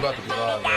About to be live, bro.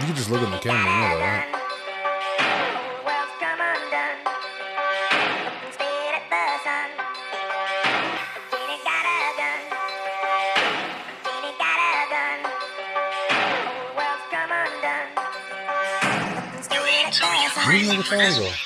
You can just look in the camera, you know that, right? Where did the phone go?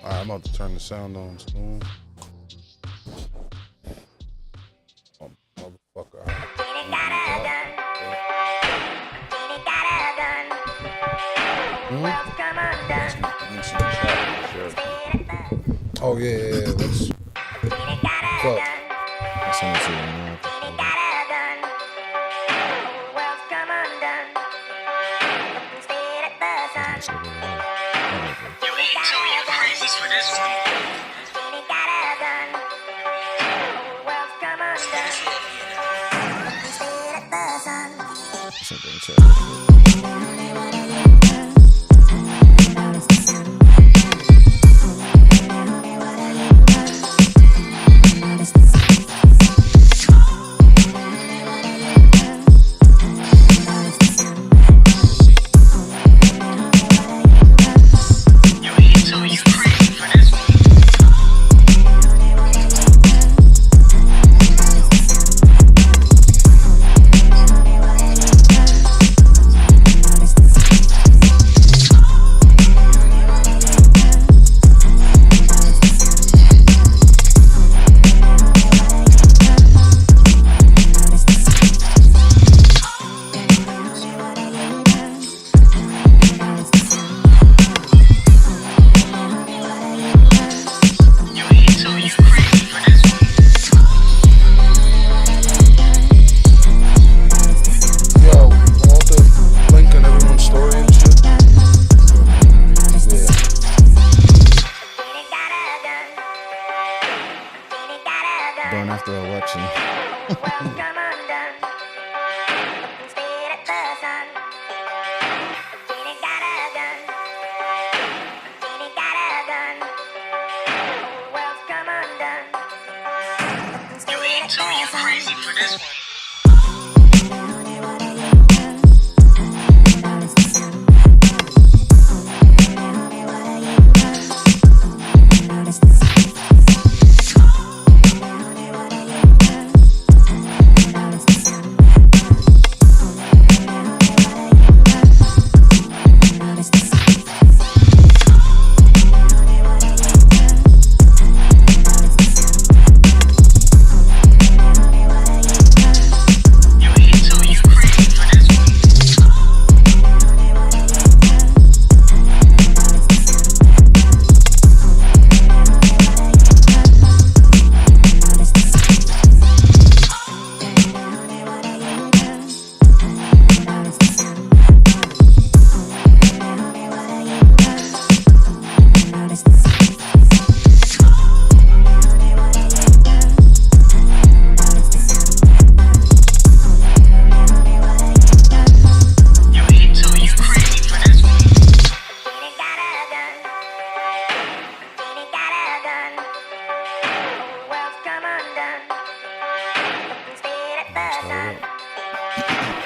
Alright, I'm about to turn the sound on, Spoon. Oh, motherfucker. Oh, yeah. Let's. Fuck. I'll send it to you now. run after the election. You crazy for this one.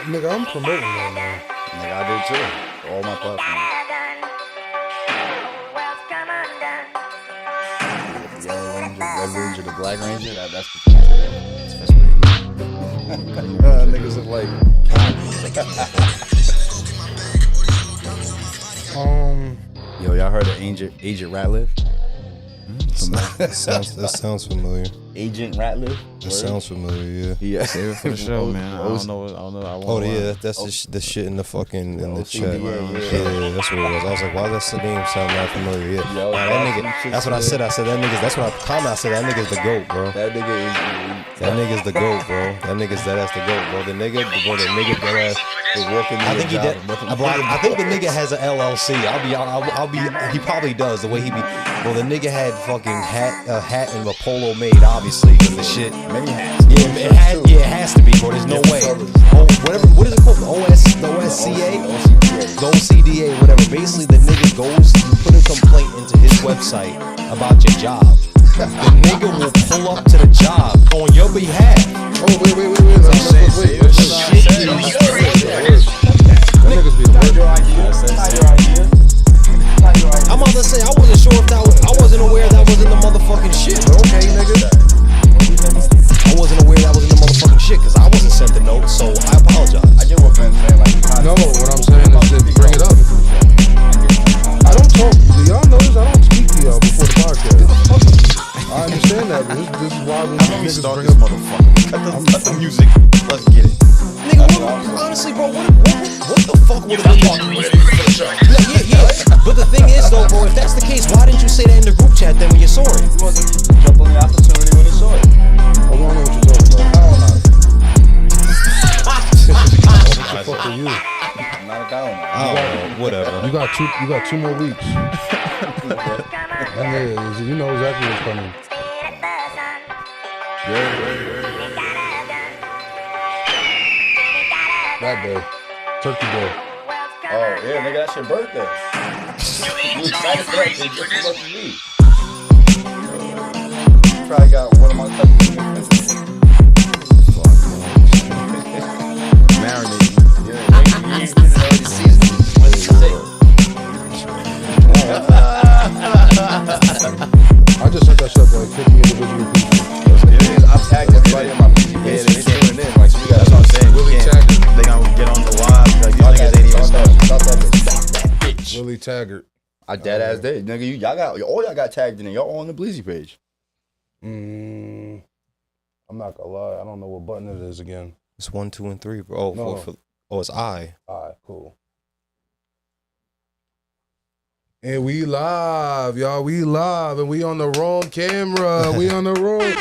Nigga, I'm promoting that now. Nigga, I did too. All my platforms. The Yellow Ranger, Red Ranger, the Black Ranger, that's the thing. Niggas look like Yo, y'all heard of Agent Ratliff? That sounds familiar. Agent Ratliff? That sounds familiar, yeah. Save it for the show, man. I don't know. I Oh yeah, that's the shit in the fucking in the chat. Yeah, that's what it was. I was like, why does that name sound that familiar? Yeah, Yo, nah, that nigga. That's what I said. I said that nigga. That's what I comment. I said that nigga's the goat, bro. That nigga That nigga's the goat, bro. That nigga's that ass the goat, bro. The nigga that ass. is working. I think he did. I think the nigga has an LLC. I'll be. He probably does the way he be. Well, the nigga had fucking a hat and a polo made, obviously, because the shit. Many hats. Yeah, it has to be, bro. There's no way. Oh, whatever. What is it called? The OSCA, the OCDA, whatever. Basically, the nigga goes. You put a complaint into his website about your job. The nigga will pull up to the job on your behalf. Oh, wait. Niggas be I'm about to say, I wasn't sure if that was, I wasn't aware that was in the motherfucking shit, but okay, nigga. I wasn't aware that was in the motherfucking shit, cause I wasn't sent the note, so I apologize. I get what Ben's saying. Like, No, what I'm saying is that bring it up. I don't talk. Do y'all notice I don't speak to y'all before the podcast? I understand that, but this is why we niggas bring up. Cut the music. Let's get it. Nigga, honestly, bro, what the fuck would have been? Yeah. But the thing is, though, bro, if that's the case, why didn't you say that in the group chat then when you saw it? He wasn't jump on the opportunity when he saw it. I don't know what you're talking about. I don't know. What the fuck are you? I'm not a guy on that. Oh, whatever. You got 2 more weeks. And you know exactly what's coming. That day. Turkey day. Oh, yeah, nigga, that's your birthday. You excited for that shit just as much as me. You probably got one of my cousins. Marinating. Yeah, you ain't been already seasoned. I just set that shit up like 50 individual people. I've tagged everybody on my page. Yeah, they tuning in. Like, so we got, that's what I'm saying. Willie tagged it. They gonna get on the live. Like, these niggas ain't even stop that bitch. Willie Taggart. I dead ass did. Nigga, y'all got tagged in it. Y'all on the Bleezy page. I'm not gonna lie. I don't know what button it is again. It's 1, 2, and 3, bro. It's I. Alright, cool. And we live, y'all. We live, and we on the wrong camera. We on the wrong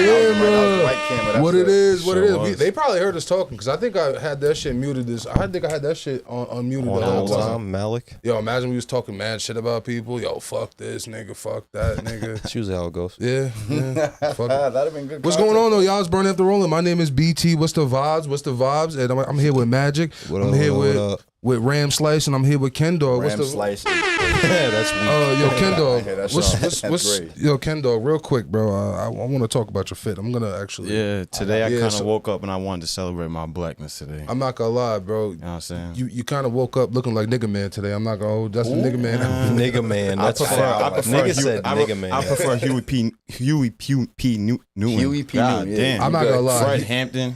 camera. White camera. What it is, what it Sure is. was. They probably heard us talking because I think I had that shit muted. I think I had that shit unmuted On the the whole whole time. time, Malik. Yo, imagine we was talking mad shit about people. Yo, fuck this nigga, fuck that nigga. That's usually how it goes. Yeah. Fuck it. That'd have been good. What's going on though, y'all? It's Burning After Rolling. My name is BT. What's the vibes? What's the vibes? And I'm here with Magic. What I'm up, here what up? with Ram Slice, and I'm here with Ken Dog. Ram slice. That's weak. Yo, Ken Dog. Yeah, that's what's great. yo, Ken Dog? Real quick, bro. I want to talk about your fit. I'm gonna actually. Yeah, today I Yeah, kind of so- woke up and I wanted to celebrate my blackness today. I'm not gonna lie, bro. You know what I'm saying? You kind of woke up looking like Nigga Man today. I'm not gonna hold. That's the Nigga Man. Nigga man. That's I prefer Nigga Huey- said nigga man. I prefer Huey P. Newton. Huey P. God Newton, damn. yeah. I'm not gonna lie. Fred Hampton.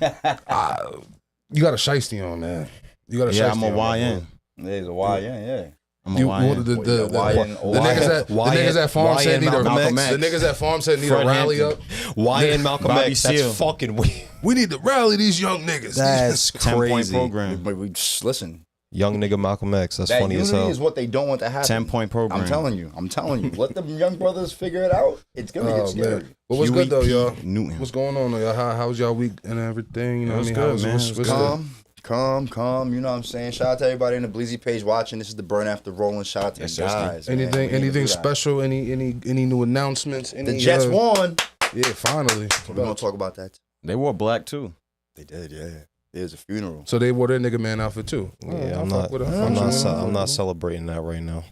You got a shiesty on, man. You got a Yeah, shiesty I'm a on, YN. Yeah, he's a YN, yeah. I'm a You YN. wanted the YN, niggas at farm said need a Malcolm X. the niggas at farm said need Fred a rally Hampton. up. Why in Malcolm Bobby X? That's Seale. fucking weird. We need to rally these young niggas. That's 10-point crazy. program. But we just listen. Young nigga Malcolm X. That's That funny as unity hell. is what they don't want to happen. 10-point program. I'm telling you. Let them young brothers figure it out. It's gonna get scary. man. But what's Huey good though, P. y'all? Newton. What's going on though, y'all? How's y'all week and everything? You know what I mean? good, How's man. what's It was what's good. Calm. You know what I'm saying? Shout out to everybody in the Bleezy page watching. This is the Burn After Rolling. Shout out to Yes, the guys. man. We need to anything do that. special? Any new announcements? The Jets won. Yeah, finally. We're gonna talk about that. They wore black too. They did, yeah. There's a funeral. So they wore their Nigga Man outfit too. Yeah, I I'm fuck not. with it. I I'm fuck not. with it. I'm not celebrating that right now.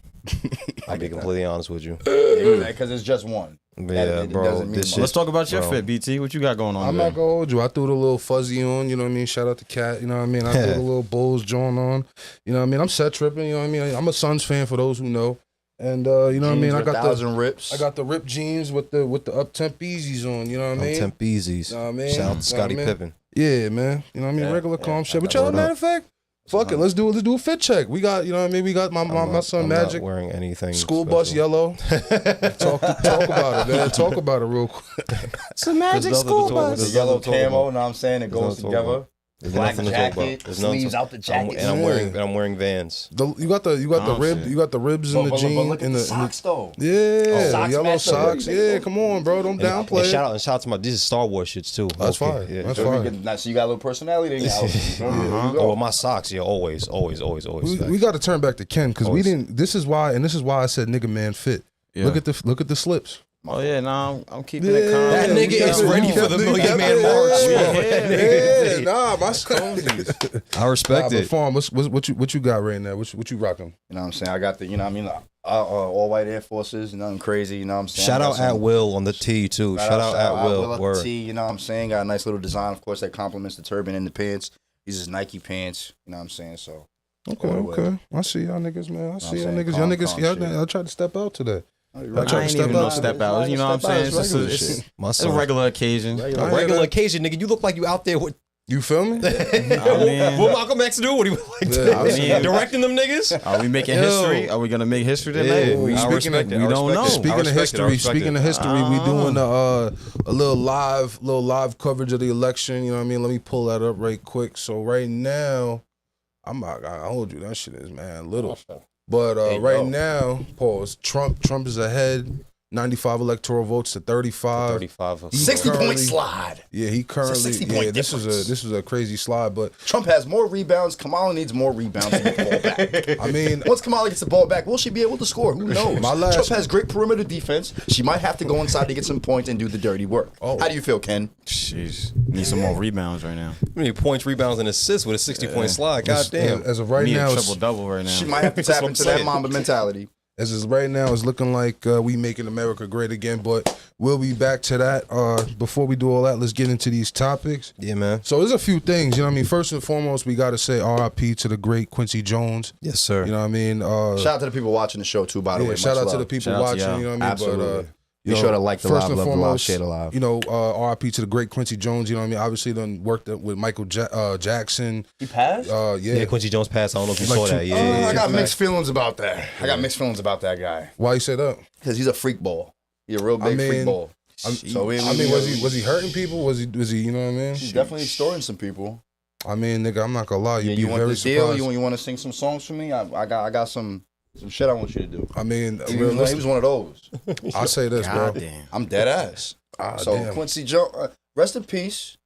I'll be completely honest with you. Because it's just one. But That- yeah, it bro. doesn't mean This much. shit. Let's talk about your bro. fit, BT. What you got going on I'm today? not gonna hold you. I threw the little fuzzy on, you know what I mean? Shout out to Cat, you know what I mean? I threw the little Bulls joint on. You know what I mean? I'm set tripping, you know what I mean? I'm a Suns fan for those who know. And you know what I mean? I got 1,000 rips. I got the ripped jeans with the up temp Yeezys on, you know what I mean? Temp Easies. Know what I mean? Shout out Know to what Scottie I mean? Pippen. Yeah, man. You know what I mean? Yeah, Regular yeah, calm shit. But got y'all, that. matter of fact, fuck it. Let's do a fit check. We got, you know what I mean? We got my son I'm Magic. not wearing anything. School bus special. yellow. talk about it, man. Talk about it real quick. It's a magic school the bus. yellow camo, you know what I'm saying? It There's goes nothing to talk together. about. There's Black nothing to talk about. jacket, There's nothing sleeves to- out the jacket. And I'm wearing Vans. You got the Oh, rib. shit. You got the ribs in the But jean. look at in the the socks, though. Yeah, Socks yellow match the socks. hoodie. Yeah, come on, bro. Don't And downplay it. shout out to my. This is Star Wars shits too. That's Okay, fine. yeah. That's So, fine. so you got a little personality in your outfit. There you Oh, go. well, my socks. Yeah, always. We got to turn back to Ken because we Always. didn't. This is why I said Nigga Man fit. Yeah. Look at the slips. Oh yeah, nah, I'm keeping Yeah, it calm. That we nigga got is it. ready We for got the it. Million We Man got March. it. Yeah, nah, my cozies. I respect But it. Farm, what you got right now? What you rocking? You know what I'm saying? I got the, you know what I mean? All white Air Forces, nothing crazy, you know what I'm saying? Shout I got out some- at Will on the T too. Shout out at Will. at Word. the T, you know what I'm saying? Got a nice little design, of course, that complements the turban and the pants. These is Nike pants, you know what I'm saying? So, Okay. I see y'all niggas, man. I see y'all saying? niggas. Calm Y'all shit. I tried to step out today. I tried to I ain't step even no out. step out. You know what I'm saying? It's just it's My a son. regular occasion. I hear Regular that. occasion, nigga. You look like you out there with. You feel me? What Malcolm X do? What he was like Yeah, I mean- directing them niggas? Are we making Yo. history? Are we gonna make history tonight? Yeah, we I speaking respect of- it. we I don't respect know. it. Speaking I of respect history, it. I respect speaking it. of history, we doing a little live coverage of the election. You know what I mean? Let me pull that up right quick. So right now, I'm not gonna hold you. That shit is little. But right now, pause. Trump is ahead. 95 electoral votes to 35. 35. 60-point currently- slide. Yeah, he currently. 60-point Yeah, this difference. is a crazy slide. But Trump has more rebounds. Kamala needs more rebounds to get the ball back. I mean, Once Kamala gets the ball back, will she be able to score? Who knows? My last- Trump has great perimeter defense. She might have to go inside to get some points and do the dirty work. Oh. How do you feel, Ken? Jeez, need some more rebounds right now. How many points, rebounds, and assists with a 60-point slide? God damn. as of right Need now, a triple double right now. She might have to That's tap what I'm into that saying. Mamba mentality. as is right now, it's looking like we making America great again. But we'll be back to that. Before we do all that, let's get into these topics. Yeah, man. So there's a few things, you know what I mean? First and foremost, we got to say RIP to the great Quincy Jones. Yes, sir. You know what I mean? Shout out to the people watching the show too, by the way. shout Much out to love. the people Shout out to watching, y'all. you know what I mean? Absolutely. But, Be you know, sure to like the first live, and love the live, foremost, share the live. You know, RIP to the great Quincy Jones, you know what I mean? Obviously done worked with Michael Jackson. He passed? Yeah, Quincy Jones passed. I don't know if you Like saw two- that. Yeah, I yeah. got mixed feelings about that. I got mixed feelings about that guy Why you say that? because he's a freak ball. He's a real big I mean, freak ball. So was he hurting people? Was he you know what I mean? He's definitely extorting some people. I mean, nigga, I'm not gonna lie, Yeah, you'd be you want very this deal? surprised. You want to sing some songs for me? I got some shit I want you to do. I mean, He was one of those. I'll say this, bro. God damn. I'm dead ass. So damn. Quincy Jones, rest in peace.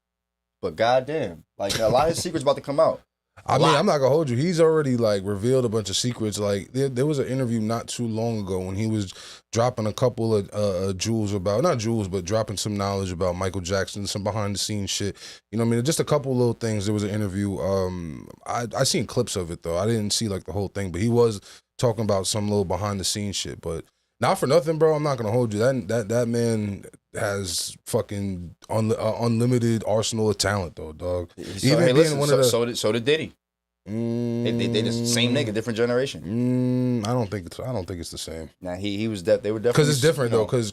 But goddamn, like a lot of his secrets about to come out. I mean, I'm not gonna hold you. He's already like revealed a bunch of secrets. Like there was an interview not too long ago when he was dropping a couple of jewels about, not jewels, but dropping some knowledge about Michael Jackson, some behind the scenes shit. You know what I mean? Just a couple little things. There was an interview. I seen clips of it though. I didn't see like the whole thing, but he was talking about some little behind the scenes shit. But not for nothing, bro. I'm not gonna hold you. That man has fucking unlimited arsenal of talent, though, dog. So, hey, listen, so did Diddy. They just the same nigga, different generation. I don't think it's the same. Nah, he was they were definitely because it's different though. Because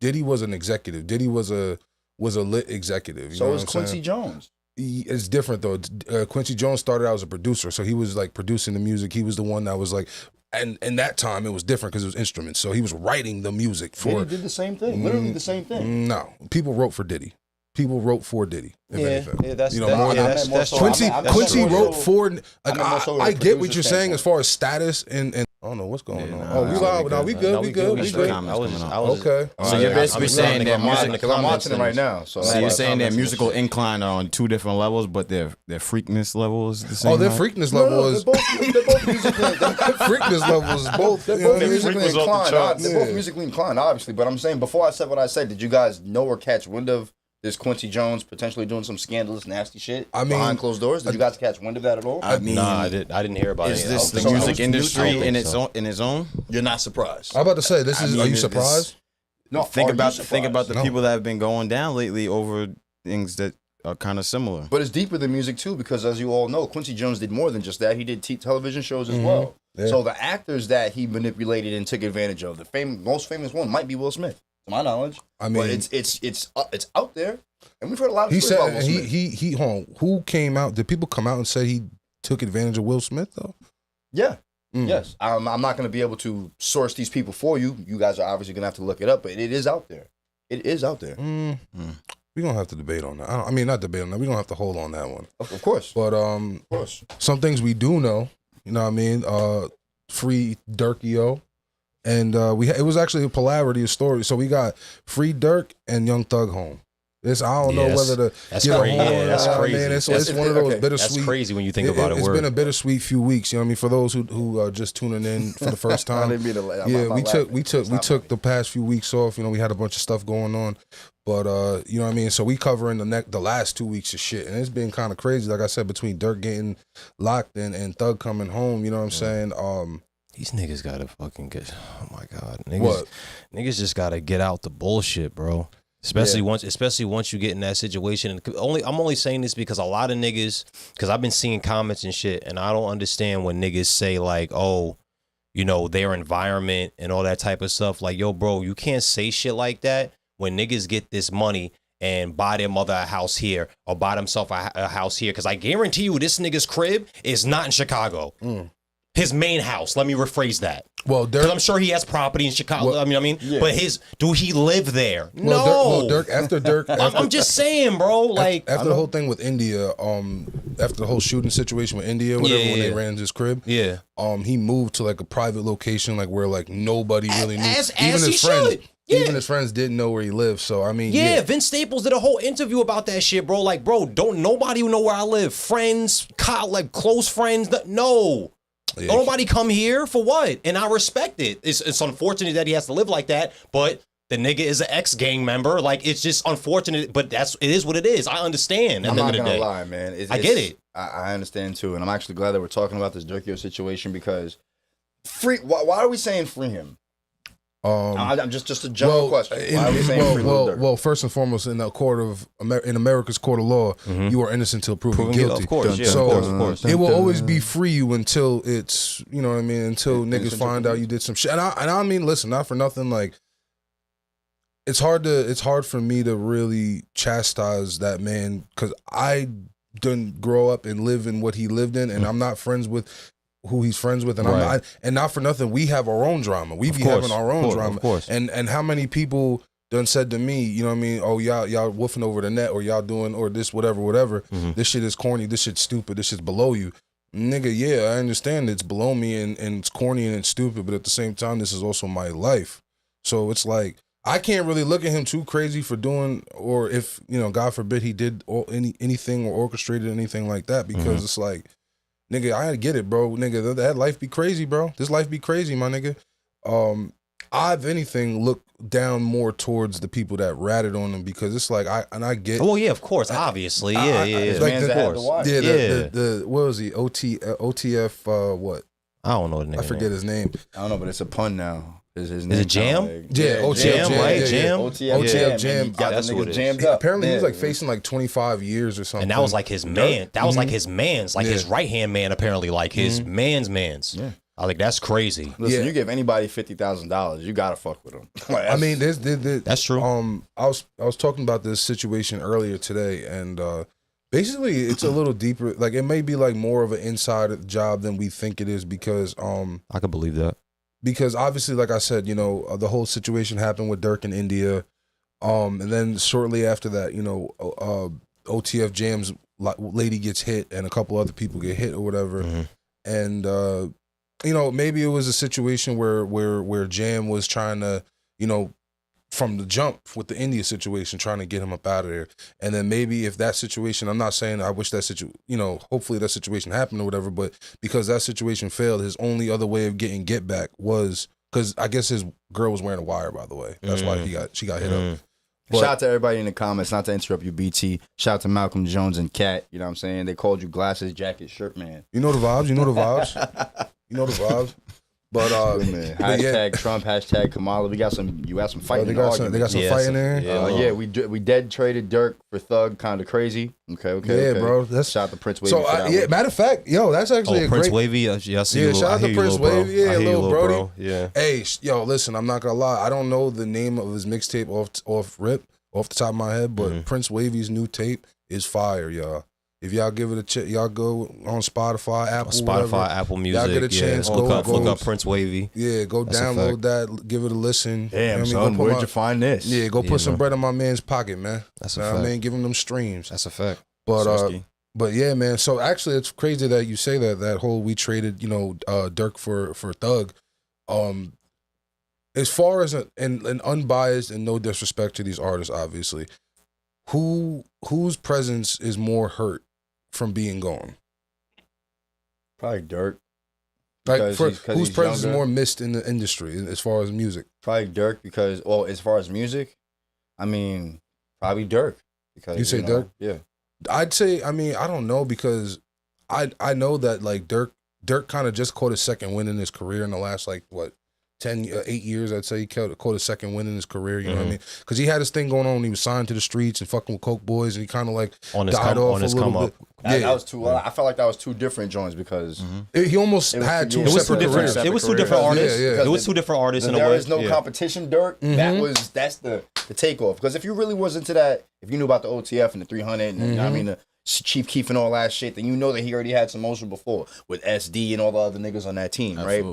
Diddy was an executive. Diddy was a lit executive. So was Quincy Jones. It's different though. Quincy Jones started out as a producer, so he was like producing the music. He was the one that was like. And in that time, it was different because it was instruments. So he was writing the music for. Diddy did the same thing. Literally the same thing. No, people wrote for Diddy. People wrote for Diddy. If anything. Yeah, that's more than that's Quincy wrote for. Like, I get what producer you're saying as far as status and I don't know what's going on. nah, We live. No, we good. We good. Okay. So you're basically saying that music. I'm watching it right now. So you're saying that musical incline are on two different levels, but their freakness level is the same. Oh, their freakness level is. They're both musically. Freakness level is both. They're both musically inclined. They're both musically inclined, obviously. But I'm saying before I said what I said, did you guys know or catch wind of this Quincy Jones potentially doing some scandalous, nasty shit behind closed doors? Did you guys catch wind of that at all? I mean, I didn't hear about it. Is this the music industry in its own? You're not surprised. I'm about to say this is. Are you surprised? No. Think about the people that have been going down lately over things that are kind of similar. But it's deeper than music too, because as you all know, Quincy Jones did more than just that. He did television shows as well. Yeah. So the actors that he manipulated and took advantage of, the most famous one might be Will Smith, to my knowledge. I mean, but it's out there, and we've heard a lot of stories about Will Smith. Hold on. Who came out? Did people come out and say he took advantage of Will Smith though? Yeah. Yes. I'm not going to be able to source these people for you. You guys are obviously going to have to look it up, but it is out there. It is out there. We're going to have to debate on that. I mean, not debate on that. We're going to have to hold on that one. Of course. But of course. Some things we do know, you know what I mean? Free Durkio. And it was actually a polarity of stories. So we got Free Dirk and Young Thug home. I don't know whether to that's get crazy. a horn. That's crazy. Man, it's one of those bittersweet. That's crazy when you think about it. It's been a bittersweet few weeks. You know what I mean? For those who are just tuning in for the first time. We took the past few weeks off. You know, we had a bunch of stuff going on. But you know what I mean? So we covering the last 2 weeks of shit. And it's been kind of crazy. Like I said, between Dirk getting locked and Thug coming home, you know what I'm saying? These niggas gotta fucking get. Oh my god, niggas just gotta get out the bullshit, bro. Especially once you get in that situation. And I'm only saying this because a lot of niggas, because I've been seeing comments and shit, and I don't understand when niggas say like, oh, you know, their environment and all that type of stuff. Like, yo, bro, you can't say shit like that when niggas get this money and buy their mother a house here or buy themselves a house here. Because I guarantee you, this nigga's crib is not in Chicago. His main house. Let me rephrase that. Well, because I'm sure he has property in Chicago. But do he live there? No. After Dirk, I'm just saying, bro. Like after the whole thing with India, after the whole shooting situation with India, when they ran his crib, he moved to like a private location, like where like nobody really knew, even his friends. Even his friends didn't know where he lived, so I mean, Vince Staples did a whole interview about that shit, bro. Like, bro, don't nobody know where I live. Friends, like close friends, no. Don't nobody come here for what? And I respect it. It's unfortunate that he has to live like that, but the nigga is an ex-gang member. Like, it's just unfortunate, but it is what it is. I understand. I'm not gonna lie, man. I get it. I understand too, and I'm actually glad that we're talking about this Durkio situation because why are we saying free him? I'm just a general question. Why are we saying free Lil Durk? Well, first and foremost, in America's court of law, you are innocent until proven guilty. Of course, of course. It will always be free you until it's, you know what I mean, until niggas find out you did some shit. And I mean, listen, not for nothing, like it's hard for me to really chastise that man because I didn't grow up and live in what he lived in, and I'm not friends with who he's friends with, and I'm not, and not for nothing, we have our own drama. We be having our own drama. Of course. And how many people done said to me, you know what I mean, oh, y'all woofing over the net, or y'all doing, or this, whatever. This shit is corny, this shit's stupid, this shit's below you. Nigga, yeah, I understand it's below me and it's corny and it's stupid, but at the same time, this is also my life. So it's like, I can't really look at him too crazy for doing, or if, God forbid he did anything or orchestrated anything like that, because it's like, nigga, I get it, bro. Nigga, that life be crazy, bro. This life be crazy, my nigga. I, if anything, look down more towards the people that ratted on him, because it's like, I get. Oh yeah, of course, obviously, yeah. Like of course. The what was he? OTF, what? I don't know the name. I forget his name. I don't know, but it's a pun now. Is it Jam? Yeah, OTF Jam, right? Jam. OTF Jam. That's what it is. Jammed up. Apparently, he was like facing like 25 years or something. And that was like his man. That was like his man's, like his right hand man. Apparently, like his man's. Yeah. I think that's crazy. Listen, you give anybody $50,000, you gotta fuck with them. I mean, that's true. I was talking about this situation earlier today, and basically, it's a little deeper. Like, it may be like more of an inside job than we think it is, because I could believe that. Because obviously, like I said, the whole situation happened with Dirk in India, and then shortly after that, OTF Jam's lady gets hit, and a couple other people get hit or whatever, and maybe it was a situation where Jam was trying to, from the jump with the India situation, trying to get him up out of there. And then maybe if that situation, I'm not saying I wish that hopefully that situation happened or whatever, but because that situation failed, his only other way of getting get back was, because I guess his girl was wearing a wire, by the way. That's why she got hit up. But, shout out to everybody in the comments, not to interrupt you, BT. Shout out to Malcolm Jones and Kat. You know what I'm saying? They called you glasses, jacket, shirt man. You know the vibes. You know the vibes. But man. Hashtag Trump, hashtag Kamala. You got some fighting. They got some fighting there. Yeah, we dead traded Dirk for Thug, kind of crazy. Okay. Yeah, bro. That's shout out to Prince Wavy. So matter of fact, that's actually a Prince great. Wavy. I see you. Shout out to Prince Wavy. Yeah, little Brody. Bro. Yeah. Hey, listen, I'm not gonna lie. I don't know the name of his mixtape off the top of my head, but Prince Wavy's new tape is fire, y'all. If y'all give it a check, y'all go on Spotify, Apple Music. Y'all get a chance. Look up Prince Wavy. Yeah, go download that. Give it a listen. Damn, son, where'd you find this? Yeah, go put some bread in my man's pocket, man. That's a fact. I mean, give him them streams. That's a fact. But yeah, man. So actually, it's crazy that you say that whole we traded, Dirk for Thug. As far as an unbiased and no disrespect to these artists, obviously, whose presence is more hurt from being gone? Probably Dirk. Like, whose presence is more missed in the industry as far as music? Probably Dirk, because, as far as music, I mean, probably Dirk. Because you say Dirk? Yeah. I'd say, I don't know, because I know that like Dirk kind of just caught his second win in his career in the last 8 years, I'd say. He caught his second win in his career, you know what I mean? Because he had this thing going on when he was signed to the streets and fucking with Coke Boys, and he kind of died off a little bit. That was too. I felt like that was two different joints, because he almost had two separate careers. It was two different artists. Yeah. It was two different artists in a way. There is no competition, Dirk. That's the takeoff. Because if you really was into that, if you knew about the OTF and the 300 and the Chief Keef and all that shit, then you know that he already had some motion before with SD and all the other niggas on that team, right?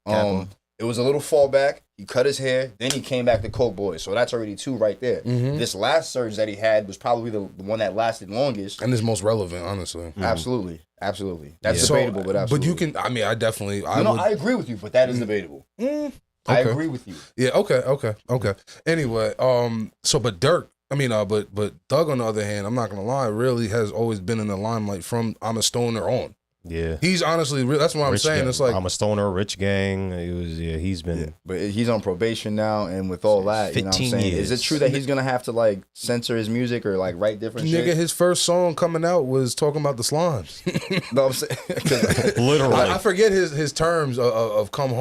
Absolutely. It was a little fallback. He cut his hair. Then he came back to Coke Boys. So that's already two right there. This last surge that he had was probably the one that lasted longest. And is most relevant, honestly. Absolutely. That's debatable, but absolutely. But you can, I definitely. I agree with you, but that is debatable. Okay. I agree with you. Yeah, okay. Anyway, but Dirk, but Thug, on the other hand, I'm not going to lie, really has always been in the limelight from I'm a Stoner on. Yeah, he's honestly. That's what I'm saying. Gang. It's like I'm a Stoner, Rich Gang. He's been. Yeah. But he's on probation now, and with all that, 15 you know what I'm saying? years. Is it true that he's gonna have to censor his music or write different shit? Nigga, his first song coming out was talking about the slimes. No, I'm saying literally. I forget his terms of coming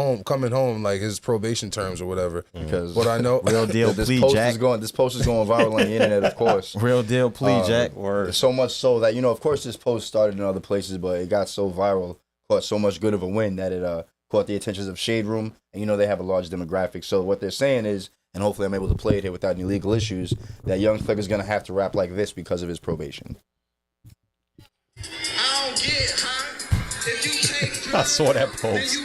home, like his probation terms or whatever. Because what I know, real deal, this plea, post Jack. This post is going viral on the internet, of course. Real deal, plea, Jack. So much so that of course, this post started in other places, but it got so viral. Caught so much good of a win that it caught the attention of Shade Room, and they have a large demographic. So what they're saying is, and hopefully I'm able to play it here without any legal issues, that Young Thug is gonna have to rap like this because of his probation. I don't get, if you I saw that post.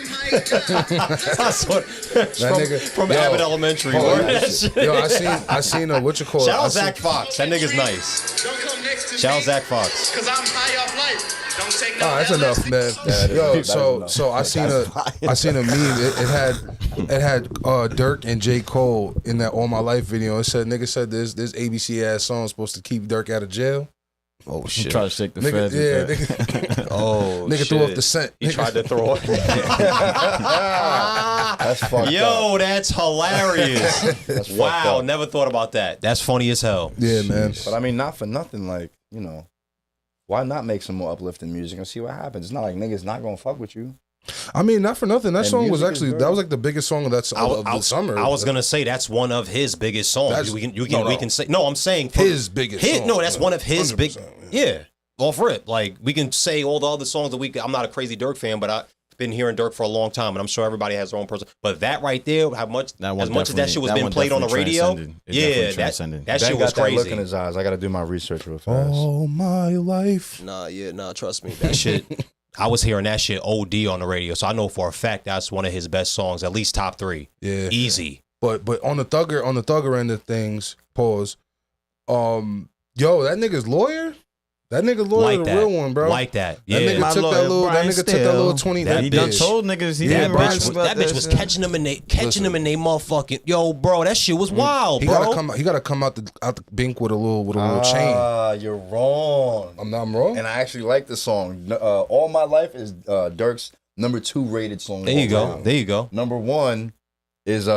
I saw it from yo, Abbott Elementary. Yo, I seen what you call it. Shout out Zach Fox. That nigga's nice. Don't come next to Shout out me, Zach Fox. cause I'm high off life. Don't take no That's L's. enough, man. Yo, so I seen a meme. It had Dirk and J. Cole in that All My Life video. It said nigga said this ABC ass song supposed to keep Dirk out of jail. Oh He shit. tried to shake the Nigga, feds. yeah, with that. nigga, Oh nigga shit. threw off the scent. He tried to throw it. That's fucked up. Yo, that's hilarious. That's fucked Wow, up. never thought about that. That's funny as hell. Yeah, man. But I mean, not for nothing. Like, you know, why not make some more uplifting music and see what happens? It's not like niggas not gonna fuck with you. I mean, not for nothing. That And song was music is actually good. that was like the biggest song of that of the summer. I was gonna say that's one of his biggest songs. That's- We no. can say no. I'm saying for his biggest. Song, no, that's man. one of his big. 100%, Yeah, off rip. Like we can say all the other songs that I'm not a crazy Dirk fan, but I've been hearing Dirk for a long time, and I'm sure everybody has their own person. But that right there, as much as that shit was being played on the radio, yeah, that shit Ben was got that look in crazy. his eyes. I got to do my research real fast. All my life. Nah, trust me, that shit. I was hearing that shit OD on the radio, so I know for a fact that's one of his best songs, at least top 3. Yeah. Easy. But on the thugger end of things, pause. Yo, that nigga's lawyer. That nigga lawyer, Like the that. real one, bro. Like that. That Yeah. nigga My took lawyer, that little. Brian That nigga took that little 20. That He bitch. done told niggas he Yeah, didn't Brian- rap about That bitch was shit. catching them in they motherfucking yo, bro. That shit was wild, He bro. gotta come out the bank with a little chain. Ah, you're wrong. I'm wrong. And I actually like the song. All My Life is Dirk's number 2 rated song. There you of go. all time. There you go. Number 1 is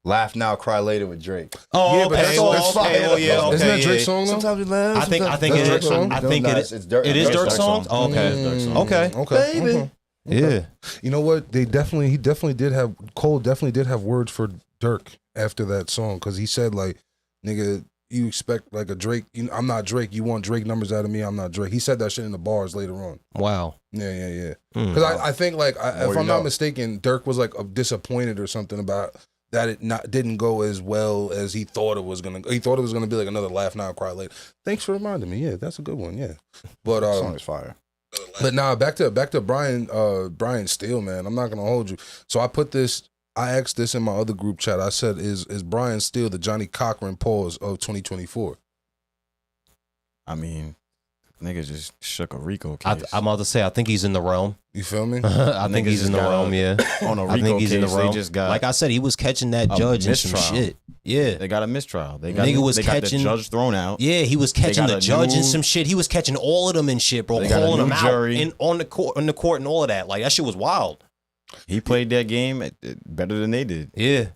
Laugh Now, Cry Later with Drake. Oh, Yeah, but okay. that's- Oh, that's okay. fire. Oh, yeah. Okay. Isn't that yeah. Drake's song though? Sometimes we laugh. I think That's it Drake's is. song? I think it is. It's Dirk. It is Dirk's Dirk's song. song. Oh, okay. Okay. Baby. Okay. Yeah. You know what? He definitely did have Cole definitely did have words for Dirk after that song because he said like, nigga, you expect like a Drake. I'm not Drake. You want Drake numbers out of me? I'm not Drake. He said that shit in the bars later on. Wow. Yeah. Because I think like if you I'm not know. mistaken, Dirk was like disappointed or something about that it didn't go as well as he thought it was gonna go. He thought it was gonna be like another Laugh Now, Cry Later. Thanks for reminding me. Yeah, that's a good one. Yeah, but That song is fire. but nah, back to Brian Steele, man. I'm not gonna hold you. So I asked this in my other group chat. I said, is Brian Steele the Johnny Cochran pause of 2024? I mean, niggas just shook a Rico case. I'm about to say, I think he's in the realm. You feel me? I think Niggas he's in the just got realm, yeah. on a I Rico think he's in the case, realm. they just got Like I said, he was catching that a judge and some mistrial. shit. Yeah. they got a mistrial. They Nigga was they got catching- the judge thrown out. Yeah, he was catching got the a judge and new- some shit. He was catching all of them and shit, bro. They got a Calling new them jury. out on the court and all of that. Like that shit was wild. He played that game better than they did. Yeah.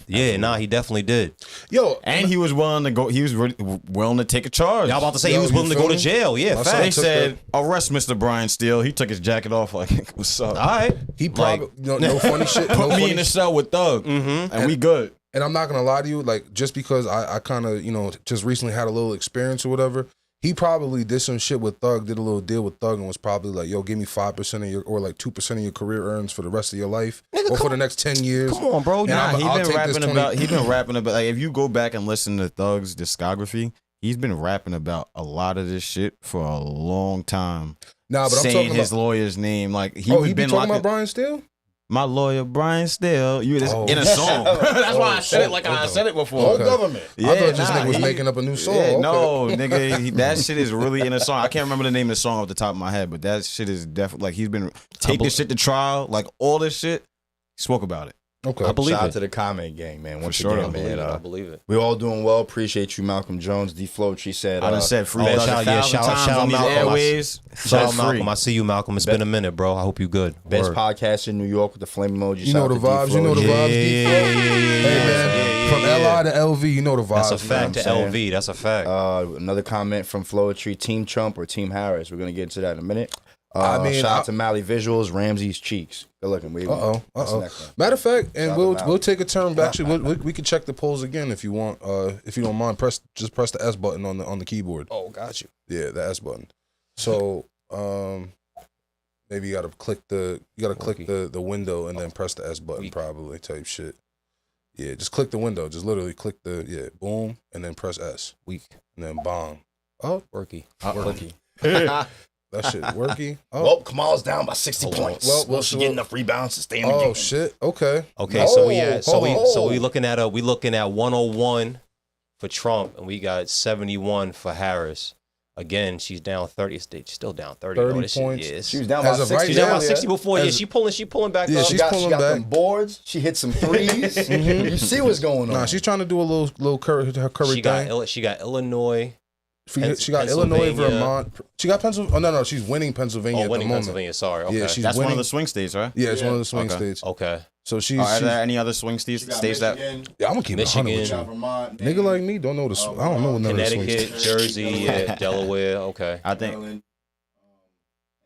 Yeah, nah, he definitely did. Yo, And he was willing to go. He was willing to take a charge. Y'all about to say Yo, he was you willing to feel go to me? jail. Yeah, My So son they facts. took said, arrest Mr. Brian Steele. He took his jacket off like, what's up? All right. he probably no funny shit. No Put me funny in the cell with Thug. Mm-hmm. And we good. And I'm not gonna lie to you, like just because I kind of just recently had a little experience or whatever, he probably did some shit with Thug, did a little deal with Thug, and was probably like, "Yo, give me 5% of your or like 2% of your career earns for the rest of your life, or for the next 10 years." Come on, bro. And Nah, I'll he take been this rapping 20 about. He been rapping about. Like, if you go back and listen to Thug's discography, he's been rapping about a lot of this shit for a long time. Nah, but I'm saying talking his about. lawyer's name, like he Oh, he be been talking locking. about Brian Steele? My lawyer Brian Steele. You Oh. in a song. That's why I said Oh, it like I okay. said it before. Whole Okay. government. I thought this nigga was making up a new song. Yeah, Okay. no, nigga, that shit is really in a song. I can't remember the name of the song off the top of my head, but that shit is definitely like he's been taking shit to trial, like all this shit. He spoke about it. Okay. I believe Shout out it. to the comment gang, man. Once sure, I again, man. I believe it. We all doing well. Appreciate you, Malcolm Jones. D Flow. She said. I done said free oh, Thug shout- yeah, 1,000 shout out- times shout out on these Malcolm. airways. Shout out That's Malcolm. free. I see you, Malcolm. It's been a minute, bro. I hope you good. Best Word. podcast in New York with the flame emoji. You know the vibes. You know the vibes. D Flow. yeah, Hey man, from LI to LV, you know the vibes. That's a man. fact to saying? LV. That's a fact. Another comment from Flowetry. Team Chump or Team Harris. We're gonna get into that in a minute. I mean, shout out to Mally Visuals. Ramsey's cheeks. Good looking. That's the next one. Matter of fact, and Shout we'll out. we'll take a turn back. Actually, we can check the polls again if you want. If you don't mind, just press the S button on the keyboard. Oh, got you. Yeah, the S button. So maybe you gotta click the window and then press the S button probably type shit. Yeah, just click the window. Just literally click boom and then press S. Weak. And then bong. Oh, Worky. worky. That shit worky. Oh. Well, Kamala's down by 60 points. Well, she getting enough rebounds to stay in the game. Oh shit. Okay. Okay, so we looking at 101 for Trump, and we got 71 for Harris. Again, she's down 30. She's still down 30. 30 points. She was down by 60. She's down by 60 before. She pulling back up. She got them boards. She hit some threes. You see what's going on. Nah, she's trying to do a little Curry thing. She got Illinois. She got Illinois, Vermont. She got Pennsylvania. Oh, no, she's winning Pennsylvania at the moment. Pennsylvania, sorry. Okay. Yeah, she's That's winning. one of the swing states, right? Yeah, it's one of the swing states. Okay. So she's. Are there any other swing states that? Yeah, I'm gonna keep Michigan, it 100 with you. Vermont, nigga like me don't know the. I don't know none of the swing Connecticut, states. Jersey, yeah, Delaware. Okay. I think.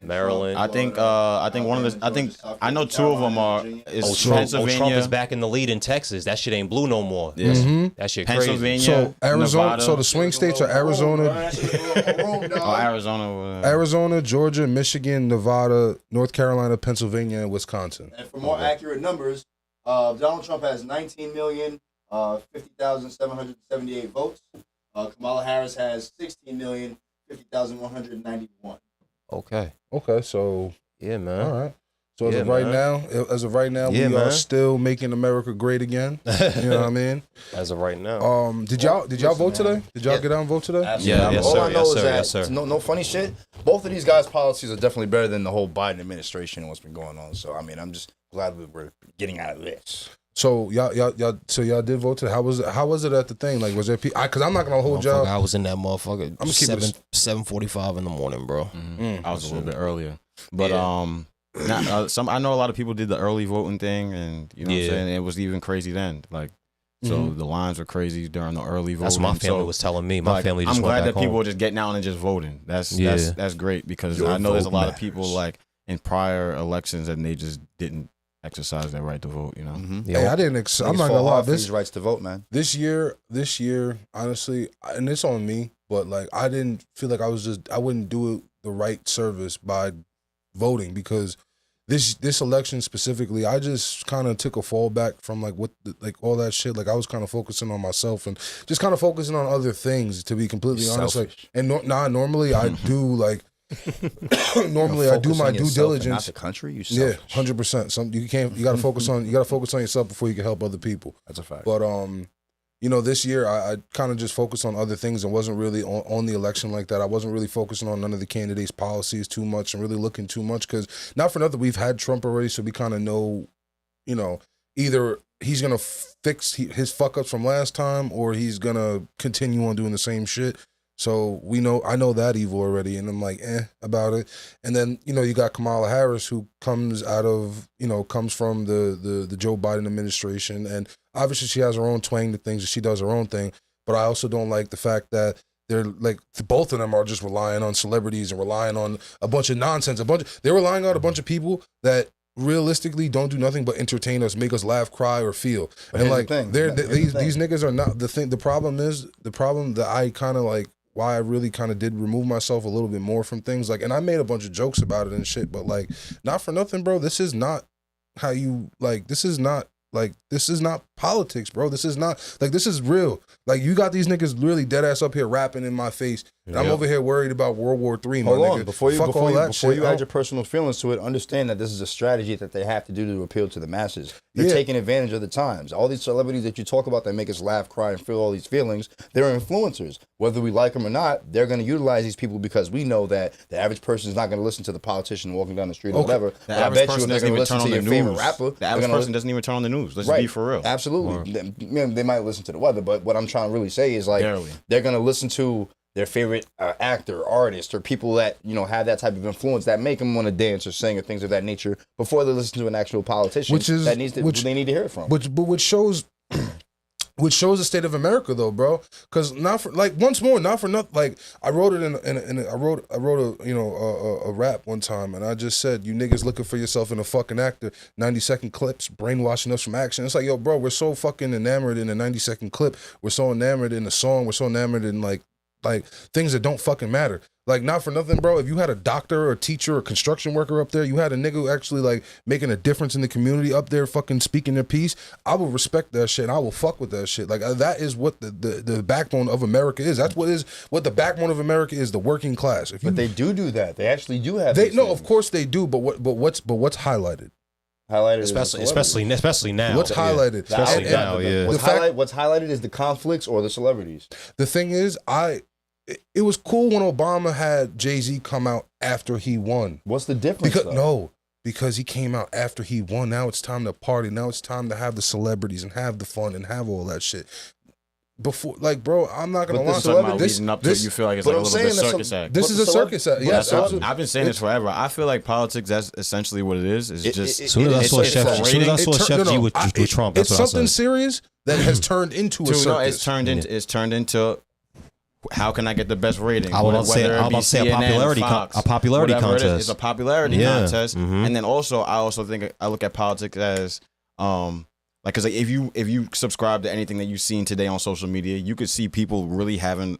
Maryland. I think one of the. I think I know two of them are. Pennsylvania. Trump is back in the lead in Texas. That shit ain't blue no more. Yes. That shit crazy. Pennsylvania. So Arizona. Nevada. So the swing states are Arizona. Arizona. Arizona, Georgia, Michigan, Nevada, North Carolina, Pennsylvania, and Wisconsin. And for more accurate numbers, Donald Trump has 19,050,778 votes. Kamala Harris has 16,050,191. Okay. Okay, so Yeah, man. all right. So as of right now, we are still making America great again. You know what I mean? As of right now. Did y'all vote today? Did y'all get out and vote today? Yeah, yes, All sir. I know is Yes, that sir. no funny shit. Both of these guys' policies are definitely better than the whole Biden administration and what's been going on. So I mean, I'm just glad we're getting out of this. So y'all did vote today. How was it at the thing? Like, was there people? Because I'm not gonna hold y'all. I was in that motherfucker. I'm gonna keep it 7:45 in the morning, bro. I was a little bit earlier, but I know a lot of people did the early voting thing, and you know what I'm saying. It was even crazy then, like. So the lines were crazy during the early voting. That's what my family was telling me. My family just I'm went glad back that people home. were just getting out and just voting. That's great because Your I know there's a vote lot of matters. people like in prior elections and they just didn't exercise their right to vote. You know. Hey, I didn't. I'm not gonna lie. These rights to vote, man. This year, honestly, and it's on me, but like I didn't feel like I wouldn't do it the right service by voting because this election specifically, I just kind of took a fallback from like all that shit. Like I was kind of focusing on myself and just kind of focusing on other things. To be completely honest, like normally I do like. Normally, I do my due diligence. Not the country, you. Yeah, 100%. You gotta focus on yourself before you can help other people. That's a fact. But this year I kind of just focused on other things and wasn't really on the election like that. I wasn't really focusing on none of the candidates' policies too much and really looking too much because not for nothing, we've had Trump already, so we kind of know, either he's gonna fix his fuck ups from last time or he's gonna continue on doing the same shit. So I know that evil already, and I'm like, about it. And then, you got Kamala Harris, who comes from the Joe Biden administration, and obviously she has her own twang to things, and she does her own thing. But I also don't like the fact that they're like both of them are just relying on celebrities and relying on a bunch of nonsense. They're relying on a bunch of people that realistically don't do nothing but entertain us, make us laugh, cry, or feel. But and like these niggas are not the thing. The problem that I kind of like. Why I really kind of did remove myself a little bit more from things like, and I made a bunch of jokes about it and shit, but like, not for nothing, bro. This is not how you like. This is not politics, bro. This is not like, this is real. Like, you got these niggas really dead ass up here rapping in my face, and I'm over here worried about World War III. My Hold nigga. on, before you shit, add your personal feelings to it, understand that this is a strategy that they have to do to appeal to the masses. They're taking advantage of the times. All these celebrities that you talk about that make us laugh, cry, and feel all these feelings, they're influencers. Whether we like them or not, they're going to utilize these people because we know that the average person is not going to listen to the politician walking down the street or whatever. The average person doesn't even turn on the news. The average person doesn't even turn on the news. Let's be for real. Absolutely. They might listen to the weather, but what I'm trying to really say is like they're going to listen to their favorite actor, artist, or people that have that type of influence that make them want to dance or sing or things of that nature before they listen to an actual politician they need to hear it from. Which shows the state of America though, bro. Because not for nothing. Like I wrote it I wrote a rap one time, and I just said, you niggas looking for yourself in a fucking actor. 90-second clips, brainwashing us from action. It's like, yo, bro, we're so fucking enamored in a 90-second clip. We're so enamored in the song. We're so enamored in like like things that don't fucking matter. Like, not for nothing, bro. If you had a doctor or a teacher or construction worker up there, you had a nigga who actually like making a difference in the community up there, fucking speaking their piece, I will respect that shit. And I will fuck with that shit. Like, that is what the backbone of America is. That's what the backbone of America is. The working class. But they do that. They actually do have. Of course they do. But what's highlighted? Highlighted, especially now. What's highlighted? Especially now, yeah. What's highlighted is the conflicts or the celebrities. The thing is, it was cool when Obama had Jay-Z come out after he won. What's the difference? Because he came out after he won. Now it's time to party. Now it's time to have the celebrities and have the fun and have all that shit. Before, like, bro, I'm not gonna lie. You feel like it's like a little bit circus act. This is a circus act. Yes, I've been saying this forever. I feel like politics. That's essentially what it is. It's just. As soon as I saw Chef G with Trump, that's it's something serious that has turned into a circus. No, it's turned into. How can I get the best rating? I was about to say a popularity contest. It's a popularity contest, and then also I think I look at politics as because like if you subscribe to anything that you've seen today on social media, you could see people really having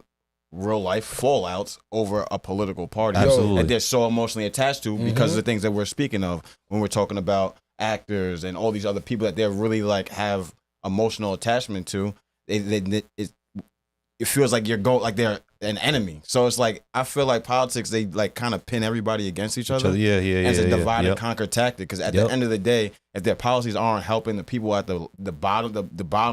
real life fallouts over a political party that they're so emotionally attached to because of the things that we're speaking of when we're talking about actors and all these other people that they're really like have emotional attachment to. It feels like they're an enemy. So it's like I feel like politics, they like kind of pin everybody against each other. Yeah. As a divide and conquer tactic. Because at the end of the day, if their policies aren't helping the people at the bottom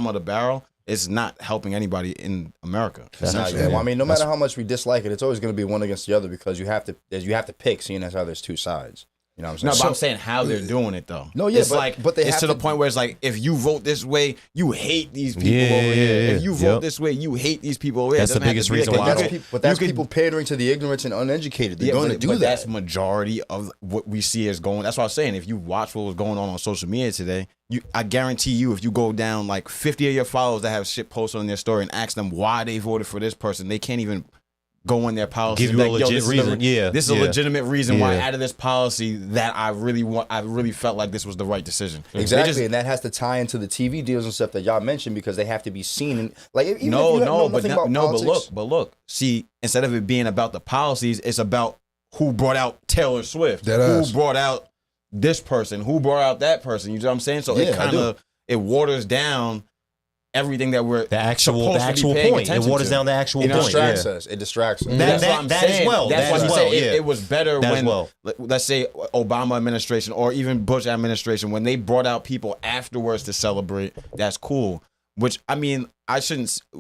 of the barrel, it's not helping anybody in America. Well, I mean, no matter how much we dislike it, it's always going to be one against the other because you have to pick, seeing as how there's two sides. You know what I'm saying? No, but I'm saying how they're doing it though. No, yeah, it's but they have to the point where it's like if you vote this way, you hate these people over here. If you vote this way, you hate these people over here. That's the biggest reason why. That's people pandering to the ignorant and uneducated. They're going to do that. That's majority of what we see is going. That's what I was saying. If you watch what was going on social media today, I guarantee you, if you go down like 50 of your followers that have shit posted on their story and ask them why they voted for this person, they can't even go in their policy. Give you a legit reason. This is a legitimate reason why out of this policy that I really felt like this was the right decision. Exactly, and that has to tie into the TV deals and stuff that y'all mentioned because they have to be seen. And like, even but look. See, instead of it being about the policies, it's about who brought out Taylor Swift, who brought out this person, who brought out that person. You know what I'm saying? So it kind of waters down everything that we're the actual point. It waters down the actual point. It distracts us. It distracts us. That's what I'm saying. That's why I'm saying it was better when, let's say, Obama administration or even Bush administration, when they brought out people afterwards to celebrate. That's cool. Which, I mean,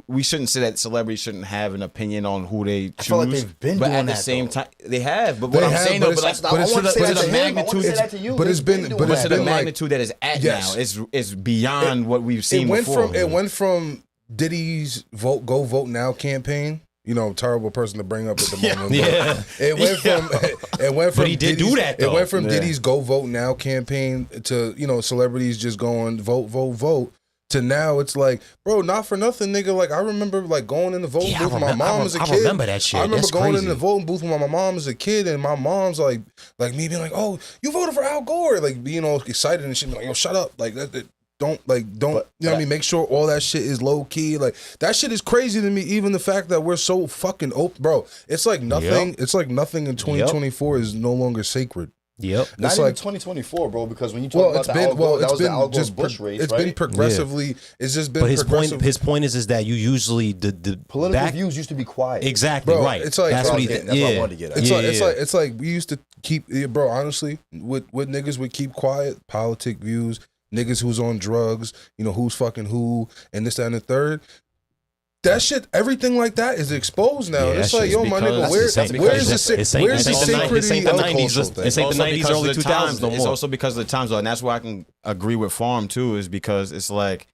we shouldn't say that celebrities shouldn't have an opinion on who they choose. I feel like they've been doing that. But at the same time, they have. But what I'm saying, though, but it's the magnitude. But it's been the magnitude that is at now. It's beyond what we've seen before. It went from Diddy's Go Vote Now campaign. You know, terrible person to bring up at the moment. It went from. But he did do that though. It went from Diddy's Go Vote Now campaign to celebrities just going vote. To now, it's like, bro, not for nothing, nigga. Like, I remember, like, going in the voting booth with my mom as a kid. I remember that shit. I remember going in the voting booth with my mom as a kid, and my mom's like me being like, "Oh, you voted for Al Gore," like being all excited and shit. Like, yo, shut up, like that. Don't. You know what I mean? Make sure all that shit is low key. Like, that shit is crazy to me. Even the fact that we're so fucking open, bro. It's like nothing. Yep. It's like nothing in 2024 is no longer sacred. Yep. Not even 2024, bro, because when you talk about the Al Gore, that was the Al Gore Bush race, it's been progressively, it's just been But his point is that you usually, the political views used to be quiet. Exactly, bro, right. It's like, that's what I wanted to get at. It's like we used to keep, bro, honestly, what niggas would keep quiet, politic views, niggas who's on drugs, who's fucking who, and this, that, and the third. That shit, everything like that is exposed now. Yeah, it's like, yo, my nigga, where's the sanctity of the cultural thing? It's like the 90s, early 2000s no more. It's also because of the times, though, and that's why I can agree with Farm, too, is because it's like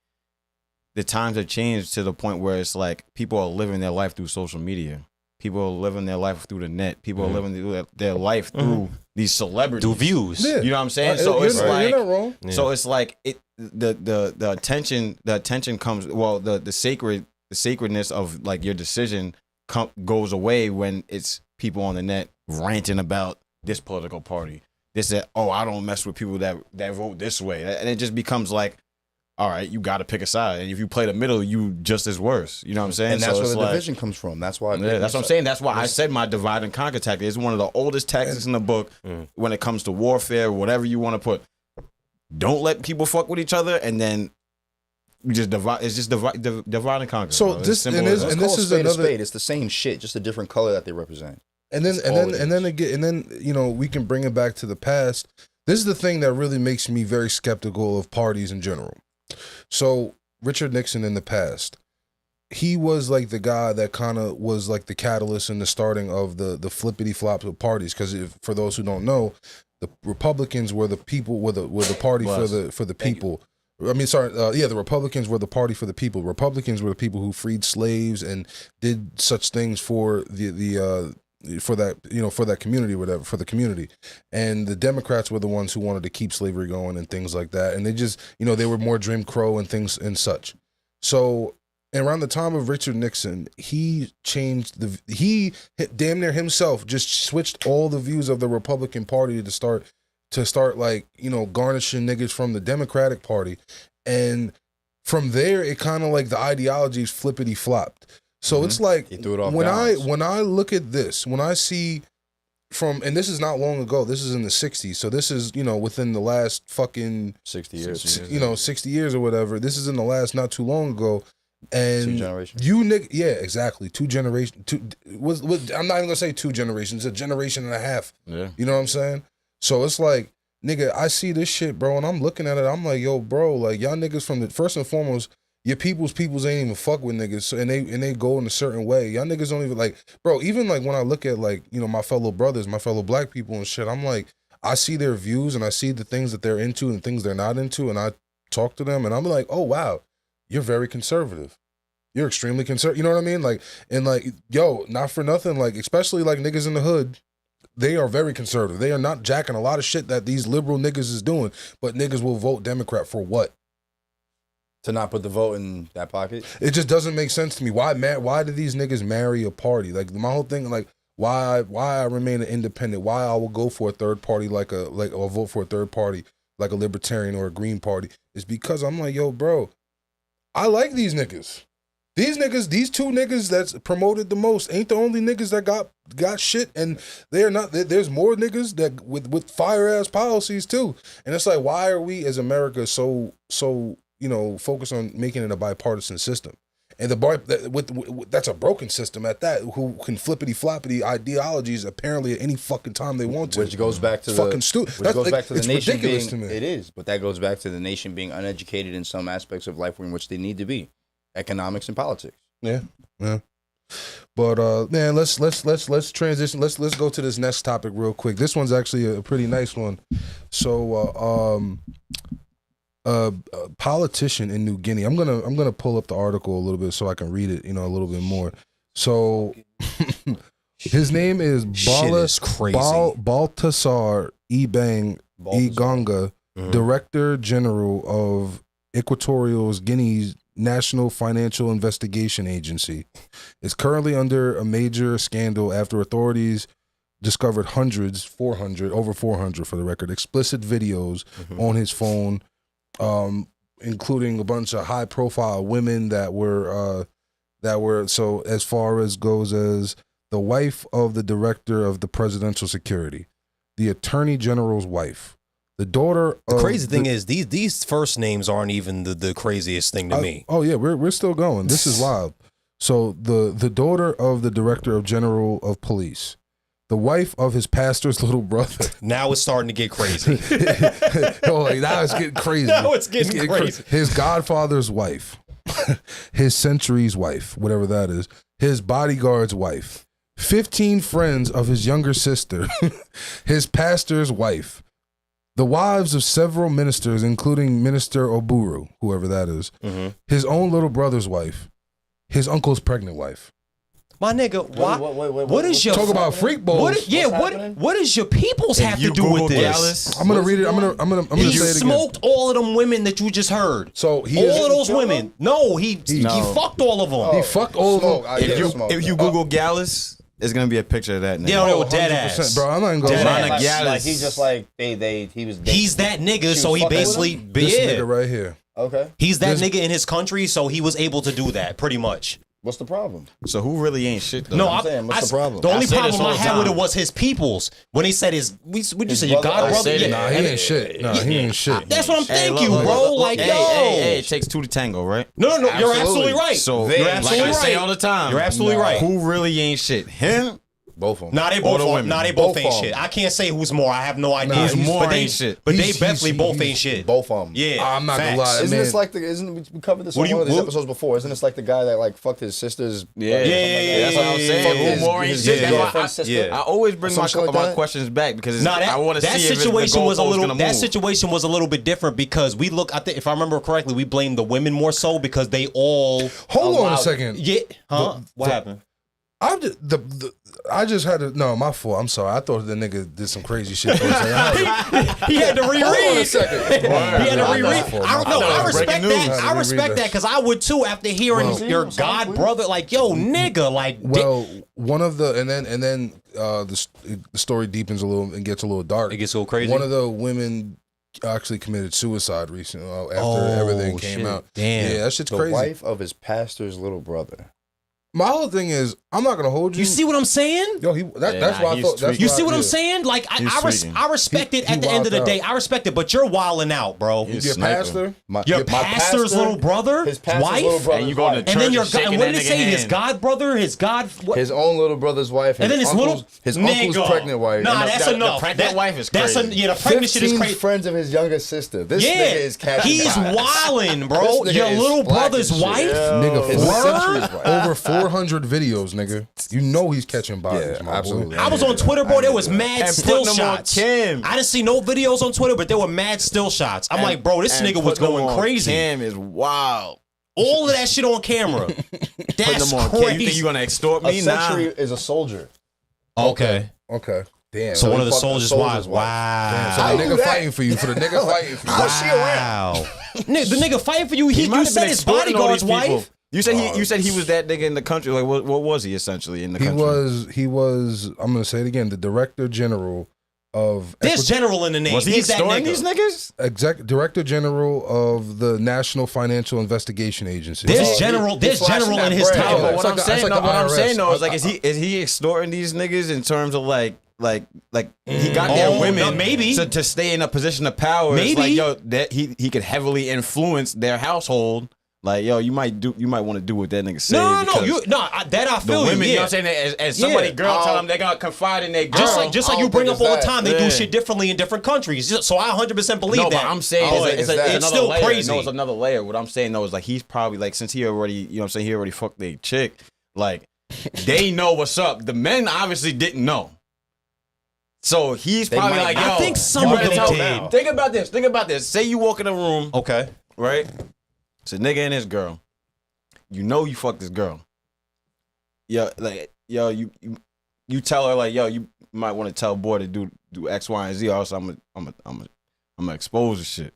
the times have changed to the point where it's like people are living their life through social media. People are living their life through the net. People are living their life through these celebrities. Through views. Yeah. You know what I'm saying? So it's like, you're not wrong. So it's like the attention comes, the sacredness of like your decision goes away when it's people on the net ranting about this political party. This that I don't mess with people that vote this way, and it just becomes like all right, you got to pick a side. And if you play the middle, you just as worse. You know what I'm saying? And that's so where the like, division comes from. That's why. Yeah, that's what I'm saying. That's why I said my divide and conquer tactic is one of the oldest tactics in the book when it comes to warfare, whatever you want to put. Don't let people fuck with each other, and then you just divide. It's just divide and conquer. So bro. this and This this is another. It's the same shit, just a different color that they represent. And then you know, we can bring it back to the past. This is the thing that really makes me very skeptical of parties in general. So Richard Nixon in the past, he was like the guy that kind of was like the catalyst in the starting of the flippity flops of parties. Because for those who don't know, the Republicans were the people, were the party for the people. I mean, the Republicans were the party for the people. Republicans were the people who freed slaves and did such things for for that community, whatever, for the community. And the Democrats were the ones who wanted to keep slavery going and things like that. And they just, they were more Jim Crow and things and such. So around the time of Richard Nixon, he damn near himself just switched all the views of the Republican Party to start like, garnishing niggas from the Democratic Party. And from there, it kind of like the ideologies flippity flopped. So it's like when I look at this, when I see and this is not long ago, this is in the 60s. So this is, within the last fucking 60 years, 60 years or whatever. This is in the last not too long ago. And 2 generations. Yeah, exactly. 2 generations. I'm not even gonna say 2 generations. It's a generation and a half. Yeah. You know what I'm saying? So it's like, nigga, I see this shit, bro, and I'm looking at it. I'm like, yo, bro, like y'all niggas from first and foremost, your peoples ain't even fuck with niggas, so, and they go in a certain way. Y'all niggas don't even like, bro. Even like when I look at like my fellow brothers, my fellow black people and shit, I'm like, I see their views and I see the things that they're into and things they're not into, and I talk to them and I'm like, oh wow, you're very conservative. You're extremely conservative. You know what I mean? Like, and like, yo, not for nothing, like especially like niggas in the hood. They are very conservative. They are not jacking a lot of shit that these liberal niggas is doing, but niggas will vote Democrat for what? To not put the vote in that pocket? It just doesn't make sense to me. Why do these niggas marry a party? Like my whole thing, like why I remain an independent, why I will go for a third party or vote for a third party like a libertarian or a green party is because I'm like, yo, bro, I like these niggas. These 2 niggas that's promoted the most ain't the only niggas that got shit, and they're not. There's more niggas that with fire ass policies too. And it's like, why are we as America so focused on making it a bipartisan system? And that's a broken system at that. Who can flippity floppity ideologies apparently at any fucking time they want to. Which goes back to fucking stupid. Which goes back to the nation being. To me. It is, but that goes back to the nation being uneducated in some aspects of life in which they need to be. Economics and politics. Yeah. But man, let's transition. Let's go to this next topic real quick. This one's actually a pretty nice one. So, a politician in New Guinea. I'm gonna pull up the article a little bit so I can read it, a little bit more. So, his name is Baltasar Ebang Igonga, Director General of Equatorial Guinea's National Financial Investigation Agency, is currently under a major scandal after authorities discovered over 400 for the record, explicit videos on his phone, including a bunch of high profile women that were so as far as goes as the wife of the director of the presidential security, the attorney general's wife, the daughter. The crazy thing is these first names aren't even the craziest thing to me. Oh yeah, we're still going. This is wild. So the daughter of the director general of police, the wife of his pastor's little brother. Now it's starting to get crazy. Now it's getting crazy. Now it's getting crazy. His godfather's wife, his century's wife, whatever that is, his bodyguard's wife, 15 friends of his younger sister, his pastor's wife, the wives of several ministers, including Minister Oburu, whoever that is, his own little brother's wife, his uncle's pregnant wife. My nigga, what is your talk about freak balls? What does your peoples have to do with this? I'm gonna read it. I'm gonna say it again. He smoked all of them women that you just heard. So all of those women. No, he fucked all of them. He fucked all of them. If you Google Gallus, it's gonna be a picture of that nigga. Yeah, dead ass, bro. I'm not even gonna lie. Like he's just like he was. He's that nigga, so he basically this nigga right here. Okay. He's that nigga in his country, so he was able to do that pretty much. What's the problem? So who really ain't shit though? No, I'm saying, what's the problem? The only say this problem all I the had with time. it was his peoples. When he said would you say your brother- god I brother? said it. Nah, he ain't shit. Nah, he ain't shit. That's what I'm Hey, thinking, look, bro. look, Like, hey, yo. hey, it takes two to tango, right? No, you're Absolutely. absolutely right. So you're like absolutely I say right. all the time, You're absolutely right. Who really ain't shit? Him? Both of them. Nah, they All both the are, women. nah, they both Both ain't of 'em. shit. I can't say who's more. I have no idea. Nah, Who's more but they, ain't shit. But they He's- definitely both he's- ain't shit. Both of them. Yeah, I'm not gonna facts. lie. Isn't Man. this like we covered this What on do one of you- these what- episodes before? Isn't this like the guy that like fucked his sister's? Yeah, that's what I'm saying. Fuck Who his- more ain't his shit? That's why girlfriend's sister? yeah. I always bring Some my, shit like my that? questions back because Nah, I want to that see if situation was a little. That That situation was a little bit different because we look. I think if I remember correctly, we blamed the women more so because they all. Hold on a allowed- second. Yeah, huh? What happened? I just had to. No, my fault. I'm sorry. I thought the nigga did some crazy shit. For a second. He had to reread. Hold on a second. He had to reread. My fault, my I fault. respect Breaking that. news. I respect that because I would too after hearing your god brother like, yo, nigga, like. Well, one of the and then the story deepens a little and gets a little dark. It gets a little crazy? One of the women actually committed suicide recently after everything came shit. out. Damn. Yeah, that shit's The crazy. wife of his pastor's little brother. My whole thing is, I'm not gonna hold you. You see what I'm saying? Yo, that's why I he's thought. That's tweaking. You why- see what I'm yeah. saying? Like He's tweaking. I respect it He at the end of the wilded day. out. I respect it, but you're wilding out, bro. He's Your sniping. pastor. Your pastor's little brother, his pastor's wife? little brother's And you going to wife. And then church your and god. shaking What that did it nigga say? His hand. god brother, his god. What? His own little brother's wife. And then his his uncle's pregnant wife. Nah, And that's the enough. pregnant wife is That's crazy. yeah, the pregnant shit is 15 crazy. friends of his younger sister. This Yeah, nigga is catching he's vibes. wildin', bro. This nigga Your is little black brother's and shit. wife. Nigga, His century's wife. over 400 videos, nigga. You know he's catching bodies, Yeah, my absolutely. boy. I was on Twitter, bro. There was mad And still putting them on shots. Kim. I didn't see no videos on Twitter, but there were mad still shots. I'm like, bro, this And nigga was putting them going on crazy. Cam is wild. All of that shit on camera. Putting That's them on crazy. Cam. You think you gonna extort A me? Nah. century is a soldier. Okay. Okay. Damn. So one of the fucked the soldiers' soldier's wives. wife. Wow. So How the you do nigga that? fighting for you. For the nigga fighting for you. How's she around? Wow. The nigga fighting for you. He might You have said been his extorting all bodyguard's these people. wife. You said he was that nigga in the country. Like what was he essentially in the He country? was. I'm gonna say it again. The director general of There's general in the name. Was he He's that extorting nigga. these niggas? director general of the National Financial Investigation Agency. There's Oh, general. he There's flashing general that in his bread. title. Yeah, But it's what like I'm the- saying, it's like no, the what I'm IRS. saying though is like, is he extorting these niggas in terms of like he got their Oh, women no, maybe. to stay in a position of power? It's Maybe. like yo, that he could heavily influence their household. Like yo, you might want to do what that nigga say. No, because that I the feel women, you. you know Yeah. what I'm saying? As somebody Yeah. girl tell them they're gonna confide in their girl. Just like I you don't bring think up all the it's time, they that. do Yeah. shit differently in different countries. So I 100% believe No, that. but I'm saying Oh, it's it's another still layer. crazy. No, it's another layer. What I'm saying though is like he's probably like since he already, you know what I'm saying, he already fucked their chick. Like they know what's up. The men obviously didn't know. So he's They probably might like, not. yo, I think some you of better them tell- did. Think about this. Think about this. Say you walk in a room, Okay. right? It's a nigga and his girl. You know you fucked this girl. Yo, like, yo, you tell her like, yo, you might want to tell boy to do X, Y, and Z. Or else I'm gonna expose the shit.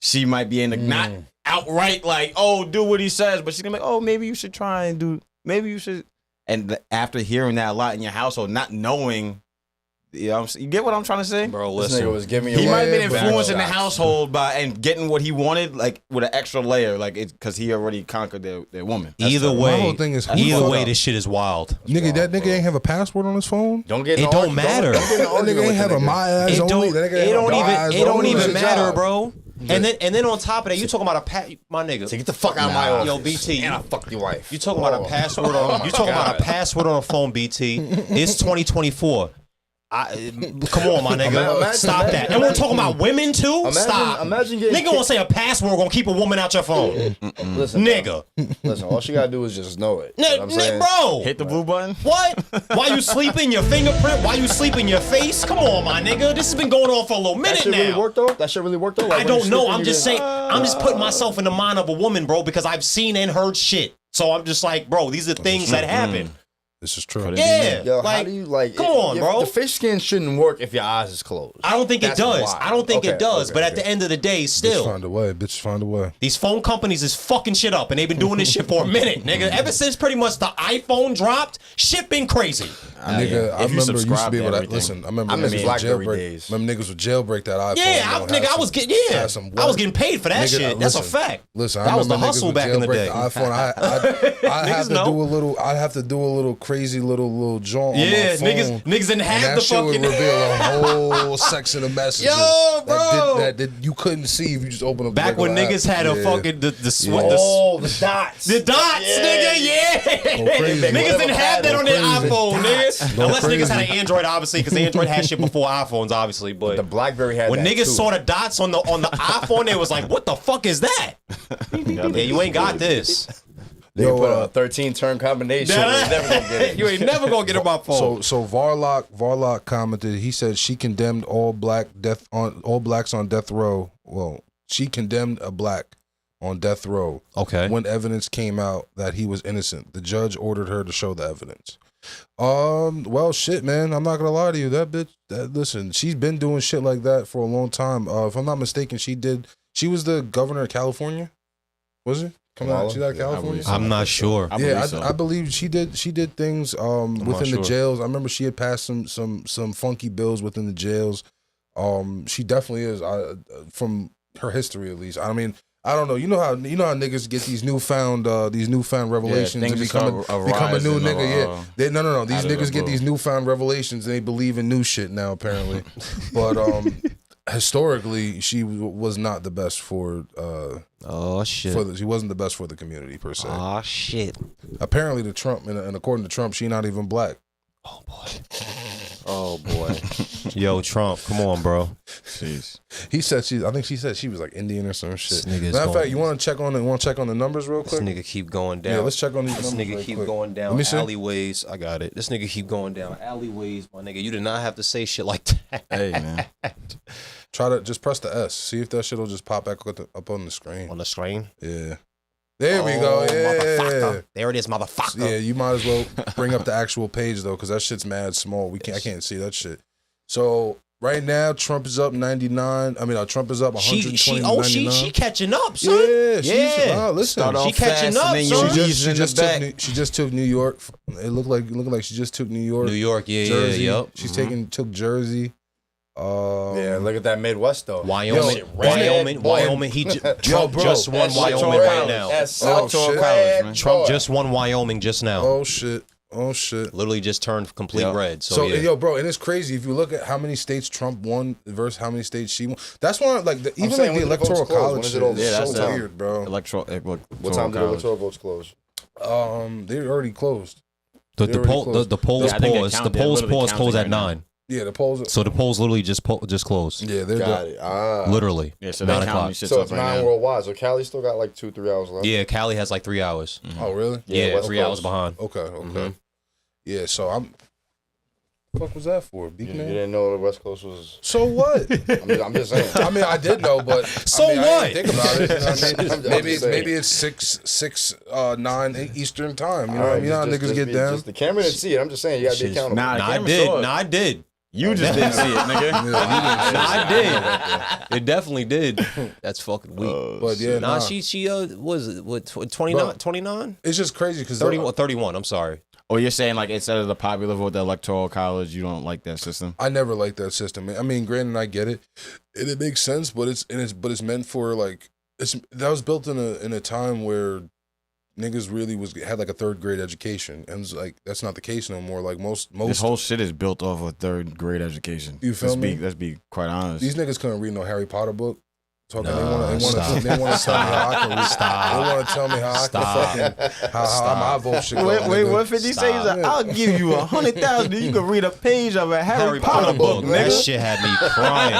She might be in the not outright like, oh, do what he says, but she's gonna be like, oh, maybe you should try and do. Maybe you should. And after hearing that a lot in your household, not knowing. You know, you get what I'm trying to say, Bro, This listen. nigga was giving you. He might have been Yeah, influencing the shots. household by and getting what he wanted, like with an extra layer, like it's because he already conquered their woman. Either My way, whole thing is who either fucked way, up? this shit is wild. Nigga, that nigga ain't have a password on his phone. Don't get. It in don't argue- matter. Don't get in an That argument nigga ain't with have the a nigga. my eyes It only. don't. That nigga It ain't don't have even. eyes It don't only. even It's a matter, job. bro. And then on top of that, you talking about my nigga. So get the fuck out of my office. Yo, BT. And I fucked your wife. You talking about a password on? You talking about a password on a phone, BT? It's 2024. Come on, my nigga. Imagine- Stop that. imagine- And we're talking about women too. Stop. Imagine getting. Nigga won't say a password gonna keep a woman out your phone. Listen, Nigga. Listen, all she gotta do is just know it. You know what I'm saying? Bro. Hit the blue button. What? Why you sleeping? Your fingerprint? Why you sleeping? Your face? Come on, my nigga. This has been going on for a little That minute shit really now. worked though. That shit really worked though. Like, I when you don't know. sleep and I'm you just get- saying. I'm just putting myself in the mind of a woman, bro, because I've seen and heard shit. So I'm just like, bro, these are things that happen. This is true. Yeah, Yo, like, how do you like? come on, bro. The fish skin shouldn't work if your eyes is closed. I don't think That's it does. why. I don't think it does. Okay, but at the end of the day, Bitch still, find a way. Bitch find a way. these phone companies is fucking shit up, and they've been doing this shit for a minute, nigga. Ever since pretty much the iPhone dropped, shit been crazy. Nigga, I If you remember used to subscribe be to able to everything. listen. I remember I miss niggas would BlackBerry jailbreak. days. Remember niggas would jailbreak that iPhone. Yeah, you know, nigga, have I was some- getting have some I was what? getting paid for that Nigga, shit. That's a listen, fact. Listen, that I was the remember niggas hustle would back in the jailbreak day. The iPhone. I have to know. do a little. I have to do a little crazy little jaunt on my Yeah, phone. niggas didn't And have that the shit would fucking. reveal a whole section of messages. Yo, bro. that you couldn't see if you just open up. the Back when regular niggas app. had a Yeah. fucking the sweat. Oh, the dots. The dots, nigga, yeah. crazy. Niggas didn't have that on their Crazy. iPhone, nigga. Go Unless niggas had crazy. an Android, obviously, because Android had shit before iPhones, obviously. But The BlackBerry had when that niggas too. saw the dots on the iPhone, they was like, "What the fuck is that?" Yeah, you ain't got this. They Yo, put a 13-turn combination. You're never gonna get it. You ain't never gonna get on my phone. So Varlock commented. He said she condemned all blacks on death row. Well, she condemned a black on death row. Okay. When evidence came out that he was innocent, the judge ordered her to show the evidence. Well, shit, man. I'm not gonna lie to you. That bitch. Listen, she's been doing shit like that for a long time. If I'm not mistaken, she was the governor of California. Was it? Come on, she's out of California. I'm not sure. I believe she did. She did things within the jails. I remember she had passed some funky bills within the jails. She definitely is. From her history, at least. I mean, I don't know. You know how niggas get these newfound revelations and become a new nigga. No. These niggas get these newfound revelations and they believe in new shit now, apparently. But historically, she was not the best for. Oh shit. She wasn't the best for the community per se. Oh shit. Apparently, to Trump, and according to Trump, she not even black. Oh boy. Yo, Trump, come on, bro. Jeez. I think she said she was like Indian or some shit. This nigga's Matter of fact, going- you want to check on the numbers real This quick? nigga keep going down. Yeah, let's check on these This numbers nigga real keep quick. going Let down me see. alleyways. I got it. This nigga keep going down alleyways, my nigga. You did not have to say shit like that. Hey, man. Try to just press the S. See if that shit will just pop back up on the screen. On the screen. Yeah. There we go. Yeah. Motherfucker. There it is, motherfucker. Yeah, you might as well bring up the actual page though, because that shit's mad small. I can't see that shit. So right now, Trump is up 99. Trump is up 120 to 99. She catching up, son. Yeah. Listen, Start off She catching fast up, and then son. you ease in the back. she just took New York. It looked like she just took New York. New York, yeah, Jersey. yeah, yep. She's took Jersey. Yeah, look at that Midwest though. Wyoming. Trump bro, just won That's Wyoming South right College. now. That's South shit. College, man. Trump just won Wyoming just now. Oh shit. Literally just turned complete red. So yeah. yo, bro, and it's crazy if you look at how many states Trump won versus how many states she won. That's why, like, even saying, like the when the votes electoral close, when college is shit it over? is Yeah, so that's weird, bro. What time did the college. electoral votes close? They already closed. The They already closed. polls Yeah, I think they pause. count- The they're polls literally pause close counting at right now. 9. Yeah, the polls. So the polls literally just closed. Yeah, they're Got it. Literally. Yeah, so 9 they o'clock. count shit So up it's right 9 now. worldwide. So Cali still got like 2-3 hours left. Yeah, Cali has like 3 hours. Oh, really? Yeah, West 3 hours Coast. behind. Okay. Yeah, so I'm. What the fuck was that for? You Beacon? didn't know the West Coast was. So what? I'm just saying. I mean, I did know, but So I what? didn't think about it. You know what I mean? I'm just saying. maybe it's 9 Eastern time. You know what I mean? You know how niggas get down. The camera didn't see it. I'm just saying you gotta be accountable. Nah, the I camera saw did. it. I did. You just didn't see it, nigga. I did. It definitely did. That's fucking weak. But yeah, Nah, she was it what 29? It's just crazy because 31, I'm sorry. Or you're saying like instead of the popular vote, the electoral college, you don't like that system? I never liked that system. I mean, granted, I get it, and it makes sense, but it's meant for like that was built in a time where niggas really had like a 3rd grade education, and it's like that's not the case no more. Like most This whole shit is built off a 3rd grade education. You feel me? Let's be quite honest. these niggas couldn't read no Harry Potter book. Talking, Nah, they want to tell me how I can read. Stop. They want to tell me how I can fucking how my vote should go. Wait, nigga. what 50 say? He's like, I'll give you 100,000. You can read a page of a Harry Potter book, That nigga. shit had me crying.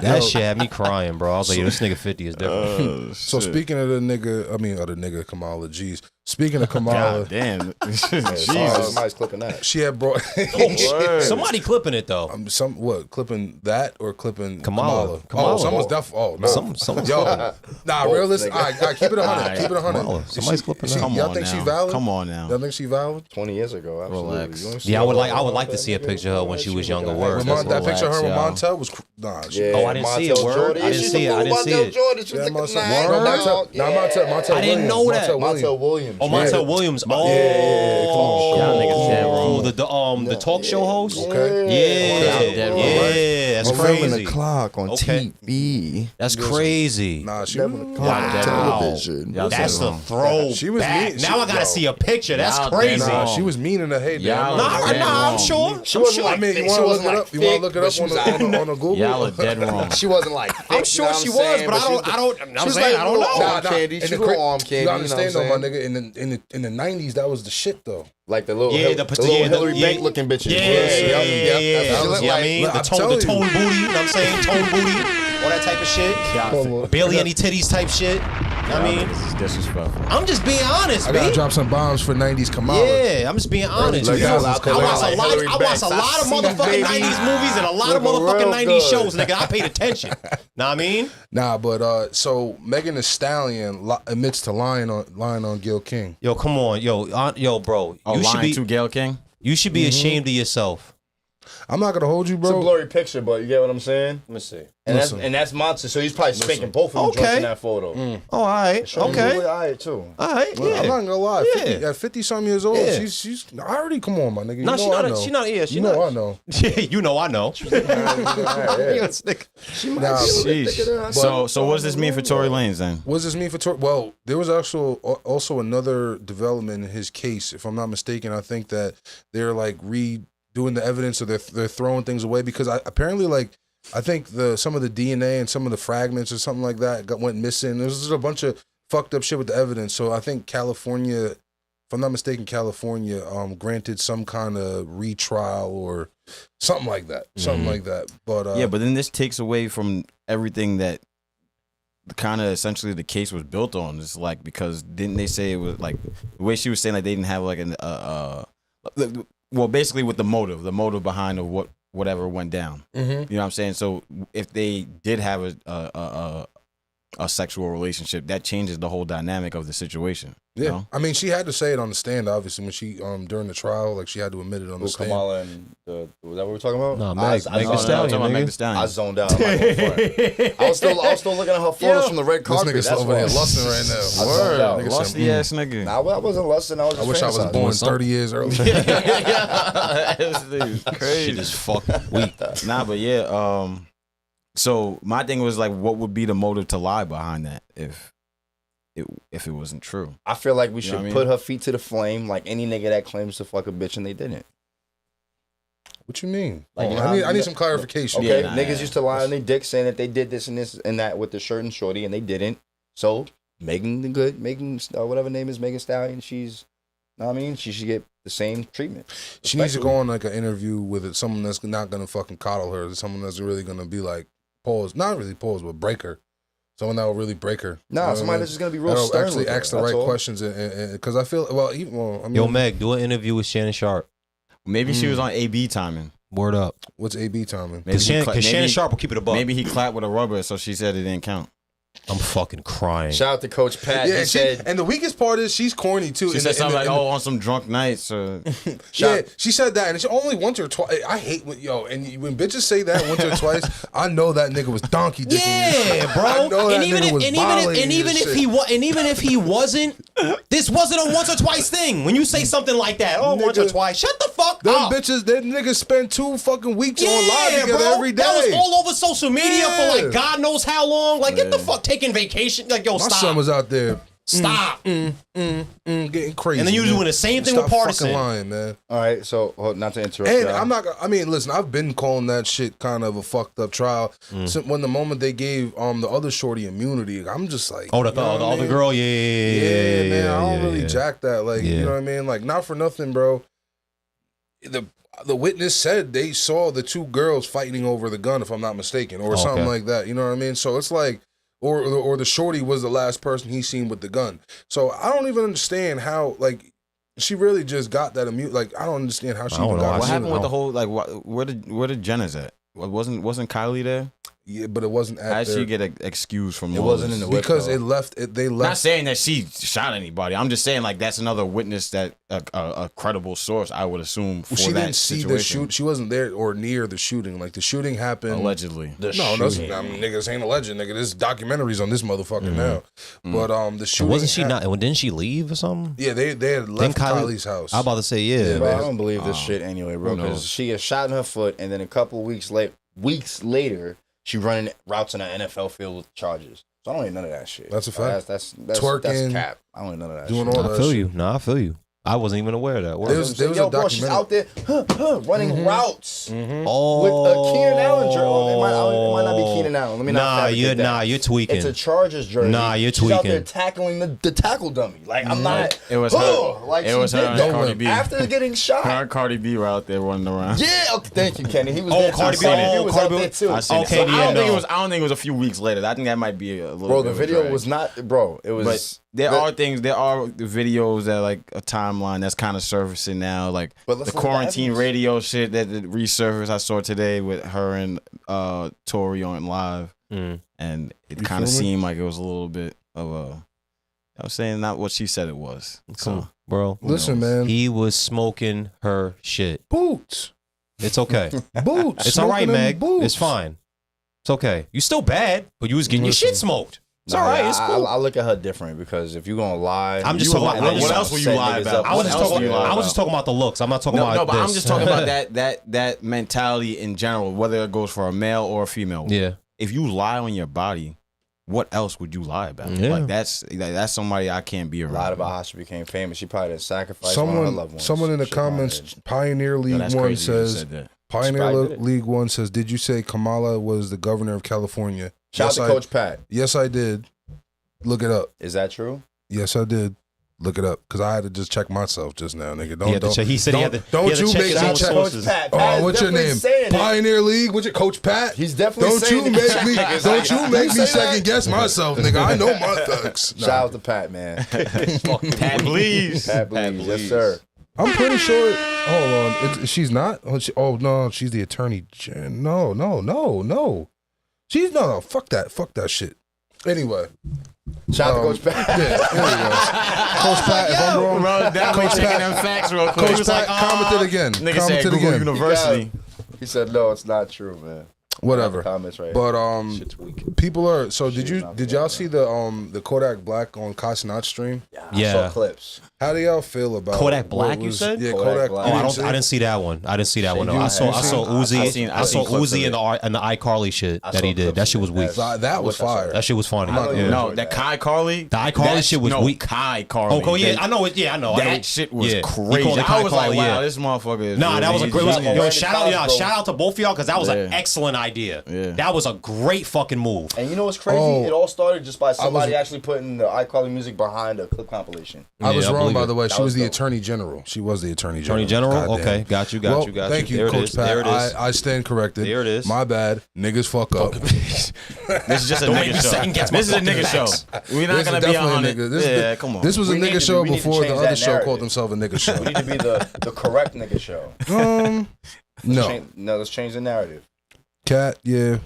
That shit had me crying, bro. I was like, yo, this nigga 50 is different. So speaking of the nigga Kamala G's. Speaking of Kamala, God damn. Jesus. Somebody's clipping that. she had brought Somebody clipping it though. clipping that or clipping Kamala. Oh, someone's definitely. Oh, no. Some Yo, realistic. All right, keep it 100. Alright. Keep it 100. Kamala. Somebody's clipping that. Come Y'all on think now. she valid? Come on now. Y'all think she valid? 20 years ago, absolutely. Relax. You wanna see Yeah, I would her like to see a picture of her when she was younger. Word. That picture of her with Relax, Montel was Yeah, Oh, I didn't see it, Montel word. Jordan. I didn't She's see it. the I didn't Montel see it. Jordan. She was Yeah, like, Montel I didn't know that. Montel Williams. Oh, Montel Williams. Oh, Y'all niggas dead wrong. the talk show host. Okay. Yeah, that's crazy. Clock on Okay. TV. That's crazy. Nah, she Wow. Television. Y'all That's dead the wrong. throw. She was back. mean. Now I gotta see a picture. That's Y'all crazy. dead Nah, wrong. she was mean in the heyday. Y'all Nah, are dead I'm wrong. sure. She wasn't I like mean, you thick. want She to look wasn't it like up? You want to thick, look it but up she on was a Google? Y'all are dead wrong. She wasn't like thick, I'm sure she was, but I don't. I'm saying I don't know. Arm candy. She was arm candy. You gotta understand though, my know what I'm nigga. In the 90s, that was the shit though. Like the little, Yeah, the the little yeah, Hillary yeah, Bank looking bitches. Yeah, That's yeah. what she looked Yeah, I like. mean, Look, the I'm tone telling booty. you. You know what I'm saying? Tone booty, all that type of shit. Barely any titties type shit. I mean, This is disrespectful. I'm just being honest, I gotta B. drop some bombs for 90s Kamala. Yeah, I'm just being honest. Like, You know, y'all out there I watch like a lot. Hillary I watch a Banks. lot of I see, motherfucking baby. 90s movies and a lot of Looking motherfucking real 90s good. shows, nigga. I paid attention. Know what I mean? Nah, but so Megan Thee Stallion admits to lying on Gil King. Yo, come on, yo, bro. Oh, You should lying be. to Gayle King? You should be ashamed of yourself. I'm not gonna hold you, It's a bro. blurry picture, but you get what I'm saying? Let me see. And that's Monster, so he's probably spanking both of them Okay. drunks in that photo. Oh, all right. Okay. Really all right, too. All right. I'm Yeah. not gonna lie. Yeah. 50, at 50-some years old, Yeah. she's I already come on, my nigga. You No, know she I not. know. She not. Yeah, she you not. know I know. Yeah, you know. I know. Nah, Sheesh. So what does this mean for Tory Lanez then? what does this mean for Tory? Well, there was also another development in his case, if I'm not mistaken. I think that they're like redoing the evidence, or they're throwing things away because apparently, like, I think some of the DNA and some of the fragments or something like that went missing. There's just a bunch of fucked up shit with the evidence. So I think California, if I'm not mistaken, California granted some kind of retrial or something like that. Something like that. But Yeah, but then this takes away from everything that kind of essentially the case was built on. It's like, because didn't they say it was like the way she was saying, like they didn't have like well, basically with the motive behind of whatever went down. You know what I'm saying? So if they did have a sexual relationship, that changes the whole dynamic of the situation. yeah, You know? I mean, she had to say it on the stand. Obviously, when she during the trial, like she had to admit it on the stand. Kamala and was that what we're talking about? No, I Meg zoned Thee out. Stallion, talking about Meg nigga. Thee Stallion. I zoned out. I'm not going for it. I was still looking at her photos from the red This carpet. nigga's That's over there why. lusting right now. zoned out. Nigga said, Lusty ass nigga. Nah, I wasn't lusting. I was I just wish I was fantasizing. born 30 years earlier. This dude's crazy. Shit is fucking weak. Nah, but yeah. So my thing was like, what would be the motive to lie behind that if it wasn't true? I feel like we You know should what I mean? put her feet to the flame like any nigga that claims to fuck a bitch and they didn't. What you mean? Like, I need some clarification. Okay, Yeah, nah, niggas yeah. used to lie on their dick saying that they did this and that with the shirt and shorty and they didn't. So Megan whatever her name is, Megan Stallion, she's, know what I mean, she should get the same treatment. She needs to go on like an interview with someone that's not gonna fucking coddle her, someone that's really gonna be like not really pause, but break her. Someone that will really break her. Nah, You know what I somebody mean? that's just gonna be real That'll stern actually with her, ask the that's right all. questions, because I feel I mean, Yo, Meg, do an interview with Shannon Sharp. Maybe she was on AB timing. Word up. what's AB timing? Maybe Because Shannon Sharp will keep it above. Maybe he clapped with a rubber, so she said it didn't count. I'm fucking crying. Shout out to Coach Pat. Yeah, He said, and the weakest part is she's corny too. She said something like, "Oh, on some drunk nights." Yeah, she said that, and she only once or twice. I hate when when bitches say that once or twice, I know that nigga was donkey dicking. Yeah, bro. I know that and even nigga if was even if he wasn't, this wasn't a once or twice thing. When you say something like that, once or Nigga, twice, shut the fuck them up. bitches, them niggas spend 2 fucking weeks on live Yeah, together bro. every day. That was all over social media for Yeah. like God knows how long. Like, get the fuck taking vacation. Like, yo, My stop. son was out there Stop. getting crazy. And then you man. doing the same thing Stop with Partisan. fucking lying, man. all right, so not to interrupt. And y'all. I'm not. I mean, listen. I've been calling that shit kind of a fucked up trial. Since when the moment they gave the other shorty immunity, I'm just like, Oh, the you know what I other mean? girl, Yeah, man. I don't really yeah. jack that. Like, Yeah. you know what I mean? Like, not for nothing, bro. The witness said they saw the 2 girls fighting over the gun, if I'm not mistaken, or something Okay. like that. You know what I mean? So it's like, or the shorty was the last person he seen with the gun. So I don't even understand how like she really just got that immune. Like I don't understand how she even got. What happened with the whole like? Where did Jenna's at? Wasn't Kylie there? Yeah, but it wasn't at. How did she get excused from? It wasn't in the whip, because though. They left. Not saying that she shot anybody. I'm just saying like that's another witness that a credible source I would assume for she that didn't see situation. the shoot. She wasn't there or near the shooting. Like the shooting happened Allegedly. No, niggas ain't alleged, nigga. There's documentaries on this motherfucker now. But the shooting wasn't she not? Didn't she leave or something? Yeah, they had left Kylie's house. I was about to say yeah. Bro, I don't believe this shit anyway, bro. Because she gets shot in her foot, and then a couple weeks later, she running routes in an NFL field with charges. So I don't need none of that shit. That's a fact. That's Twerking, that's cap. I don't need none of that doing shit. all that I feel shit. you. No, I feel you. I wasn't even aware of that. There was Yo, a bro, she's out there running routes Oh, with Keenan Allen jersey. Oh, it might not be Keenan Allen. Let me not fabricate that. you're tweaking. It's a Chargers jersey. Nah, you're She's out there tweaking. tackling the tackle dummy. Like I'm not. It was her. Like It she was her did and that. Cardi B. After getting shot. Her and Cardi B were out there running around. Yeah, okay, thank you, Kenny. He was Oh, there. Cardi too. B. He Oh, was Cardi out B. there too. I seen it. Okay, So yeah, I don't think no. it was a few weeks later. I think that might be a little. Bro, bit the of a video drag. was not. Bro, it was. But there are videos that like a timeline that's kind of surfacing now, like But let's the look at the quarantine evidence. radio shit that resurfaced I saw today with her and Tori on live, and it kind of feel me? seemed like it was a little bit of a. I was saying not what she said it was. Cool, So bro. Listen, man. He was smoking her shit. Boots. It's okay. Boots. It's all right, Smoking them Meg. boots. It's fine. It's okay. You still bad, but you was getting your shit smoked. It's all right. It's cool. I look at her different because if you're gonna lie, I'm just you talking gonna about- lie, what you else gonna will you set lie niggas about? up. I was What just else talking. will you lie I was about? just talking about the looks. I'm not talking No, about. but I'm this. just talking about that mentality in general, whether it goes for a male or a female. Yeah. If you lie on your body, what else would you lie about? Yeah. Like that's somebody I can't be around. lied about how she became famous. She probably didn't sacrifice one of her loved ones. Someone in the Shit on comments, edge. Pioneer Yo, League that's One crazy you says. said that. Pioneer probably did it. League One says, "Did you say Kamala was the governor of California?" Shout Yes, out to Coach Pat. Yes, I did. Look it up. Is that true? Yes, I did. Look it up because I had to just check myself just now, nigga. He had to check- he said he had to- Don't he had to you check make his me own check. sources. Pat. Oh, Pat's what's your definitely name? saying it. Pioneer League. What's your Coach Pat? He's definitely Don't saying you it. make me? Niggas Don't like, you make me say that? second guess myself, nigga? I know my thugs. Nah. Shout out to Pat, man. Pat Blees. Pat Blees. Yes, sir. I'm pretty sure. Hold on, she's not. Oh no, she's the attorney. No. She's no. Fuck that shit. Anyway, Shout out to Coach Pat. yeah. Anyway, Coach Pat, if I'm wrong, Bro, that Coach was checking Pat- them facts real quick. Coach Pat, commented again. Nigga said Commented Google again. University. He said, no, it's not true, man. Whatever. Comments right But Shit's weak. people are. So did y'all see the Kodak Black on Casanat stream? I saw clips. How do y'all feel about Kodak what Black, you was- said? Yeah, Kodak Kodak. Black. Oh, you I see it? didn't see that one. I didn't see that one. No, you- I saw I've Uzi. seen I saw clips of Uzi it. and the iCarly shit I that saw he did. clips That of shit was it. weak. That was fire. That shit was funny. I know you Yeah. No, that Kai Carly. The iCarly shit was weak. Kai Carly. Oh, yeah, I know it. Yeah, I know. That shit was yeah. He crazy. called it I was like, iCarly, wow, yeah. this motherfucker is. Nah, that was a really- great. he's Yo, Randy shout Cosgrove. out to both of y'all because that was an Yeah. excellent idea. Yeah. That was a great fucking move. And you know what's crazy? Oh. It all started just by somebody was- actually putting the iCarly music behind a clip compilation. I was Yeah, I wrong, believe by it. the way. That She was was the dope. attorney general. She was the attorney general. Attorney General? Goddamn. Okay, got you. Well, Thank thank you, There it Coach is. Pat. There it is. I stand corrected. There it is. My bad. Niggas fuck up. This is just a Don't make me nigga show. second guess my This is a fucking nigga show. facts. We're not This is gonna be definitely on a it. nigga. This, Yeah, come on. This was a We need nigga to- show we need to before the change other that show called narrative. himself a nigga We show. need to be the correct nigga show. No. Let's change the narrative. Cat, yeah.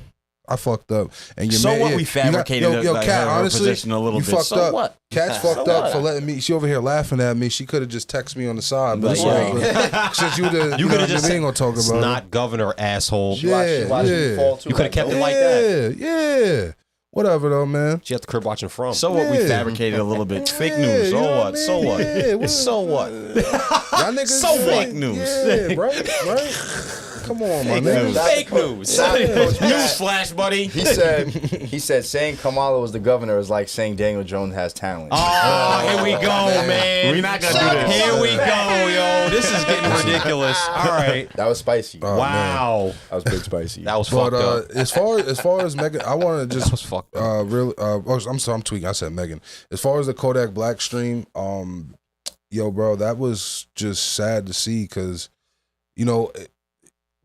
I fucked up. And your So man, what, yeah, we you got- fabricated yo, like Cat, her honestly, position a little you bit. fucked So up. what? Cat's fucked up for letting me. She over here laughing at me. She could have just texted me on the side. But Like, it's all good. Since you the, You could have know, just we said, ain't gonna talk it's about not governor, asshole. She watched you fall too. You coulda kept it nope. like that. Yeah. Whatever though, man. She had the crib watching from. So what? We Yeah. fabricated a little bit. Fake Yeah, news. you So know what? what I So mean? what? Yeah, what- So what? Y'all niggas So what? fake News. Yeah, right. Come on, my nigga. Fake news. Shout out to Coach Pat. News flash, buddy. He said saying Kamala was the governor is like saying Daniel Jones has talent. Oh, here we go, man. We're not gonna do this. Here we go, yo. This is getting ridiculous. All right. That was spicy. Wow. That was big spicy. That was But fucked up. as far as Megan, I want to That was just fucked up. really. I'm sorry, I'm tweaking. I said Megan. As far as the Kodak Black stream, yo, bro, that was just sad to see because, you know,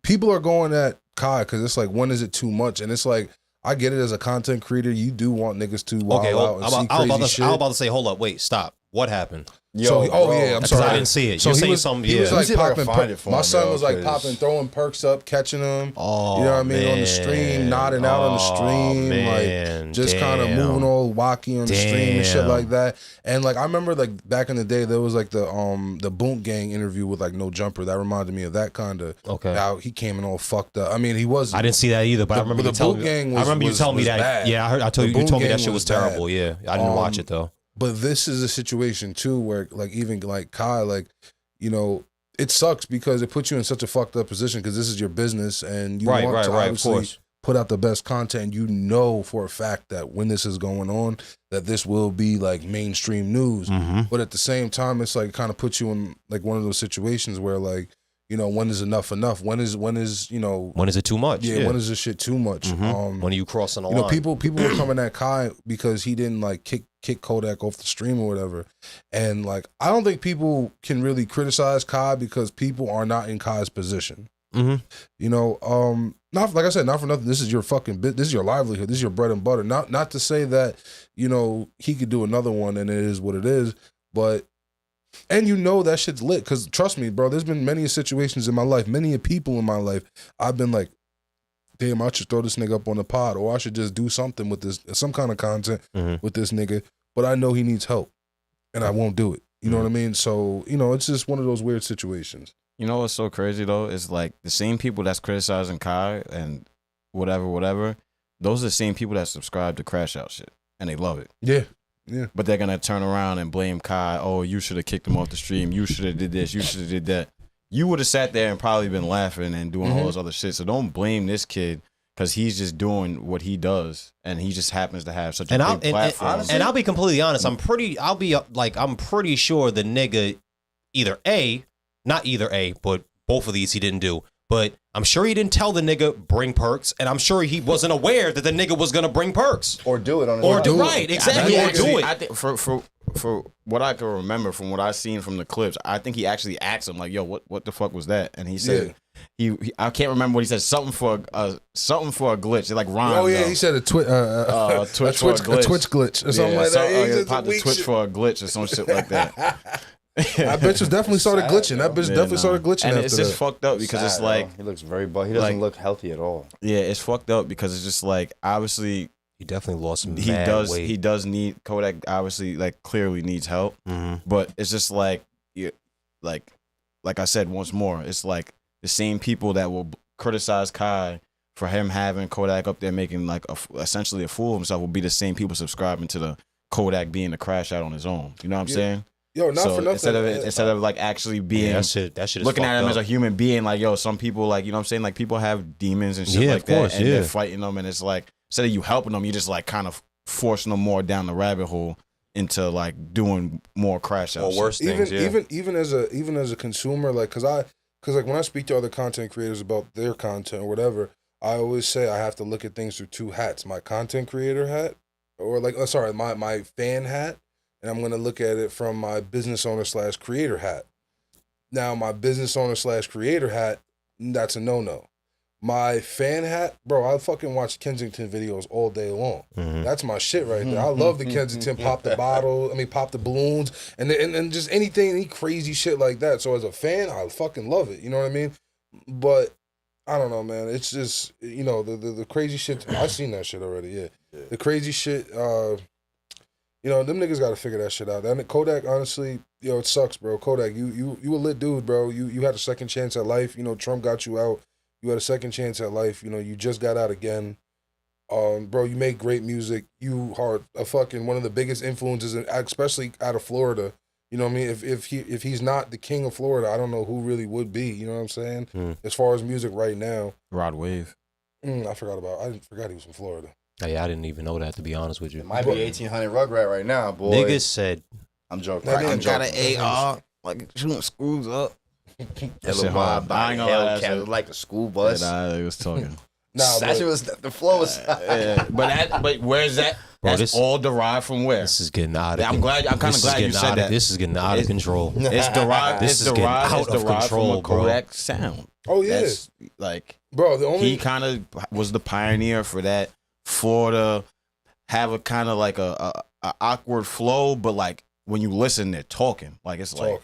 people are going at Kai because it's like, when is it too much? And it's like, I get it as a content creator. You do want niggas to wild Okay, out and see crazy shit. I was about to say, hold up, wait, stop. What happened? Yo, I'm sorry. I didn't see it. So You're saying was, something. He was like popping. My son was like cause... popping, throwing perks up, catching them. Oh, you know what I mean? Man. On the stream, nodding out on the stream, like just kind of moving all wacky on the stream and shit like that. And like I remember, like back in the day, there was like the Boonk Gang interview with like No Jumper. That reminded me of that kind of. Okay. How he came in all fucked up. I mean, he was. I didn't see that either, but I remember you telling me. I remember you telling me that. Bad. Yeah, I told you. You told me that shit was terrible. Bad. Yeah, I didn't watch it though. But this is a situation too where like even like Kai, like, you know, it sucks because it puts you in such a fucked up position because this is your business and you want to obviously put out the best content. You know for a fact that when this is going on, that this will be like mainstream news. Mm-hmm. But at the same time, it's like kind of puts you in like one of those situations where like, you know, when is enough? When is you know? When is it too much? Yeah, when is this shit too much? Mm-hmm. When are you crossing the line? line? People were coming at Kai because he didn't like kick Kodak off the stream or whatever, and like I don't think people can really criticize Kai because people are not in Kai's position. Mm-hmm. You know, not like I said, not for nothing. This is your fucking this is your livelihood. This is your bread and butter. Not to say that, you know, he could do another one and it is what it is, but. And you know that shit's lit because trust me, bro. There's been many situations in my life, many people in my life. I've been like, damn, I should throw this nigga up on the pod, or I should just do something with this, some kind of content with this nigga. But I know he needs help, and I won't do it. You know what I mean? So you know, it's just one of those weird situations. You know what's so crazy though? Is like the same people that's criticizing Kai and whatever. Those are the same people that subscribe to Crash Out shit, and they love it. Yeah. Yeah. But they're gonna turn around and blame Kai. Oh, you should have kicked him off the stream. You should have did this. You should have did that. You would have sat there and probably been laughing and doing all this other shit. So don't blame this kid because he's just doing what he does, and he just happens to have such a big platform. And I'll be completely honest. I'm pretty sure the nigga but both of these he didn't do. But I'm sure he didn't tell the nigga bring perks, and I'm sure he wasn't aware that the nigga was gonna bring perks or do it on his own. Right, exactly. Or do it. I think for what I can remember from what I seen from the clips, I think he actually asked him like, "Yo, what the fuck was that?" And he said, he I can't remember what he said. Something for a glitch. It like rhymed. Oh yeah, though. He said a Twitch glitch or something like that. Popped a Twitch for a glitch or some shit like that. That bitch was definitely started glitching. That bitch definitely started glitching. And after it's just that. fucked up because it's like he looks very he doesn't look healthy at all. Yeah, it's fucked up because it's just like obviously he definitely lost some weight. He does need Kodak obviously like clearly needs help. But it's just like I said once more, it's like the same people that will criticize Kai for him having Kodak up there making like essentially a fool of himself will be the same people subscribing to the Kodak being the Crash Out on his own. You know what I'm saying? Yo, not for nothing. Instead of like actually being that shit is looking at him up. as a human being, like yo, some people like you know what I'm saying, like people have demons and shit like that, and they're fighting them, and it's like instead of you helping them, you just like kind of forcing them more down the rabbit hole into like doing more Crash Out, or worse things. Even as a consumer, like because like when I speak to other content creators about their content or whatever, I always say I have to look at things through two hats: my content creator hat, or like my fan hat. And I'm going to look at it from my business owner / creator hat. Now, my business owner / creator hat, that's a no-no. My fan hat, bro, I fucking watch Kensington videos all day long. That's my shit right there. I love the Kensington pop the balloons, and just any crazy shit like that. So as a fan, I fucking love it. You know what I mean? But I don't know, man. It's just, you know, the crazy shit. I've seen that shit already, yeah. The crazy shit, you know, them niggas got to figure that shit out. And Kodak, honestly, yo, it sucks, bro. Kodak, you a lit dude, bro. You had a second chance at life. You know, Trump got you out. You had a second chance at life. You know, you just got out again. Bro, you make great music. You are a fucking one of the biggest influences, especially out of Florida. You know what I mean? If he's not the king of Florida, I don't know who really would be. You know what I'm saying? As far as music right now, Rod Wave. I forgot he was from Florida. Hey, I didn't even know that, to be honest with you. It might be 1800 Rugrat right now, boy. Niggas said, I'm joking. I got an AR, like shooting screws up. That little Bob Hellcat like a school bus. Nah, he was talking. That shit was the flow was. But where's that? Bro, that's all derived from where? This is getting out of. I'm kind of glad you said that. This is getting out of control. It's derived. This is getting out of control, from a Kodak sound. Oh yeah, that's, like bro. The only he kind of was the pioneer for that Florida have a kind of like a awkward flow, but like when you listen, they're talking. Like it's like,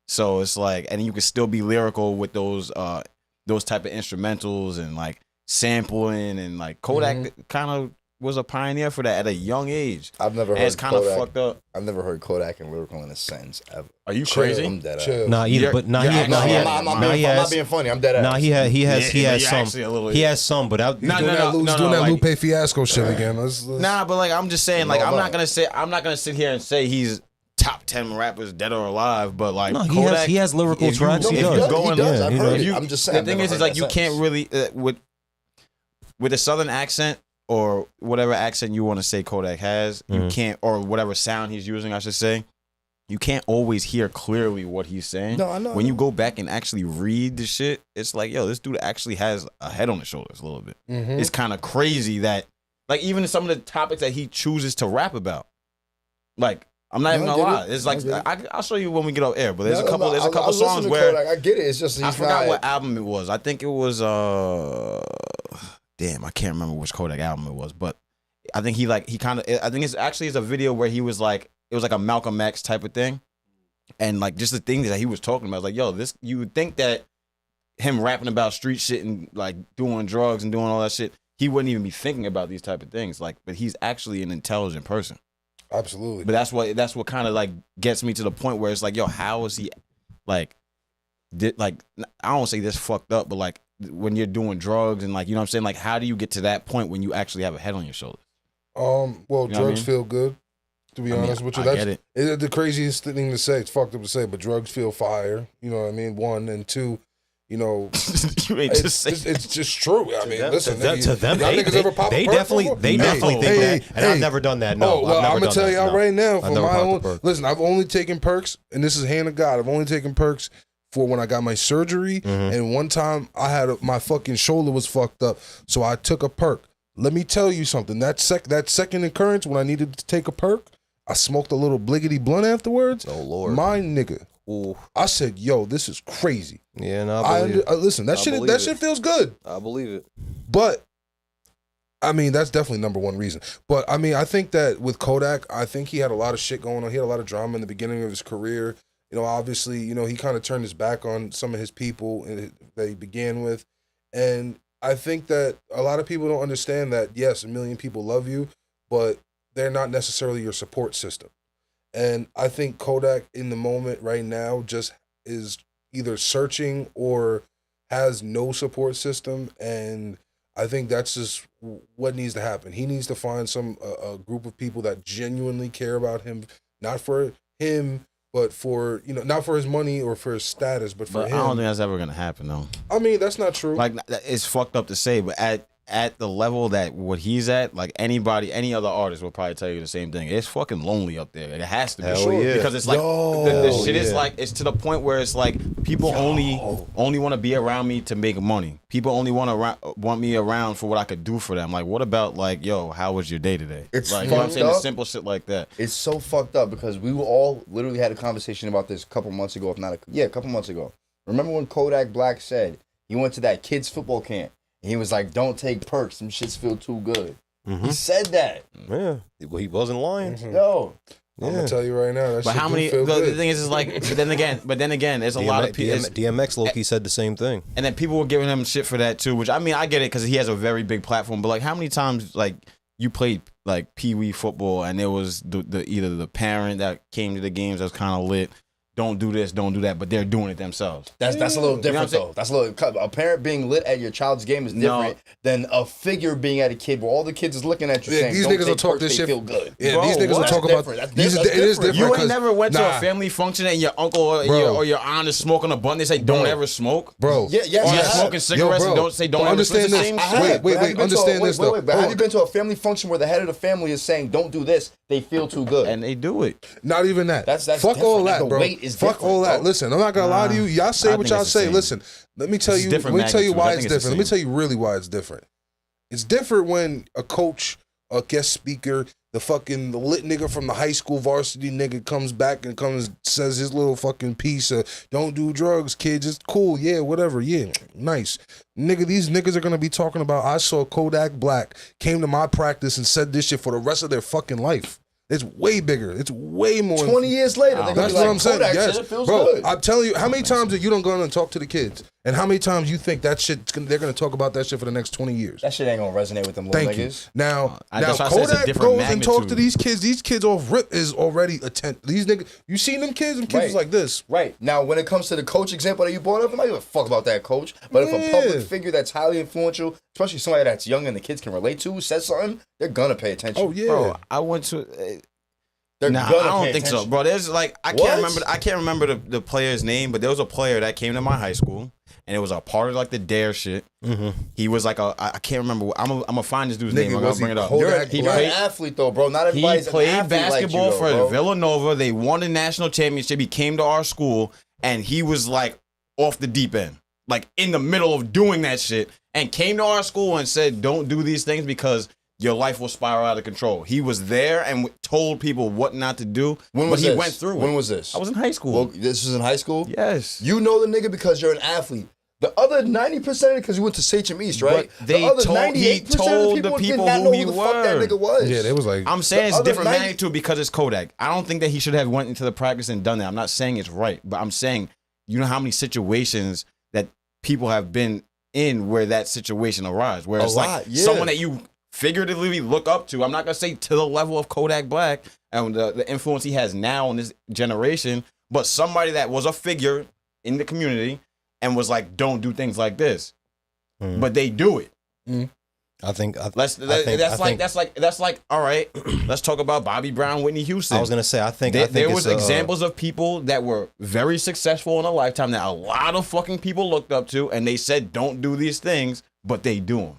so it's like, and you can still be lyrical with those type of instrumentals and like sampling, and like Kodak kind of was a pioneer for that at a young age. I've never heard it's kind of fucked up. I've never heard Kodak and lyrical in a sentence ever. Are you crazy? I'm dead ass. Nah, either, but I'm not being funny. I'm dead ass. Nah, he has some. He has some, but He's doing that Lupe Fiasco shit again. Let's... Nah, but like I'm just saying, like I'm not gonna sit here and say he's top 10 rappers dead or alive, but like no, Kodak, he has lyrical tracks. He does. I've heard it. I'm just saying. The thing is like you can't really with a southern accent or whatever accent you want to say Kodak has, you can't, or whatever sound he's using, I should say, you can't always hear clearly what he's saying. No, I know. When you go back and actually read the shit, it's like, yo, this dude actually has a head on his shoulders a little bit. It's kind of crazy that, like, even some of the topics that he chooses to rap about, like, I'm not even gonna lie. It's like I'll show you when we get off air. But there's a couple songs where Kodak. I get it. It's just I forgot what album it was. I think it was damn, I can't remember which Kodak album it was. But I think I think it's actually a video where he was like, it was like a Malcolm X type of thing, and like just the things that he was talking about. Like, yo, this, you would think that him rapping about street shit and like doing drugs and doing all that shit, he wouldn't even be thinking about these type of things. Like, but he's actually an intelligent person. Absolutely. But that's what kind of like gets me to the point where it's like, yo, how is he like I don't want to say this fucked up, but like when you're doing drugs and like, you know what I'm saying? Like, how do you get to that point when you actually have a head on your shoulders? Well, you know drugs feel good, to be honest with you. That's it's the craziest thing to say. It's fucked up to say, but drugs feel fire. You know what I mean? One, and two, you know, you ain't it's just true. I mean, listen, to them, they definitely think that, and I've never done that. No, well, I'm gonna tell y'all right now, for my own. Listen, I've only taken perks, and this is hand of God. I've only taken perks for when I got my surgery, and one time I had my fucking shoulder was fucked up, so I took a perk. Let me tell you something. That second occurrence when I needed to take a perk, I smoked a little bliggity blunt afterwards. Oh Lord, my nigga. Ooh. I said, "Yo, this is crazy." Yeah, no, I believe it. Listen, that shit feels good. I believe it. But I mean, that's definitely number one reason. But I mean, I think that with Kodak, I think he had a lot of shit going on. He had a lot of drama in the beginning of his career. You know, obviously, you know, he kind of turned his back on some of his people that he began with, and I think that a lot of people don't understand that. Yes, 1 million people love you, but they're not necessarily your support system. And I think Kodak in the moment right now just is either searching or has no support system. And I think that's just what needs to happen. He needs to find a group of people that genuinely care about him, not for him, but for, you know, not for his money or for his status, but for him. I don't think that's ever going to happen, though. I mean, that's not true. Like, it's fucked up to say, but at the level that what he's at, like any other artist will probably tell you the same thing. It's fucking lonely up there. Like, it has to be. Hell yeah. Because it's like the shit is like, it's to the point where it's like people only want to be around me to make money. People only want me around for what I could do for them. Like, what about like, yo, how was your day today? It's like, you know what I'm saying? The simple shit like that. It's so fucked up because we were all literally had a conversation about this a couple months ago, a couple months ago. Remember when Kodak Black said he went to that kids football camp? He was like, "Don't take perks. Some shits feel too good." He said that. Yeah, well, he wasn't lying. Yo, I'm gonna tell you right now. That but shit how many? The thing is like, but then again, there's a lot of people. DMX Loki said the same thing, and then people were giving him shit for that too. Which I mean, I get it because he has a very big platform. But like, how many times like you played like pee-wee football and there was the either the parent that came to the games that was kind of lit. Don't do this, don't do that, but they're doing it themselves. That's a little different, though. That's a parent being lit at your child's game is different than a figure being at a kid where all the kids is looking at you saying, these niggas will talk this shit. Feel good. Yeah, bro, these niggas will talk about. It is different. You ain't never went to a family function and your uncle or your aunt is smoking a blunt. They say don't ever smoke, bro. Yeah, or you're smoking cigarettes and don't say don't ever understand this. Wait, understand this though. But have you been to a family function where the head of the family is saying don't do this? They feel too good, and they do it. Not even that. That's fuck all that, bro. Fuck all that. Bro. Listen, I'm not gonna lie to you. Y'all say what y'all say. Listen, let me tell you. Let me tell you why it's different. Let me tell you really why it's different. It's different when a coach, a guest speaker, the lit nigga from the high school varsity nigga comes back and says his little fucking piece of don't do drugs, kids. It's cool. Yeah, whatever. Yeah, nice. Nigga, these niggas are gonna be talking about I saw Kodak Black came to my practice and said this shit for the rest of their fucking life. It's way bigger. It's way more. 20 years later, that's what I'm saying. Yes, it feels bro. good. I'm telling you, how many times that you don't go in and talk to the kids, and how many times you think that shit they're gonna talk about that shit for the next 20 years? That shit ain't gonna resonate with them little Thank niggas. you. Now that's why I said it's a Kodak different goes and talks to magnitude. these kids. These kids off rip is already these niggas. You seen them kids? Them kids Right. is like this. Right. Now, when it comes to the coach example that you brought up, I'm not give a fuck about that coach. But if a public figure that's highly influential, especially somebody that's young and the kids can relate to, says something, they're gonna pay attention. Oh yeah. Bro, I went to. They're Nah, gonna I don't pay think so, attention. bro. There's like I What? can't remember the player's name, but there was a player that came to my high school, and it was a part of like the Dare shit. Mm-hmm. He was like I can't remember. I'm gonna find this dude's Nigga, name. I'm was gonna bring he it up. Kodak He Black? You're an athlete though, bro. Not He everybody's played an athlete basketball like you, for though, bro. Villanova. They won a national championship. He came to our school, and he was like off the deep end, like in the middle of doing that shit, and came to our school and said, "Don't do these things because your life will spiral out of control." He was there and told people what not to do, When but was he this? went through When it. was this? I was in high school. Well, this was in high school? Yes. You know the nigga because you're an athlete. The other 90% because you went to Sachem East, right? But they the other told- he 98% told of the the people people did not who know he who the fuck that were. nigga was. Yeah, they was like. I'm saying it's other different 90 magnitude because it's Kodak. I don't think that he should have went into the practice and done that. I'm not saying it's right, but I'm saying you know how many situations that people have been in where that situation arises, where A it's lot, like yeah. someone that you figuratively look up to. I'm not gonna say to the level of Kodak Black and the influence he has now in this generation, but somebody that was a figure in the community and was like, don't do things like this, but they do it. That's like all right. Let's talk about Bobby Brown, Whitney Houston. I was gonna say I think There was it's, examples of people that were very successful in a lifetime that a lot of fucking people looked up to, and they said don't do these things, but they do them.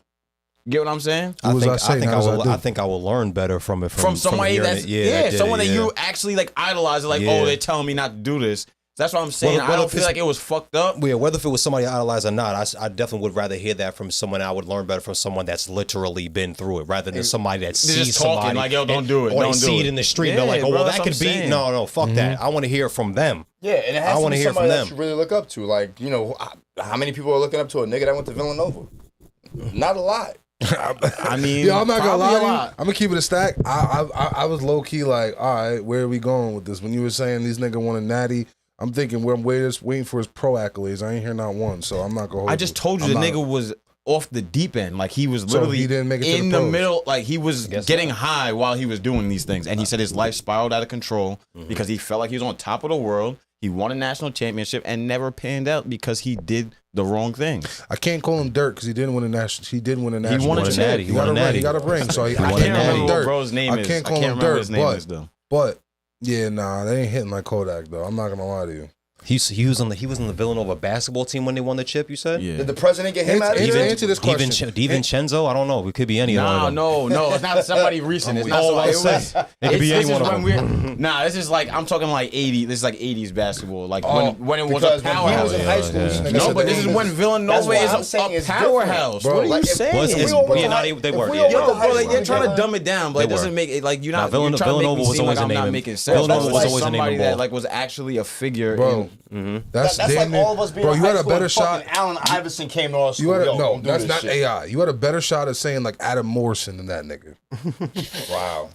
Get what I'm saying? I was think I saying? I How was I will. doing? I think I will learn better from it From somebody hearing that's it. that did someone it, that yeah. you actually like idolize. Like, Yeah. oh, they're telling me not to do this. That's what I'm saying. Whether I don't if feel it's- like it was fucked up. Yeah, whether if it was somebody I idolize or not, I definitely would rather hear that from someone. I would learn better from someone that's literally been through it, rather than somebody that They're sees just talking somebody like, yo, don't do it, or don't they do see it. it in the street. Yeah, they're like, oh, bro, well, that's that what could I'm be saying. no, fuck that. I want to hear it from them. Yeah, and it has I to wanna be hear somebody from that them. you really look up to. Like, you know, how many people are looking up to a nigga that went to Villanova? Not a lot. I mean, Yeah, I'm not gonna probably lie a to you. lot. I'm gonna keep it a stack. I was low key like, all right, where are we going with this? When you were saying these nigga want a natty, I'm thinking we're waiting for his pro accolades. I ain't hear not one, so I'm not gonna. Hold I just told you I'm the not- nigga was off the deep end. Like he was So literally he didn't make it to in the the pros. middle. Like he was guess getting high while he was doing these things. And he said his life spiraled out of control because he felt like he was on top of the world. He won a national championship and never panned out because he did the wrong thing. I can't call him Dirt because he didn't win a national. He did win a national. won a championship. natty. He won a natty. He got a ring. So I won a can't natty. call him what Dirt. bro's name I is. can't call I can't him remember Dirt. his name is though. But yeah, nah, they ain't hitting like Kodak though. I'm not gonna lie to you. He was on the Villanova basketball team when they won the chip. You said Yeah. Did the president get him out of Answer here? this question. DiVincenzo. I don't know. It could be any one of them. No, it's not somebody recent. It's not Oh, somebody. I see. It could be this any is one of when them. we're nah. This is like I'm talking like 80. This is like 80s basketball. Like when it was Because a when he powerhouse. was in high school, Yeah. this nigga No, said but the this is name when That's Villanova what I'm is saying, a it's powerhouse. different. What are Bro, you like, if- saying? Well, if it's- we all went yeah, to no, high- they if were, we yeah. all went Yo, to bro, high like school, you're trying to nigga, dumb it down, but They it doesn't were. make it like you're Nah, not. You're trying to make Villanova me was seem always like a I'm not name. making sense. Villanova was Like always a name somebody in that ball. like was actually a figure. Bro, that's That's damn like all of near- us being Bro, in you high had a school better and shot. fucking Allen Iverson came to our school. You had Yo, no, don't do that's this not shit. AI. You had a better shot at saying like Adam Morrison than that nigga. Wow.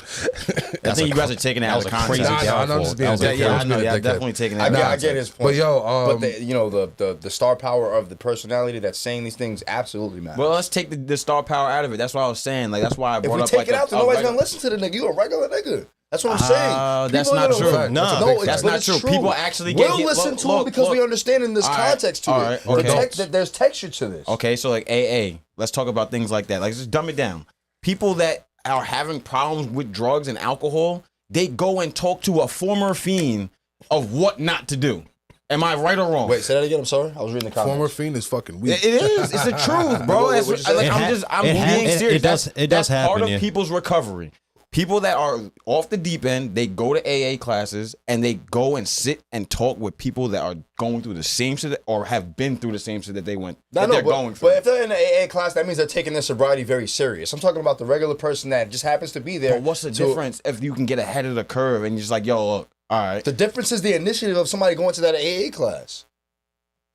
I think you guys are taking it out of That was a crazy context. Nah, nah, I'm just being That was a dickhead. Yeah, I I'm know. being a Yeah, dickhead. definitely taking it I out of get context. his point. But yo, but the, you know the star power of the personality that's saying these things absolutely matters. Well, let's take the star power out of it. That's what I was saying. Like that's why I if brought we up take like it out, then a nobody's regular- gonna listen to the nigga. You a regular nigga. That's what I'm saying. That's People not are gonna- true. Fact. No, That's a big No, fact. That's not true. People actually we'll get hit. listen Look, to look, it because we look. understand in this All right, context to all it. right, The okay. that there's texture to this. Okay, so like AA. Let's talk about things like that. Like just dumb it down. People that are having problems with drugs and alcohol, they go and talk to a former fiend of what not to do. Am I right or wrong? Wait, say that again. I'm sorry. I was reading the comments. Former fiend is fucking weak. It is. It's the truth, bro. What'd That's you what- say? like, I'm It being serious. does That's happen, part of yeah. people's recovery. People that are off the deep end, they go to AA classes and they go and sit and talk with people that are going through the same shit or have been through the same shit that they went. Going through. But if they're in the AA class, that means they're taking their sobriety very serious. I'm talking about the regular person that just happens to be there. But what's the difference if you can get ahead of the curve and you're just like, yo, look, all right. The difference is the initiative of somebody going to that AA class,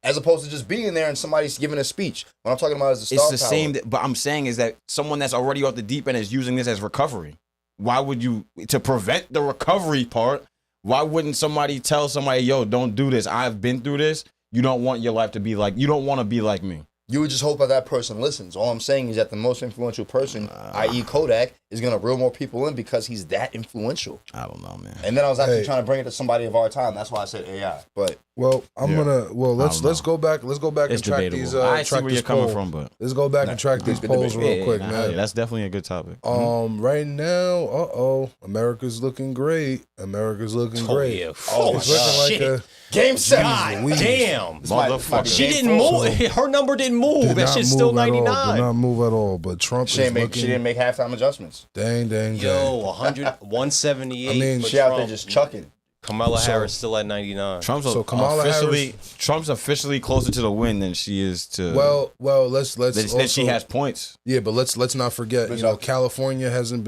as opposed to just being there and somebody's giving a speech. What I'm talking about is the star It's the power. same. But I'm saying is that someone that's already off the deep end is using this as recovery. Why would you, to prevent the recovery part, why wouldn't somebody tell somebody, yo, don't do this. I've been through this. You don't want your life to be like, you don't want to be like me. You would just hope that person listens. All I'm saying is that the most influential person, i.e. Kodak, is going to reel more people in because he's that influential. I don't know, man. And then I was actually trying to bring it to somebody of our time. That's why I said AI. But let's go back It's and track debatable. these. I Track see where this you're coming poll. from, but Let's go back and track these polls real quick, man. That's definitely a good topic. Right now, America's looking great. America's looking great. Yeah. It's Oh, looking shit. like Game 7. God damn. Motherfucker. She didn't move. Her number didn't move. That shit's still 99. Did not move at all. But Trump She is didn't looking. make halftime adjustments. Dang. Yo, 178. I mean, for She out there Trump. just chucking. Kamala Harris still at 99. Trump's officially closer to the win than she is to. Well, let's then she has points. Yeah, but let's not forget. California isn't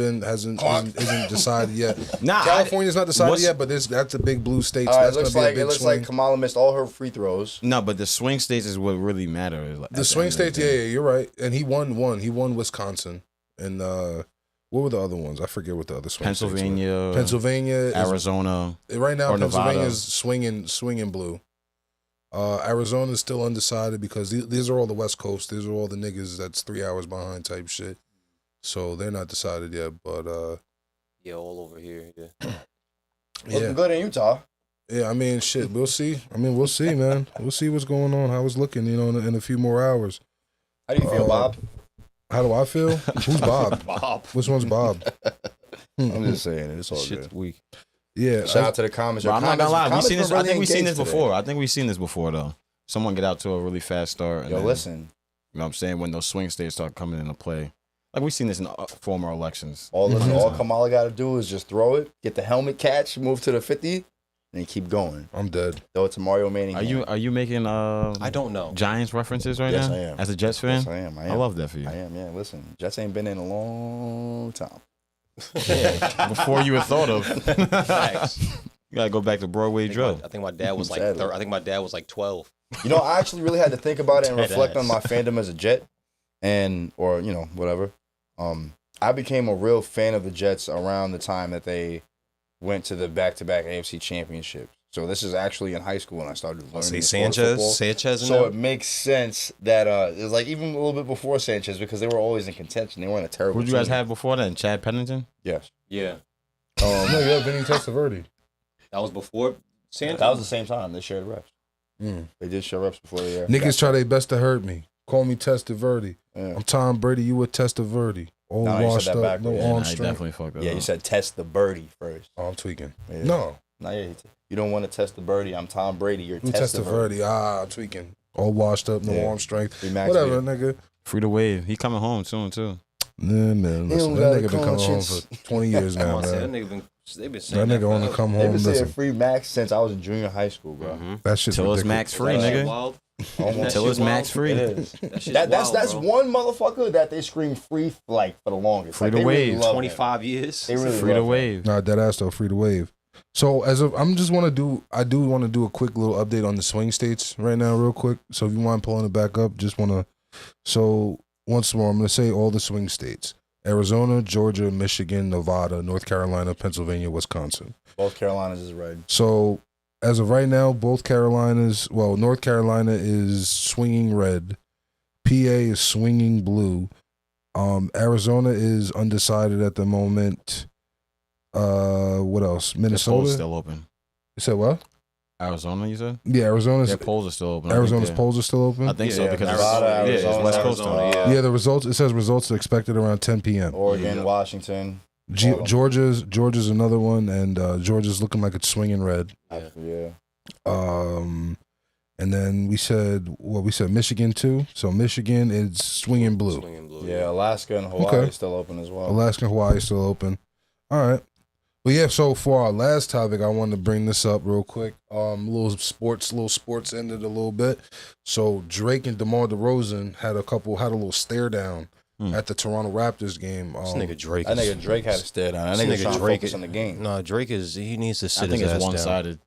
decided yet. Nah, California's not decided yet, but that's a big blue state. So It that's looks gonna be a big it looks swing. like Kamala missed all her free throws. No, but the swing states is what really matters. The swing states, yeah, you're right. And he won one. He won Wisconsin, and what were the other ones? I forget what the other swing states were. Pennsylvania, Arizona. Right now, or Pennsylvania's swinging blue. Arizona's still undecided because these are all the West Coast. These are all the niggas that's 3 hours behind type shit. So they're not decided yet. But yeah, all over here. Yeah. Looking good in Utah. Yeah, I mean, shit, we'll see. We'll see, man. We'll see what's going on, how it's looking, in a few more hours. How do you feel, Bob? How do I feel? Who's Bob? Bob. Which one's Bob? I'm just saying, it's all Shit's good. weak. Yeah. Shout out to the comments. Bro, I'm not gonna lie. I think we've seen this today. before. I think we've seen this before, though. Someone get out to a really fast start. And Yo, then, listen. You know what I'm saying? When those swing states start coming into play. Like we've seen this in former elections. All Kamala got to do is just throw it, get the helmet catch, move to the 50, and keep going. I'm dead. Throw it to Mario Manning. Are you making I don't know. Giants references right Yes, now? I am. As a Jets fan? Yes, I am. I love that for you. I am, yeah. Listen, Jets ain't been in a long time. Yeah, before you were thought of. Facts. You gotta go back to Broadway Joe. I think my dad was like. Sadly. I think my dad was like 12. You know, I actually really had to think about it and Dead reflect ass. on my fandom as a Jet, or whatever. I became a real fan of the Jets around the time that they went to the back-to-back AFC championships. So this is actually in high school when I started learning See the sport of football. Sanchez. So it makes sense that it was like even a little bit before Sanchez because they were always in contention. They weren't a terrible. Who did you guys team. have before then? Chad Pennington? Yes. Yeah, No, you have Vinny Testaverde. that was before Sanchez. That was the same time they shared reps. Mm. They did share reps before they. Niggas try their best to hurt me. Call me Testaverde. Yeah. I'm Tom Brady. You were Testaverde. All No, you said washed that up, backwards. no Yeah, arm I strength. definitely fucked that Yeah, you up. said test the birdie first. Oh, I'm tweaking. Yeah. No, No, yeah, you don't want to test the birdie. I'm Tom Brady. You're who test the birdie. Testaverde? I'm tweaking. All washed up, no Yeah. arm strength. Free Max Whatever, Baby. nigga. Free to wave. He coming home soon too. Nah, man. Listen, don't that got a nigga been coming home conscience. for 20 years Come now, on, that man. nigga been. They've been saying That nigga want to forever. come They've home. been saying Listen, free Max since I was in junior high school, bro. Mhm. that shit's Till it's ridiculous. max free, That shit nigga. wild. Almost. Till it's max free. It is. That shit's That's wild, bro. one motherfucker that they scream free like for the longest. Free Like, to they really wave. love him. 25 years. They really Free to love him. wave. Nah, dead ass though, free to wave. So I do want to do a quick little update on the swing states right now, real quick. So if you mind pulling it back up, just want to. So once more, I'm gonna say all the swing states: Arizona, Georgia, Michigan, Nevada, North Carolina, Pennsylvania, Wisconsin. Both Carolinas is red. So as of right now, both Carolinas. Well, North Carolina is swinging red. PA is swinging blue. Arizona is undecided at the moment. What else? Their polls Minnesota. still open. You said what? Arizona, you said? Yeah, Arizona's Their polls are still open. I think Arizona's they're- polls are still open. I think so Yeah, because Nevada, it's, Arizona, it's West Coast Arizona, time. yeah. Yeah, the results. It says results are expected around 10 p.m. Oregon, Yeah. Washington. Georgia's another one, and Georgia's looking like it's swinging red. Yeah. And then we said Michigan too. So Michigan is swinging blue. Swinging blue. Yeah, Alaska and Hawaii Okay. is still open as well. Alaska and Hawaii is still open. All right. Well, yeah. So for our last topic, I wanted to bring this up real quick. Little sports ended a little bit. So Drake and DeMar DeRozan had a little stare down at the Toronto Raptors game. This nigga Drake. That nigga Drake had to stare down. That nigga trying to focus on the game. No, Drake he needs to sit I think his it's ass one-sided.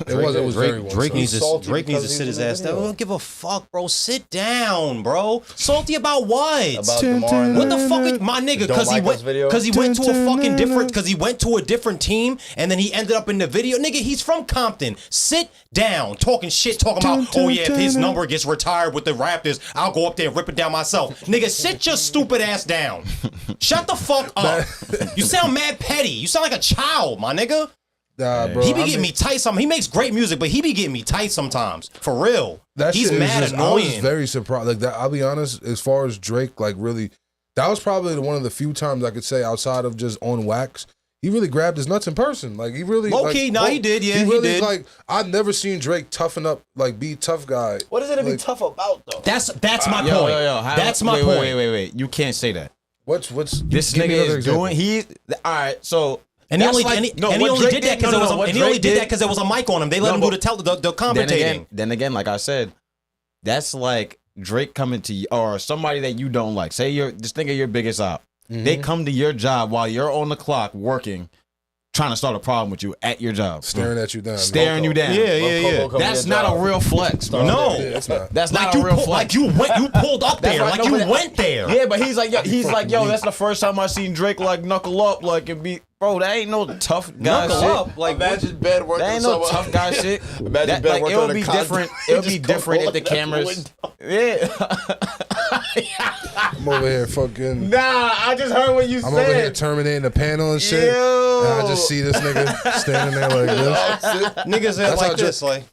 It was very Drake needs to sit his ass down. I don't give a fuck, bro. Sit down, bro. Salty about what? About DeMar and What the fuck, my nigga? Because he went to a fucking different. Because he went to a different team, and then he ended up in the video. Nigga, he's from Compton. Sit down, talking shit, talking about. Oh yeah, if his number gets retired with the Raptors, I'll go up there and rip it down myself. Nigga, sit your stupid ass down. Shut the fuck up. You sound mad petty. You sound like a child, my nigga. Nah, bro, He be getting me tight sometimes. He makes great music, but he be getting me tight sometimes. For real. He's mad annoying. I was very surprised. Like that, I'll be honest, as far as Drake, like really, that was probably one of the few times I could say outside of just on wax, he really grabbed his nuts in person. Like he really low-key, he did, yeah. He really did. Like I've never seen Drake toughen up, like be tough guy. What is it to be tough about though? That's my point. That's my point. Wait. You can't say that. What's This nigga is doing? All right, so. And he only did that because there was a mic on him. They let him do the commentating. Then again, like I said, that's like Drake coming to you or somebody that you don't like. Say just think of your biggest op. They come to your job while you're on the clock working, trying to start a problem with you at your job. Staring at you down. You down. Yeah. That's not a real flex, bro. No. It's not. That's not a real flex. Like you pulled up there. Like you went there. Yeah, but he's like, yo, that's the first time I seen Drake like knuckle up, like it be, bro. That ain't no tough guy Knuckle shit. up. Like imagine bed working. That ain't no tough guy shit. Imagine bed working. It'll be different. It'll be different if the cameras. Yeah. I'm over here fucking. Nah, I just heard what you said. I'm over here terminating the panel and shit. Ew. And I just see this nigga standing there like this. Niggas That's like how this, like.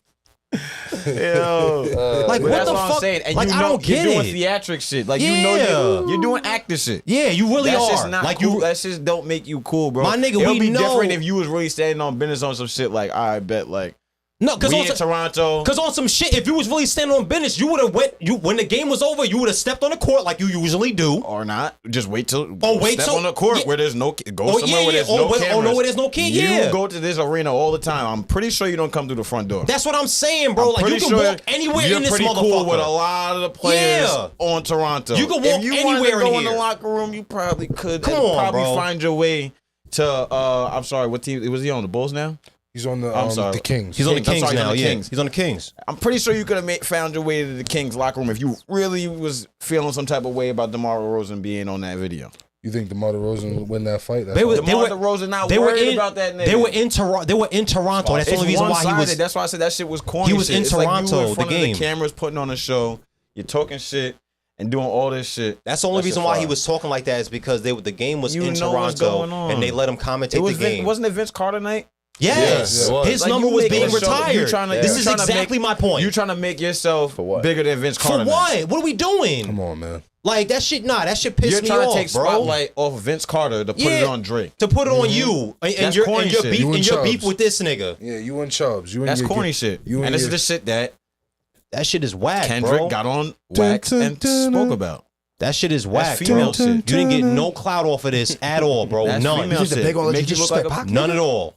Yo. Like But what that's the what fuck? I'm saying. And like you I know, don't get you're doing it. theatric shit. Like you Yeah. know you're doing actor shit. Yeah, you really That's are. just not like cool. you. That shit don't make you cool, bro. My nigga, it'll we be know. different if you was really standing on business on some shit. Like I bet, like No, because we in Toronto. Because on some shit, if you was really standing on business, you would have when the game was over, you would have stepped on the court like you usually do. Or not. Just wait till wait step till- on the court yeah. where there's no go somewhere where there's no cameras. no, where there's no kid. You Yeah, go to this arena all the time. I'm pretty sure you don't come through the front door. that's what I'm saying, bro. Like you Pretty can sure walk anywhere you're in this pretty motherfucker. cool with a lot of the players Yeah. on Toronto. You can walk if you wanted anywhere to go in in the here. locker room, you probably could. Come and on, probably bro. find your way to. I'm sorry, what team was he on? The Bulls now? He's on the I'm sorry. the Kings. He's on the I'm Kings sorry, now. on the Yeah, Kings. he's on the Kings. I'm pretty sure you could have found your way to the Kings locker room if you really was feeling some type of way about DeMar DeRozan being on that video. You think DeMar DeRozan would win that fight? That's They were- all. DeMar DeRozan not They were worried in. about that nigga. They were in Toronto. They were in Toronto. That's the only reason why he was. one-sided. That's why I said that shit was corny. He was shit. in It's like you Toronto, in front the of game. the cameras putting on a show. You're talking shit and doing all this shit. That's the only That reason shit why fire. he was talking like that is because the game was You in know what's Toronto going on. and they let him commentate the game. Wasn't it Vince Carter night? Yes, Yeah, it was. his Like, number you was making being a show- retired. you trying to- This you is trying to exactly make- my point. You trying to make yourself For what? bigger than Vince For Carter? what? night. What are we doing? Come on, man. Like that shit. Nah, that shit pissed You're me trying off, to take bro. spotlight off of Vince Carter to put it on Drake. To put it on you and That's your corny shit. beef You and and your beef Chubbs. with this nigga. Yeah, you and Chubbs. You and That's your- corny shit. You And this is your- the shit that That shit is whack, Kendrick bro. got on wax and spoke about. That shit is whack, female bro. shit. You didn't get no clout off of this at all, bro. That's None. female shit. Make you look like a None at all.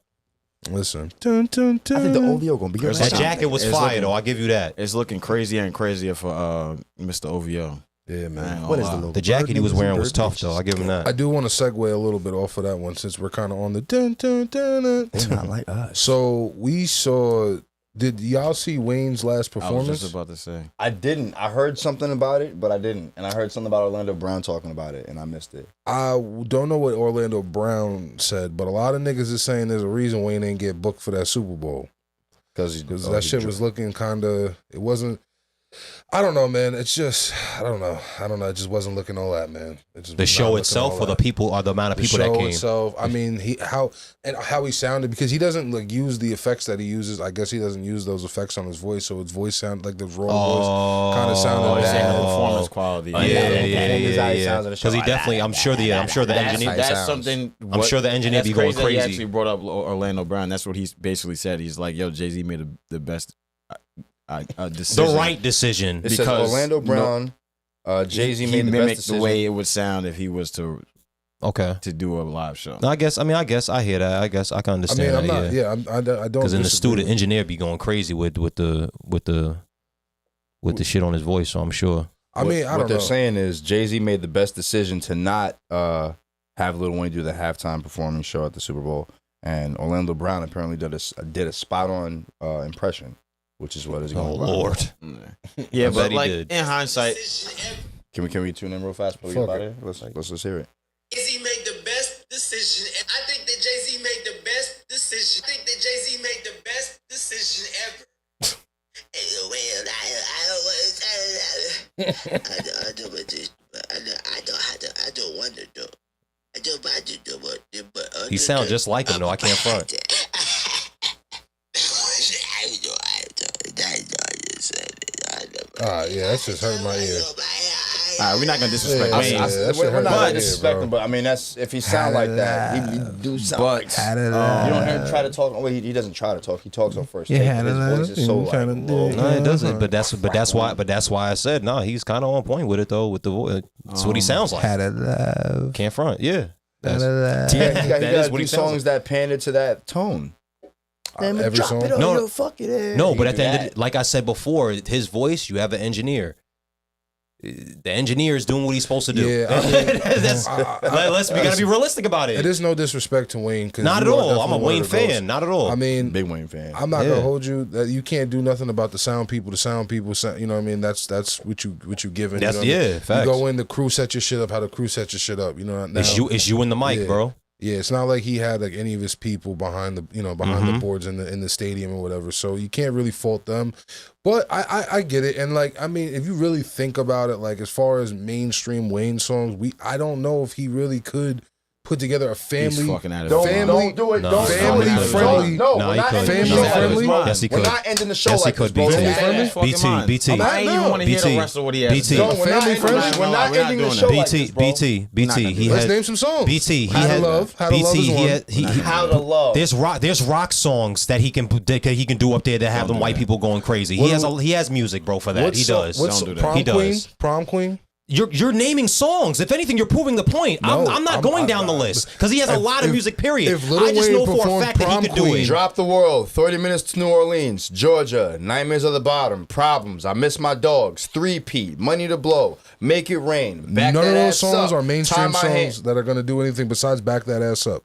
Listen. I think the OVO gonna be good. That jacket was It's fire, looking- though. I'll give you that. It's looking crazier and crazier for Mr. OVO. Yeah, man. What is the logo? The jacket he was wearing was tough, though. I'll give him I that. do want to segue a little bit off of that one since we're kind of on the It's not like us. So we saw. Did y'all see Wayne's last I was performance? just about to say. I didn't. I heard something about it, but I didn't. And I heard something about Orlando Brown talking about it, and I missed it. I don't know what Orlando Brown said, but a lot of niggas is saying there's a reason Wayne didn't get booked for that Super Bowl because that shit was looking kind of. It wasn't. I don't know, man. It's just I don't know. It just wasn't looking all that, man. It just The was not show looking itself all or the that. people or the amount of The people that show came? itself. I mean, how he sounded because he doesn't like use the effects that he uses. I guess he doesn't use those effects on his voice, so his voice sounded like the raw voice kind of sounded Oh, he's saying the bad. performance quality. Yeah. Because he definitely, I'm sure the engineer. That's sounds. something. I'm sure the engineer that's be going that He crazy. actually brought up Orlando Brown. That's what he basically said. He's like, "Yo, Jay-Z made the best decision." The right decision. It says Because Orlando Brown, Jay-Z he made the mimicked best decision. the way it would sound if he was to Okay. to do a live show. No, I guess I hear that. I guess I can understand. I'm that, not. yeah. I don't. Because in the studio, engineer be going crazy with the shit on his voice. So I'm sure. I don't know. What they're saying is Jay-Z made the best decision to not have Lil Wayne do the halftime performing show at the Super Bowl, and Orlando Brown apparently did a spot on impression, which is what is going on. Oh Lord. Yeah, I but bet he like did. in hindsight, Can we tune in real fast before we get about it? Let's hear it. Jay-Z made the best decision. I think that Jay-Z made the best decision. I think that Jay-Z made the best decision ever. He sounds just like him though. I can't front. Yeah, that's just hurt my ear. all right, we're not gonna disrespect Wayne. We're not gonna disrespect him, but I mean that's if he sound like that, he do sound like that. You don't hear him try to talk. Oh, wait, he doesn't try to talk. He talks on first take. His voice is so like, low. No, it doesn't. But that's why I said no. He's kind of on point with it though. With the voice, that's what he sounds like. Can't front. Yeah. He got these songs that pander to that tone. Every song. No, but at the end, like I said before, his voice. You have an engineer. The engineer is doing what he's supposed to do. Yeah, we gotta be realistic about it. It is no disrespect to Wayne. Not at all. I'm a Wayne fan. Not at all. I mean, big Wayne fan. I'm not gonna hold you that you can't do nothing about the sound people. The sound people, you know what I mean? That's what you given. That's you know what I mean? facts. You go in, the crew set your shit up. How the crew set your shit up. You know. Now, It's you and the mic, bro. Yeah, it's not like he had like any of his people behind the the boards in the stadium or whatever. So you can't really fault them. But I get it, and like I mean, if you really think about it, like as far as mainstream Wayne songs, I don't know if he really could put together a family. He's fucking out of Don't it. do it. No, Don't family do it. friendly. No, No, we're he not could. ending the Family show friendly? like this. Yes, he We're could. not ending the show Yes, he like could. this, bro. BT. We're BT. I ain't even want to hear the BT. rest of what he has to BT. say. No, we're not Family ending- friendly? We're not We're not ending the doing show that. like this, bro. BT. Let's name some songs. BT. How to Love. How to Love is one. How to Love. There's rock songs that he can do up there that have them white people going crazy. He has music, bro, for that. He does. Don't do that. He does. Prom Queen. You're naming songs. If anything, you're proving the point. No, I'm not going down the list because he has a lot of music. Period. if Lil I just Wayne know for a performed fact that he Prom could do Queen, it. Drop the World, 30 Minutes to New Orleans, Georgia, Nightmares of the Bottom, Problems, I Miss My Dogs, 3P, Money to Blow, Make It Rain, Back None That of those Ass songs Up, are mainstream Tie My songs Hand. that are gonna do anything besides back that ass up.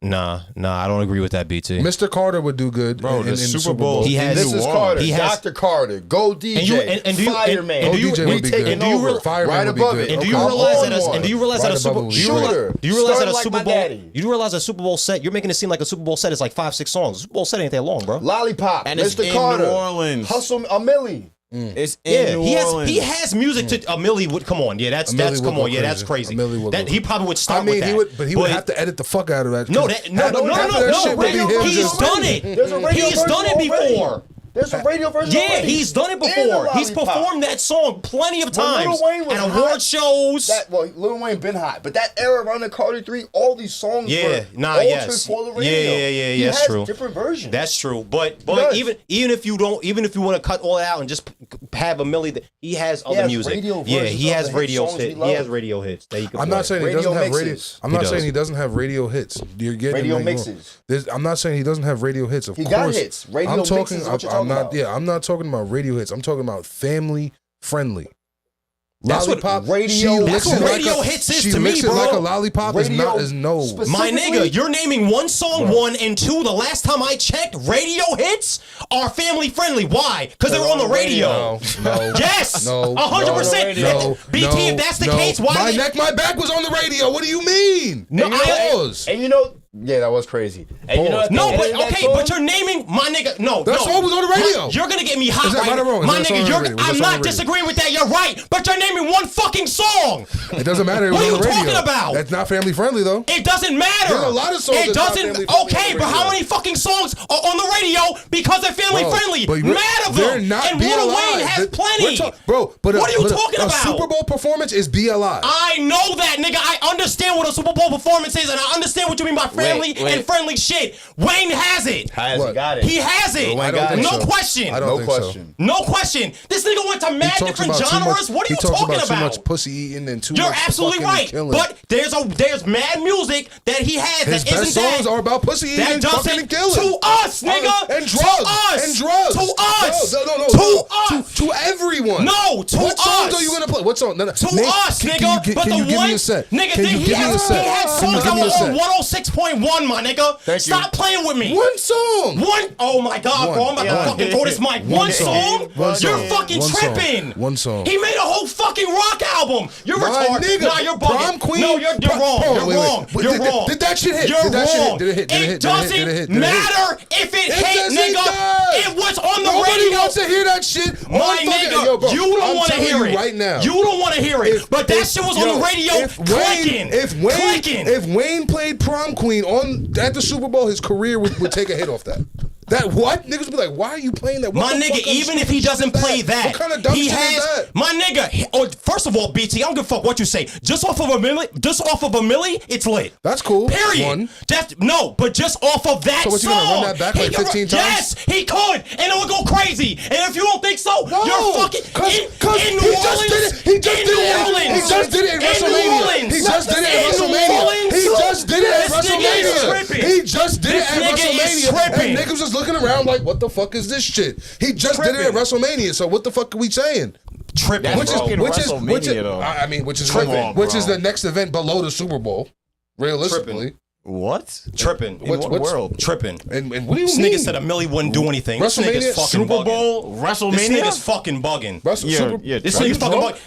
Nah, I don't agree with that, BT. Mr. Carter would do good. Bro, in the Super Bowl. Bowl. He has- This is Carter, He has- Dr. Carter, Go DJ, and do you- Fireman, and do you- DJ we would be taking good. And do you over, real- Fireman right would be above good. it. And do you I'm realize on that? one. And do you realize that Right a Super? above Do it. you realize, Shooter. do you realize that a Starting like Super my Bowl? daddy. You realize a Super Bowl set? You're making it seem like a Super Bowl set is like 5-6 songs. A Super Bowl set ain't that long, bro. Lollipop, And it's Mr. in Carter, New Orleans. Hustle a Millie. It's in New he Orleans. has music to a Millie would come on. Yeah, that's Millie would come go on. Yeah, that's crazy. crazy. A Millie would That go he probably would start I mean, with that. he would have to edit the fuck out of that. No, 'cause that no, half- no, no, half of no, that no, shit would be radio. him He's just- done it. There's a radio He's done it version already. before. There's a radio version Yeah, already. he's done it And the before. He's Lollipop. performed that song plenty of When Lil times Wayne was at hot, award shows. Lil Wayne been hot, but that era around the Carter 3, all these songs Yeah, were nah, altered yes. for the Yeah, radio. yeah, He that's has true. different versions. That's true, but does. even if you want to cut all that out and just have a Millie, he has other has music. radio Yeah, versions he of has the hit radio songs we hits. He love. has radio hits that he can I'm play. not saying he Radio doesn't have mixes. radio. I'm He not does. saying he doesn't have radio hits. You're getting Radio it wrong. mixes. I'm not saying he doesn't have radio hits. Of He course, got hits. Radio I'm talking. mixes is what you're I'm talking not. about. Yeah, I'm not talking about radio hits. I'm talking about family friendly. That's what Lollipop. radio- she that's licks what it like radio a- hits is she to me, licks it bro. like a lollipop is Radio not is no. specific- My Specifically- nigga, you're naming one song, 1 and 2. The last time I checked, radio hits are family friendly. Why? Because they're on the radio. No. Yes, No. 100%. No. BT, if that's the case, why? My they- neck, my back was on the radio. What do you mean? No, Pause. And you know, yeah, that was crazy. And you know, at the No, end but of that okay, song, but you're naming my nigga. No, That no. song was on the radio. You're gonna get me hot Is that right right or wrong? Is My that song nigga, on the you're. radio? Was I'm that song on not the radio? disagreeing with that. You're right, but you're naming one fucking song. It doesn't matter. It was What are on the you radio. talking about? That's not family friendly though. It doesn't matter. There's a lot of songs It that's not doesn't. family friendly Okay, on the but how radio. many fucking songs are on the radio because they're family Bro, friendly? but Mad of they're them. not And BLI. Lil Wayne has plenty. Bro, but What are you talking a about? Super Bowl performance is BLI. I I know that, nigga. I understand what a Super Bowl performance is, and I understand what you mean by family and friendly shit. Wayne has it. He got it. He has it. No question. No question. No question. This nigga went to mad different genres. What are you talking about? Too much pussy eating and too You're much absolutely right. killing. But there's mad music that he has His that best isn't that. songs are about pussy eating That and fucking doesn't and killing. to us, nigga. And drugs. To us. And drugs. To us. No. To us. To everyone. No, to what us. What songs are you gonna play? What song? No. To us, nigga. But can you give me a set? Nigga, Can you give me a set? he had songs that were on 106.1, my nigga. Stop playing with me. One song. Oh my God, bro. I'm about to fucking throw this mic. One song? You're fucking tripping. One song. He made a whole fucking rock album. You're retarded. Nah, you're bugging. Prom Queen. No, you're wrong. You're wrong. You're wrong. Did that shit hit? You're wrong. Did it hit? It doesn't matter if it hit, nigga. It was on the radio. Nobody wants to hear that shit. My nigga, you don't want to hear it right now. You don't want to hear it. But that shit was on the radio clicking. If Wayne played Prom Queen at the Super Bowl, his career would take a hit off that. That what? Niggas be like, why are you playing that? My nigga, even if he doesn't play that, what kind of dumb he shit has, is that? My nigga, first of all, BT, I don't give a fuck what you say. Just off of a milli, it's lit. That's cool. Period. But just off of that so what, you song. gonna run that back like 15 times? Yes, he could, and it would go crazy. And if you don't think so, you're fucking in New Orleans. He just did it in WrestleMania. He just did it at WrestleMania. He just did it at WrestleMania. He just did it at WrestleMania. And niggas was looking around like, what the fuck is this shit? He just did it at WrestleMania. So what the fuck are we saying? Tripping. Which is the next event below the Super Bowl, realistically. What? Tripping. In what world? Tripping. And what do you this mean? nigga said a milli wouldn't do anything. This WrestleMania, nigga's fucking Super Bowl, bugging. WrestleMania. This nigga's fucking bugging. This nigga's fucking bugging.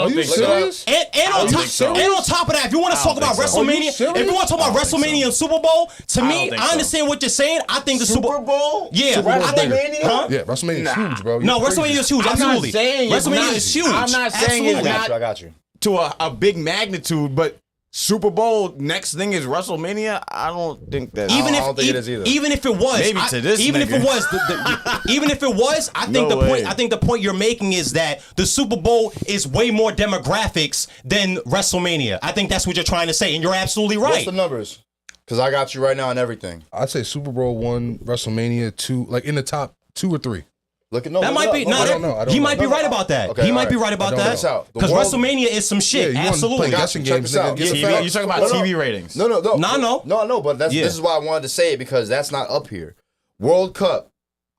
Are you serious? And on top of that, if you want to talk about WrestleMania, if you want to talk about WrestleMania and Super Bowl, to me, I understand what you're saying. I think the Super Bowl. Yeah, Yeah, WrestleMania is huge, bro. No, WrestleMania is huge. Absolutely. WrestleMania is huge. I'm not saying it's not. I got you. To a big magnitude, but Super Bowl, next thing is WrestleMania. I don't think that. I don't think it is either. Even if it was, maybe to this even nigga. if it was, even if it was, I think I think the point you're making is that the Super Bowl is way more demographics than WrestleMania. I think that's what you're trying to say, and you're absolutely right. What's the numbers? Because I got you right now on everything. I'd say Super Bowl 1, WrestleMania 2, like in the top 2 or 3. That might be. I don't know. He might be right about that. Okay, he might be right about that. Because WrestleMania is some shit. Yeah, you absolutely. Play guessing games, out. nigga. TV, you're talking about TV ratings. No. But this is why I wanted to say it because that's not up here. World Cup.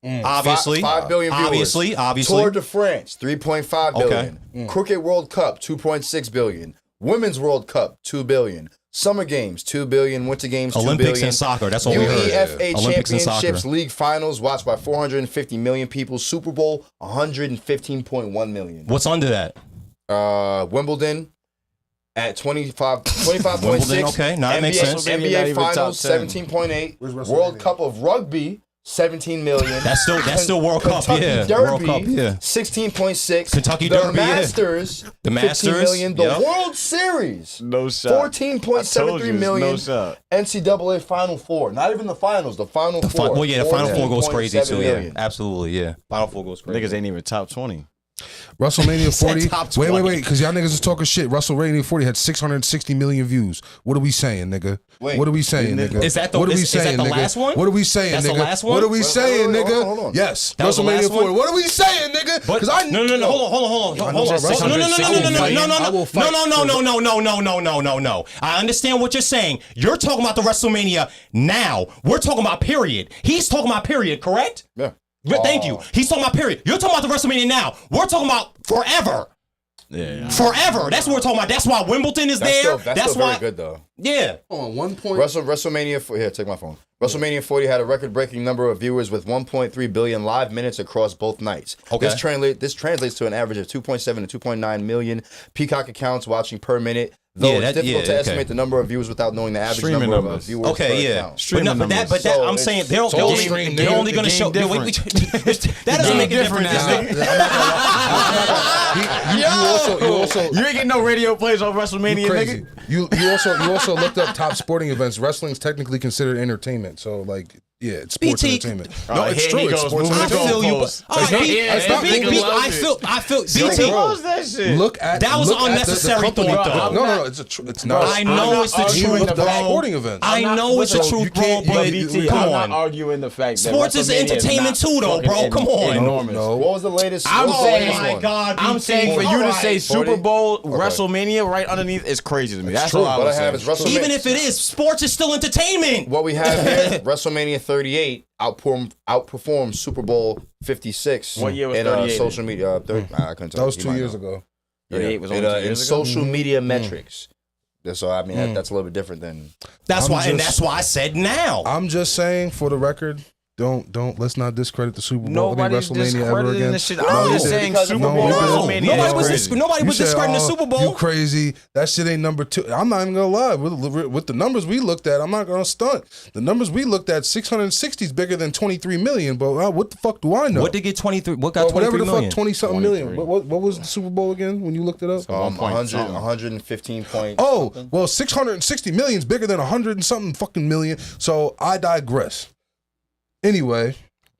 Obviously. 5 billion viewers. Obviously. Tour de France, 3.5 billion. Cricket World Cup, 2.6 billion. Women's World Cup, 2 billion. Summer Games, 2 billion. Winter Games, 2 Olympics billion. and soccer. That's what we heard. UEFA Olympics and Championships soccer. League Finals watched by 450 million people. Super Bowl, 115.1 million. What's under that? Wimbledon at 25.6. Wimbledon, okay. Now that makes sense. NBA Finals, 17.8. World Cup of Rugby, 17 million. That's still World Cup, yeah. Derby, World Cup, yeah. 16.6. Kentucky the Derby, Masters, The 15 Masters, million. The yep. World Series, No shot. 14.73 million. No shot. NCAA Final Four, not even the finals. The Final Four. Well, yeah, the Final Four goes crazy too. Yeah, million. absolutely. Yeah, Final Four goes crazy. Niggas ain't even top 20. WrestleMania 40. top 20. Wait, because y'all niggas is talking shit. WrestleMania 40 had 660 million views. What are we saying, nigga? What are we saying, nigga? Is that the- what are we is that saying, the nigga? last one? What are we saying, That's the nigga? last one? What are we saying, wait, nigga? hold on. Yes, That was the WrestleMania last 40. one? What are we saying, nigga? But Because I no, hold on. No. I understand what you're saying. You're talking about the WrestleMania now. We're talking about period. He's talking about period, correct? Yeah. Thank you. He's talking about period. You're talking about the WrestleMania now. We're talking about forever. Yeah. Forever. That's what we're talking about. That's why Wimbledon is there. That's still very good though. Yeah. on 1 point. WrestleMania. Here, take my phone. WrestleMania 40 had a record-breaking number of viewers with 1.3 billion live minutes across both nights. Okay. This translates to an average of 2.7 to 2.9 million Peacock accounts watching per minute. Though it's difficult to estimate the number of viewers without knowing the average Streaming number numbers. of viewers. Okay, per yeah. account. But I'm saying they're only going to show. game That doesn't make a difference. You ain't getting no radio plays on WrestleMania, Crazy. nigga. You also looked up top sporting events. Wrestling's technically considered entertainment. So like Yeah, it's sports BT. entertainment. No, it's here true. he It's goes, sports moving I entertainment. feel you. goalposts. All right, I feel BT. Loves that shit. Look at That was look at unnecessary the company. thought, No, though. no, it's not. I know it's the arguing truth, the The fact- bro. sporting events. I know it's the So you truth, bro, can't- but you- come I'm on. not arguing the fact that Sports is WrestleMania entertainment not too, though, bro. fucking Come on. enormous. No. What was the latest? I'm what was the saying- latest Oh my one? God, I'm BT. saying for you to Alright. say Super Bowl, Okay. WrestleMania right underneath is crazy to me. That's true. all I What was I have saying. is WrestleMania. Even if it is, sports is still entertainment. What we have here, WrestleMania 38 outperformed Super Bowl 56. What year was in 38? social media? I couldn't tell That was you. 2 You might years know. ago. 38 was In, only 2 in years ago. social media metrics. So I mean that's a little bit different than. That's I'm why, and just- that's why I said now. I'm just saying, for the record, don't let's not discredit the Super Bowl. Nobody's WrestleMania ever discrediting again. the shit. No. I'm just No, saying because Super no, Bowl, no, WrestleMania nobody is was crazy. nobody You was said, discrediting the "Oh, Super Bowl. You crazy? That shit ain't number 2. I'm not even gonna lie. With the numbers we looked at, I'm not gonna stunt. The numbers we looked at, 660 is bigger than 23 million. But what the fuck do I know? What did get 23? What got Whatever 23 the million? fuck, 20 something million. What was the Super Bowl again when you looked it up? 115 points. Oh, well, 660 million is bigger than 100 and something fucking million. So I digress. Anyway,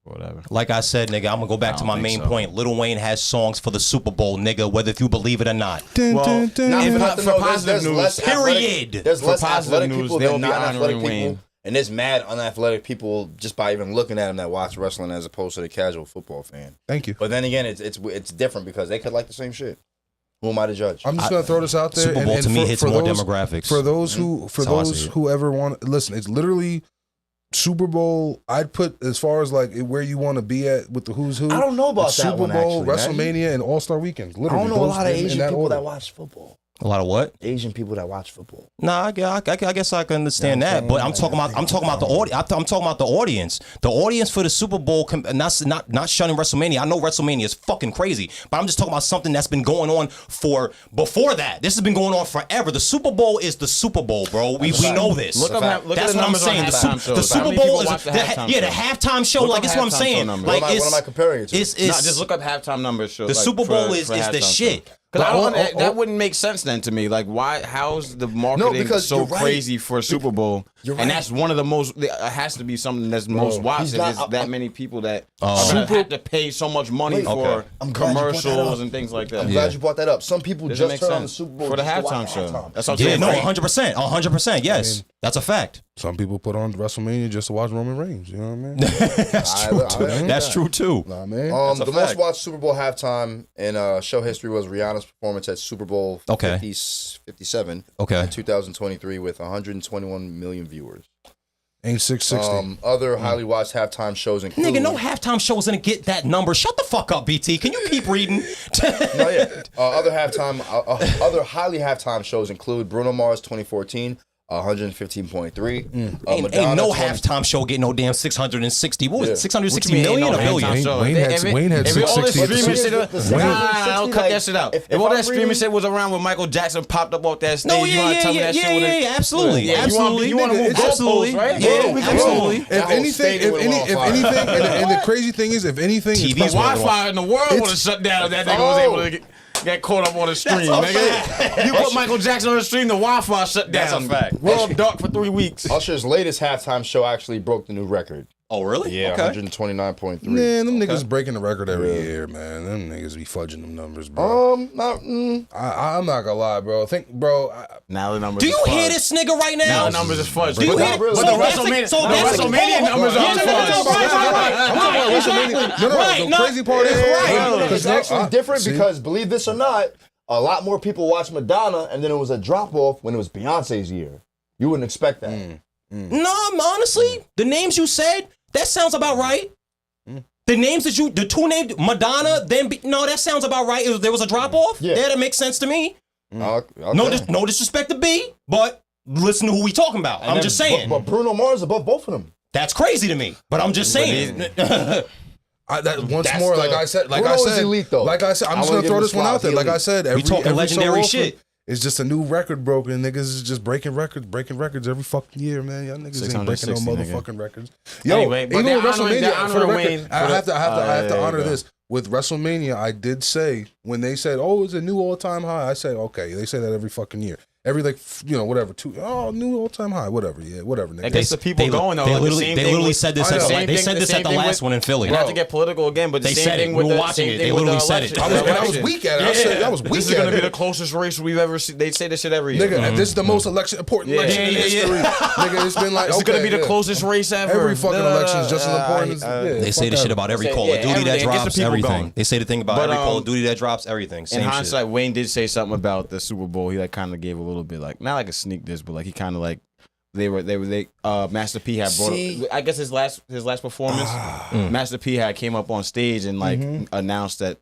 Whatever. Like I said, nigga, I'm gonna go back to don't my think main so. point. Lil Wayne has songs for the Super Bowl, nigga, whether if you believe it or not. Well, Not If for not nothing, for no, positive there's news, less period. athletic- There's For less positive athletic news, people they'll than be non-athletic honoring people, Wayne. and there's mad unathletic people just by even looking at them that watch wrestling as opposed to the casual football fan. thank you. But then again, it's different because they could like the same shit. Who am I to judge? I'm just gonna throw this out there. Super Bowl and to me for- hits for more those- demographics. For those who, That's how I see those it. who ever want, listen, it's literally Super Bowl. I'd put as far as like where you want to be at with the who's who. I don't know about it's that Super one, Bowl, actually, man. WrestleMania, and All Star Weekends. I Literally, don't know a those lot of in Asian that people order. that watch football. A lot of what? Asian people that watch football. Nah, I guess I can understand that, but I'm talking about the audience. I'm talking about the audience. The audience for the Super Bowl, not shunning WrestleMania. I know WrestleMania is fucking crazy, but I'm just talking about something that's been going on for before that. This has been going on forever. The Super Bowl is the Super Bowl, bro. We know this. Look at That's the what I'm numbers on saying. halftime The shows. How Super many Bowl people is watch the the halftime the show? halftime show. Look Like up it's what I'm halftime saying. show numbers. Like What am I comparing it to? It's No, just look up halftime numbers. the Super Bowl is the shit. Because that wouldn't make sense then to me. Like, why? How's the marketing because so you're right. crazy for a Super Bowl? You're right. And that's one of the most. It has to be something that's most watched. he's If not- it's that many people that Oh. are gonna have to pay so much money Wait, for okay. I'm glad you brought that commercials up. and things like that. I'm glad you brought that up. Some people Doesn't just make turn on the sense Super Bowl for the just to watch halftime show. halftime. That's what I'm Yeah, saying. no, Right. 100%, 100%. Yes, that's a fact. Some people put on WrestleMania just to watch Roman Reigns. You know what I mean? That's true too. That's true too. Nah, man. The most watched Super Bowl halftime in show history was Rihanna's performance at Super Bowl 57 Okay. in 2023 with 121 million viewers. Ain't 660. Other highly watched halftime shows include... Nigga, no halftime show is gonna get that number. Shut the fuck up, BT. Can you keep reading? No, yeah. Other highly halftime shows include Bruno Mars 2014, 115.3. Ain't no halftime show getting no damn 660. What was Yeah. it? 660 What you mean, million ain't or no billion? halftime show? Wayne had If all this 660 at the streaming Super shit, Bowl. nah, don't cut that shit out. If If all I'm that streaming reading- shit was around when Michael Jackson popped up off that stage, No, you want to tell me that shit wouldn't- absolutely, Yeah, absolutely. You want to move Absolutely. goalposts, right? Yeah, we can absolutely. move. That If whole anything, stadium went on fire. and the crazy thing is, if anything, it's TV's The probably- Wi-Fi in the world would have shut down if that nigga was able to get caught up on the stream, nigga. You put Michael Jackson on the stream, the Wi-Fi shut down. That's a fact. World dark for 3 weeks. Usher's latest halftime show actually broke the new record. Oh, really? Yeah, Okay. 129.3. Man, them niggas breaking the record every year, man. Them niggas be fudging them numbers, bro. I'm not gonna lie, bro. Now the numbers. Do you is hear fudged. this nigga right now? Now the numbers is fudged. Do you But hear the- it? but So the that's WrestleMania, so the that's WrestleMania numbers Yeah, are no, fudged. The crazy part is, It's actually different because, believe this or not, a lot more people watch Madonna, and then it was a drop-off when it was Beyonce's year. You wouldn't expect that. No, honestly, the names you said, that sounds about right. The names the two named Madonna, no, that sounds about right. There was a drop off. Yeah. That makes sense to me. Okay. No disrespect to B, but listen to who we talking about. I'm just saying. But Bruno Mars above both of them. That's crazy to me. But I'm just saying. Bruno is elite, though. like I said, I'm I just wanna gonna throw give this him one out flowers. there. He Like I elite. said, We talking every legendary so often, shit. it's just a new record broken. Niggas is just breaking records every fucking year, man. Y'all niggas ain't breaking no 660, nigga. motherfucking records. Yo, Anyway, but even they're with honoring- WrestleMania, they're for the honoring record, Wayne I have to there honor you go. this. With WrestleMania, I did say when they said, "Oh, it's a new all-time high," I say, "Okay." They say that every fucking year. Every whatever, new all-time high, whatever, yeah, whatever. Nigga. It gets the people going though. They like literally said this. They said this at the last one in Philly. Not to get political again, but they said it. We were watching it. They literally said it. I was weak at it. I was weak at it. This is gonna be the closest race we've ever seen. They say this shit every year. Nigga, this is the most important election in history. Nigga, it's been like this is gonna be the closest race ever. Every fucking election is just as important as they say the shit about every Call of Duty that drops. Everything. They say the thing about every Call of Duty that drops. Everything. In hindsight, Wayne did say something about the Super Bowl. He like kind of gave a little bit like not like a sneak diss, but like he kind of like they Master P had brought up, I guess his last performance. Master P had came up on stage and like announced that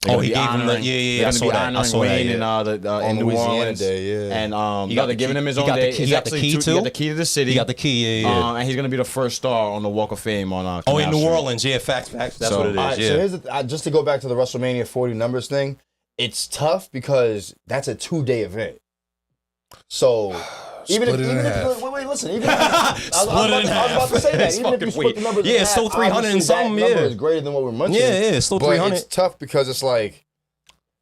he gave him the I saw that. I saw Wayne that, in New Orleans Day, and they're giving him his own day. He got the key too. He got the key to the city. He got the key. And he's gonna be the first star on the Walk of Fame on. In New Orleans, facts. That's what it is. Right, so here's just to go back to the WrestleMania 40 numbers thing. It's tough because that's a 2-day event. So even if listen, even I was about to say that. Even if you split the numbers in half, it's still 300 and something. That number is greater than what we're mentioning. It's still 300. But it's tough because it's like,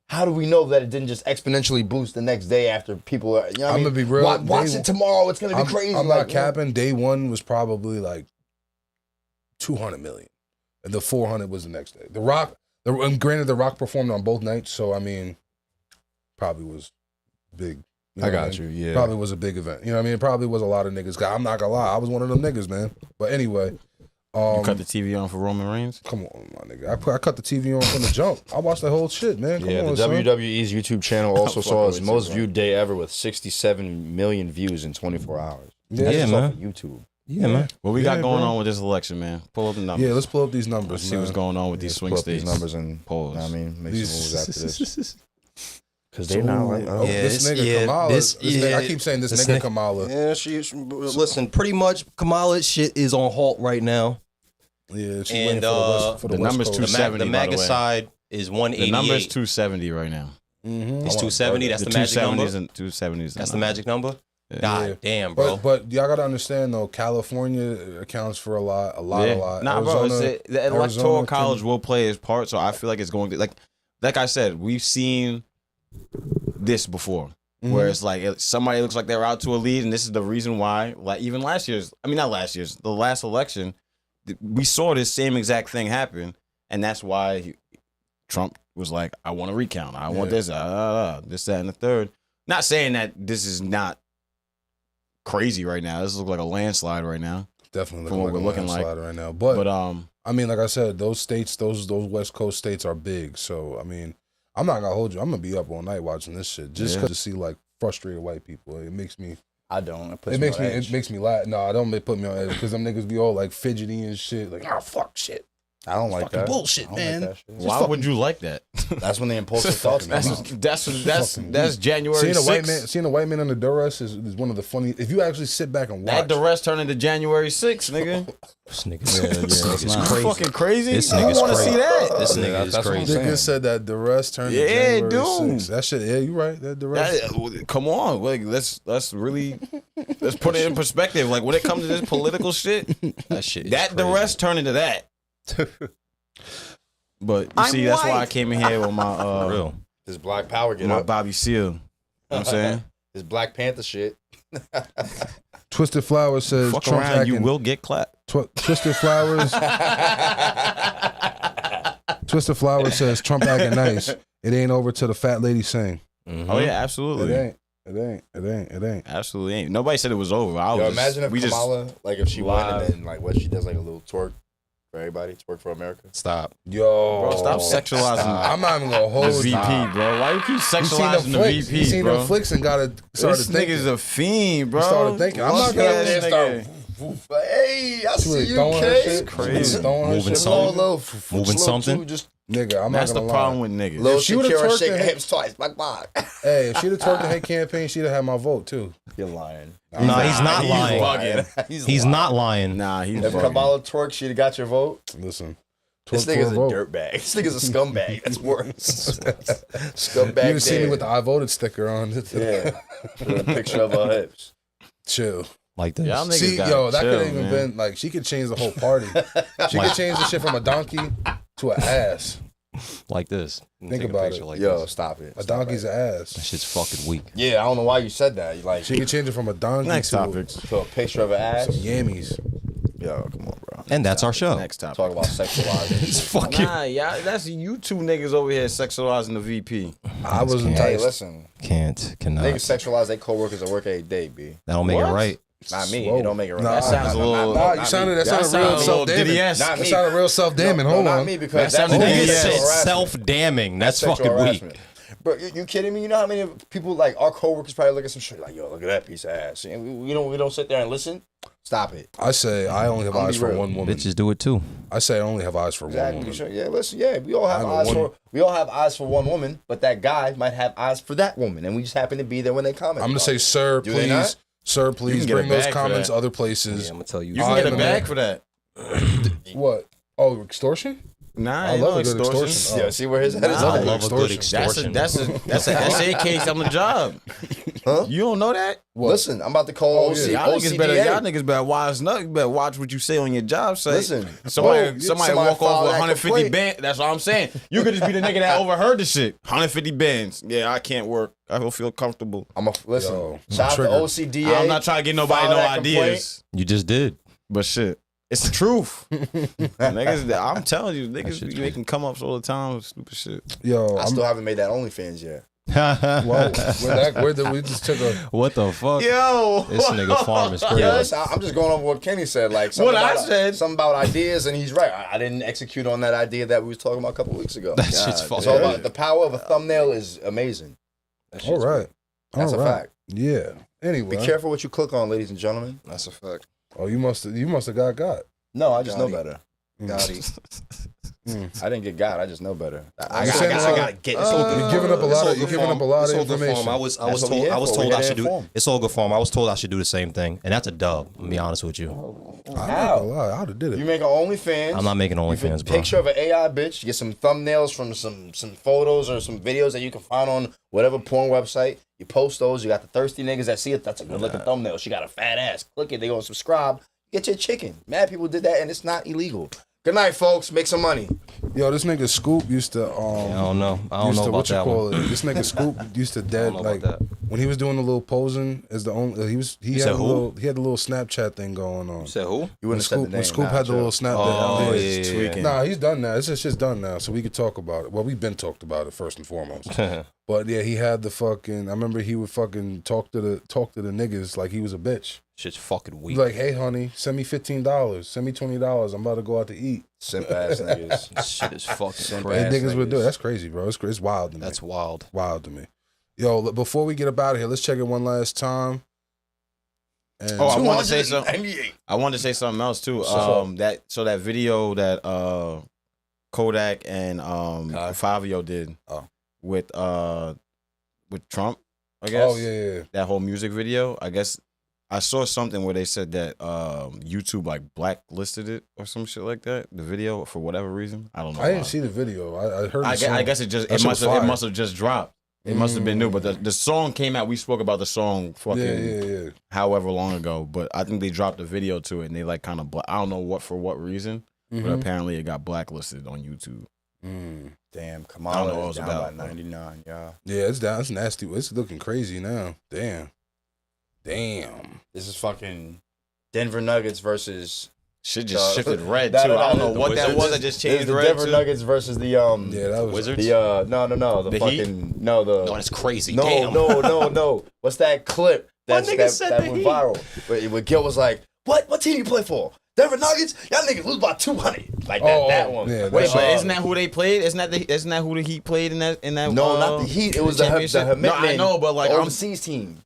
how do we know that it didn't just exponentially boost the next day after people are? You know what I'm gonna be real. Watch it tomorrow. It's gonna be crazy. I'm not capping. Day one was probably like 200 million, and the 400 was the next day. The Rock. Granted, The Rock performed on both nights, so I mean, probably was big. I got you. Yeah, probably was a big event. You know what I mean? It probably was a lot of niggas. I'm not gonna lie, I was one of them niggas, man. But anyway, you cut the TV on for Roman Reigns. Come on, my nigga. I cut the TV on from the jump. I watched the whole shit, man. Come on, the son. WWE's YouTube channel also saw its most viewed day ever with 67 million views in 24 hours. Yeah, man. YouTube. Yeah, man. What we got going on with this election, man? Pull up the numbers. Yeah, let's pull up these numbers. Let's see what's going on with these swing states. These numbers and polls. I mean, make some moves after this. Because they're not like, this nigga Kamala. Nigga, I keep saying this nigga Kamala. Yeah, listen. Pretty much, Kamala's shit is on halt right now. Yeah, she's and for the number's 270. The MAGA side is 188. The number's 270 right now. It's 270. That's the magic number. 270s. That's the magic number. God damn, bro. But y'all gotta understand though, California accounts for a lot. Nah, Arizona, bro. The electoral college will play its part, so I feel like it's going to like I said, we've seen this before, where it's like somebody looks like they're out to a lead, and this is the reason why. Like even the last election, we saw this same exact thing happen, and that's why Trump was like, "I want a recount. I want this, this, that, and the third." Not saying that this is not crazy right now. This looks like a landslide right now. Definitely from what we're looking like right now. But I mean, like I said, those states, those West Coast states are big. So I mean, I'm not gonna hold you. I'm gonna be up all night watching this shit just because to see like frustrated white people. It makes me. I don't. It makes me laugh. No, I don't put me on edge because them niggas be all like fidgety and shit. Like, oh fuck shit. I don't like that. Bullshit, man. Like that Why would you like that? That's when the impulsive thoughts. That's January. Seeing a white man under duress is one of the funny. If you actually sit back and watch, that duress turned into January 6th, nigga. This nigga's crazy. Fucking crazy. This nigga's want to see that. This nigga is crazy. Nigga said that duress turned into January 6th. That shit. Yeah, you right. That duress. Come on, like let's put it in perspective. Like when it comes to this political shit, that duress turned into that. But you see, that's why I came in here with my this Black Power my Bobby Seale. You know what I'm saying? This Black Panther shit. Twisted Flowers says fuck Trump around, you will get clapped. Twisted Flowers. Twisted Flowers says Trump acting nice. It ain't over till the fat lady sing. Oh yeah, absolutely. It ain't. Absolutely ain't. Nobody said it was over. Imagine if Kamala, like if she won and then like what she does, like a little twerk for everybody, twerk for America. Stop. Yo. Bro, stop sexualizing. I'm not even gonna hold the VP, bro. Why you keep sexualizing the VP, you seen bro? them flicks and gotta start to think. This nigga's a fiend, bro. Started thinking. I'm not gonna start. Hey, I see you, K. Crazy. Moving something. Just nigga, I'm that's not gonna the problem with niggas. Little Shakira shake her hips twice. Black. Hey, if she'd have twerked the hate campaign, she'd have had my vote too. You're lying. No, he's not lying. He's not lying. Nah, he's if Kamala twerked, she'd have got your vote. Listen. This nigga's a dirtbag. This nigga's a scumbag. That's worse. Scumbag. You even see me with the I voted sticker on. Yeah. With a picture of her hips. Chill. Like this. Yeah, see, yo, that could have even been like she could change the whole party. She could change the shit from a donkey to an ass. like this. Think Take a about picture it. Like Yo, this. stop it. A Stop donkey's it. ass. That shit's fucking weak. Yeah, I don't know why you said that. Like, She can change it from a donkey Next to topics. to a picture of an ass. some yammies. Yo, come on, bro. And that's our show. Next topic. Talk about sexualizing. It's fucking. Nah, y'all, that's you two niggas over here sexualizing the VP. I was Hey, enticed. listen. Cannot. Niggas sexualize their coworkers at work every day, B. That don't make it What? right. Not me. Whoa. It don't make it right. Nah, That sounds a little. Nah, you sounded that sounded real sounds a little self-damning. DDS. Not That me. sounded real self-damning. Hold not on. me because That that's sounded Nigga DDS. said sexual harassment. self-damning. That's Sexual fucking weak. harassment. Bro, you kidding me? You know how many people like our coworkers probably look at some shit like, yo, look at that piece of ass. And we don't sit there and listen. Stop it. I say I only have I'm eyes be for real. one woman. Bitches do it too. I say I only have eyes for one Exactly. woman. Sure. Yeah, listen. Yeah, we all have I know eyes one- for one woman, but that guy might have eyes for that woman, and we just happen to be there when they comment. I'm gonna about say, it. sir, Do they not? please get a bring those bag for comments that. other places. Yeah, I'm gonna tell you. You can get a I'm bag a- for that. What? Oh, extortion? Nah, I ain't love no a good extortion. extortion. Yeah, see where his head is. I at? love a good Extortion. extortion. That's a SA case on the job. Huh? You don't know that? What? Listen, I'm about to call Oh, OC, yeah. Y'all niggas better. OCDA. Y'all niggas better wise enough. You better watch what you say on your job site. Listen, somebody somebody walk file off with that 150 complaint. bands. That's what I'm saying. You could just be the nigga that overheard the shit. 150 bands. Yeah, I can't work. I don't feel comfortable. Listen. Yo, Shout out to triggered. OCDA. I'm not trying to give nobody File no that ideas. You just did. But shit, it's the truth. Niggas, I'm telling you, niggas shit's be making come ups all the time with stupid shit. Yo, I I'm, still haven't made that OnlyFans yet. whoa. Where did we just took a? What the fuck? Yo, This nigga farm is crazy. Yeah, listen, I'm just going over what Kenny said. Like something What I about, said. something about ideas, and he's right. I didn't execute on that idea that we was talking about a couple weeks ago. That shit's It's fucking all weird. about the power of a thumbnail is amazing. All right. That's All a right. fact. Yeah. Anyway. Be careful what you click on, ladies and gentlemen. That's a fact. Oh, you must have got. No, I just know Gotti. better. Gotti. I didn't get God. I just know better. I You saying gotta get. It's all You're giving up a lot of. You're giving up a lot of information. I was That's what we told. here I was for. told We I here should to do. inform. It's all good form. I was told I should do the same thing, and that's a dub. I'm gonna be honest with you. I'm not gonna lie, I'd have did You it. make an OnlyFans. I'm not making You put OnlyFans, a bro. picture of an AI bitch. You get some thumbnails from some photos or some videos that you can find on whatever porn website. You post those. You got the thirsty niggas that see it. That's a good looking thumbnail. She got a fat ass. Click it. They gonna subscribe. Get your chicken. Mad people did that, and it's not illegal. Good night, folks. Make some money. Yo, this nigga Scoop used to. I don't know. I don't used know to, about what you that call one. it? This nigga Scoop used to dead know like about that. when he was doing the little posing as the only he said had a who? little he had a little Snapchat thing going on. Said who? You When wouldn't have said the Scoop, name. when Scoop Nah, had the chill. little snap Oh, that yeah, tweaking. Nah, he's done now. It's just done now, so we could talk about it. Well, we've been talked about it first and foremost. But yeah, he had the fucking. I remember he would fucking talk to the niggas like he was a bitch. Shit's fucking He's weak. like, hey, honey, send me $15, send me $20. I'm about to go out to eat. Simp ass niggas. This shit is fucking Simp crazy. And ass niggas would do it. niggas. That's crazy, bro. It's wild to me. That's wild. Wild to me. Yo, before we get up out of here, let's check it one last time. And Oh, I wanted to say something. 298. I wanted to say something else too. What's up? That video that Kodak and Fabio did Oh. with Trump, I guess. oh yeah. That whole music video. I guess I saw something where they said that YouTube like blacklisted it or some shit like that. The video for whatever reason. I don't know. I didn't why. see the video. I heard. The I song. guess it That shit was fire. must have just dropped. It must have been new, but the song came out. We spoke about the song fucking Yeah. however long ago, but I think they dropped a video to it and they like kind of I don't know for what reason, but Mhm. apparently it got blacklisted on YouTube. Damn, I don't know Kamala what is it's down about. by 99, y'all. Yeah, it's down. It's nasty. It's looking crazy now. Damn. This is fucking Denver Nuggets versus Shit just shifted red that- too. I don't know the what that Wizards. was. I just This is changed the red Denver too. Nuggets versus the Yeah, that was Wizards? the the The Heat? fucking no the No, that's crazy. no Damn. no. What's that clip My that nigga said the went Heat. viral? Where Gil was like, "What team you play for? Denver Nuggets? Y'all niggas lose by 200." Like that, Oh, that one. yeah, Wait, that But shit. isn't that who they played? Isn't that who the Heat played in that no, not the Heat. It was the championship? Heat. No, I know, but like the I'm overseas team.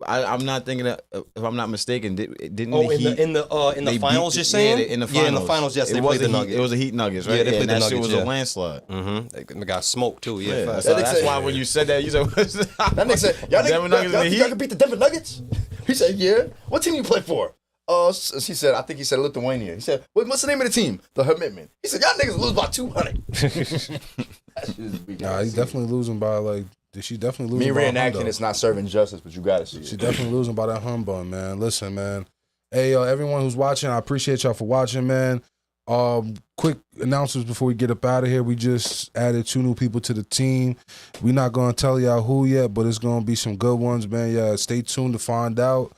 I'm not thinking that if I'm not mistaken, didn't Oh, the Heat in the they finals, beat- you're saying? Yeah, in the finals. Yeah, in the finals, yes, It they was played the Heat- Nuggets. It was the Heat Nuggets, right? Yeah, they played and the that shit Nuggets, was yeah. a landslide. Mm-hmm. They got smoked too. Yeah, Yeah, fast. so That nigga that's said- why when you said that, you said, That nigga said, "Y'all Denver niggas, Nuggets y'all and the think y'all Heat? can beat the Denver Nuggets?" He said, "Yeah." What team you play for? He said, I think he said Lithuania. He said, what's the name of the team? The Hermitmen. He said, "Y'all niggas lose by 200." Nah, he's definitely losing by like. She's definitely Me losing. by a reenacting hundo. it's not serving justice, but you gotta see She's it. definitely losing by that humbug, man. Listen, man. Hey, everyone who's watching, I appreciate y'all for watching, man. Quick announcements before we get up out of here. We just added 2 new people to the team. We're not gonna tell y'all who yet, but it's gonna be some good ones, man. Yeah, stay tuned to find out.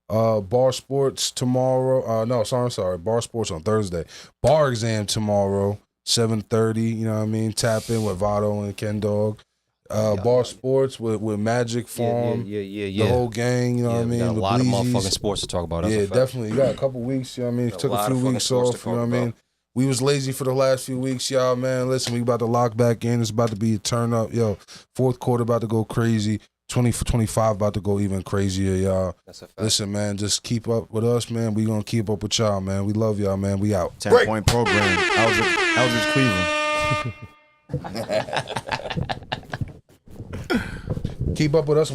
Bar Sports tomorrow. Sorry. Bar Sports on Thursday. Bar Exam tomorrow, 7:30. You know what I mean? Tap in with Vado and Ken Dog. Bar Sports with Magic Farm. Yeah. The whole gang, you know what I mean? We got a lot of motherfucking sports to talk about. That's Definitely. You got a couple weeks, you know what I mean? Took a few weeks off, you know what I mean? We was lazy for the last few weeks, y'all, man. Listen, we about to lock back in. It's about to be a turn up. Yo, fourth quarter about to go crazy. 20 for 25 about to go even crazier, y'all. That's a fact. Listen, man, just keep up with us, man. We gonna keep up with y'all, man. We love y'all, man. We out. 10-point program. Eldridge Cleveland. Keep up with us.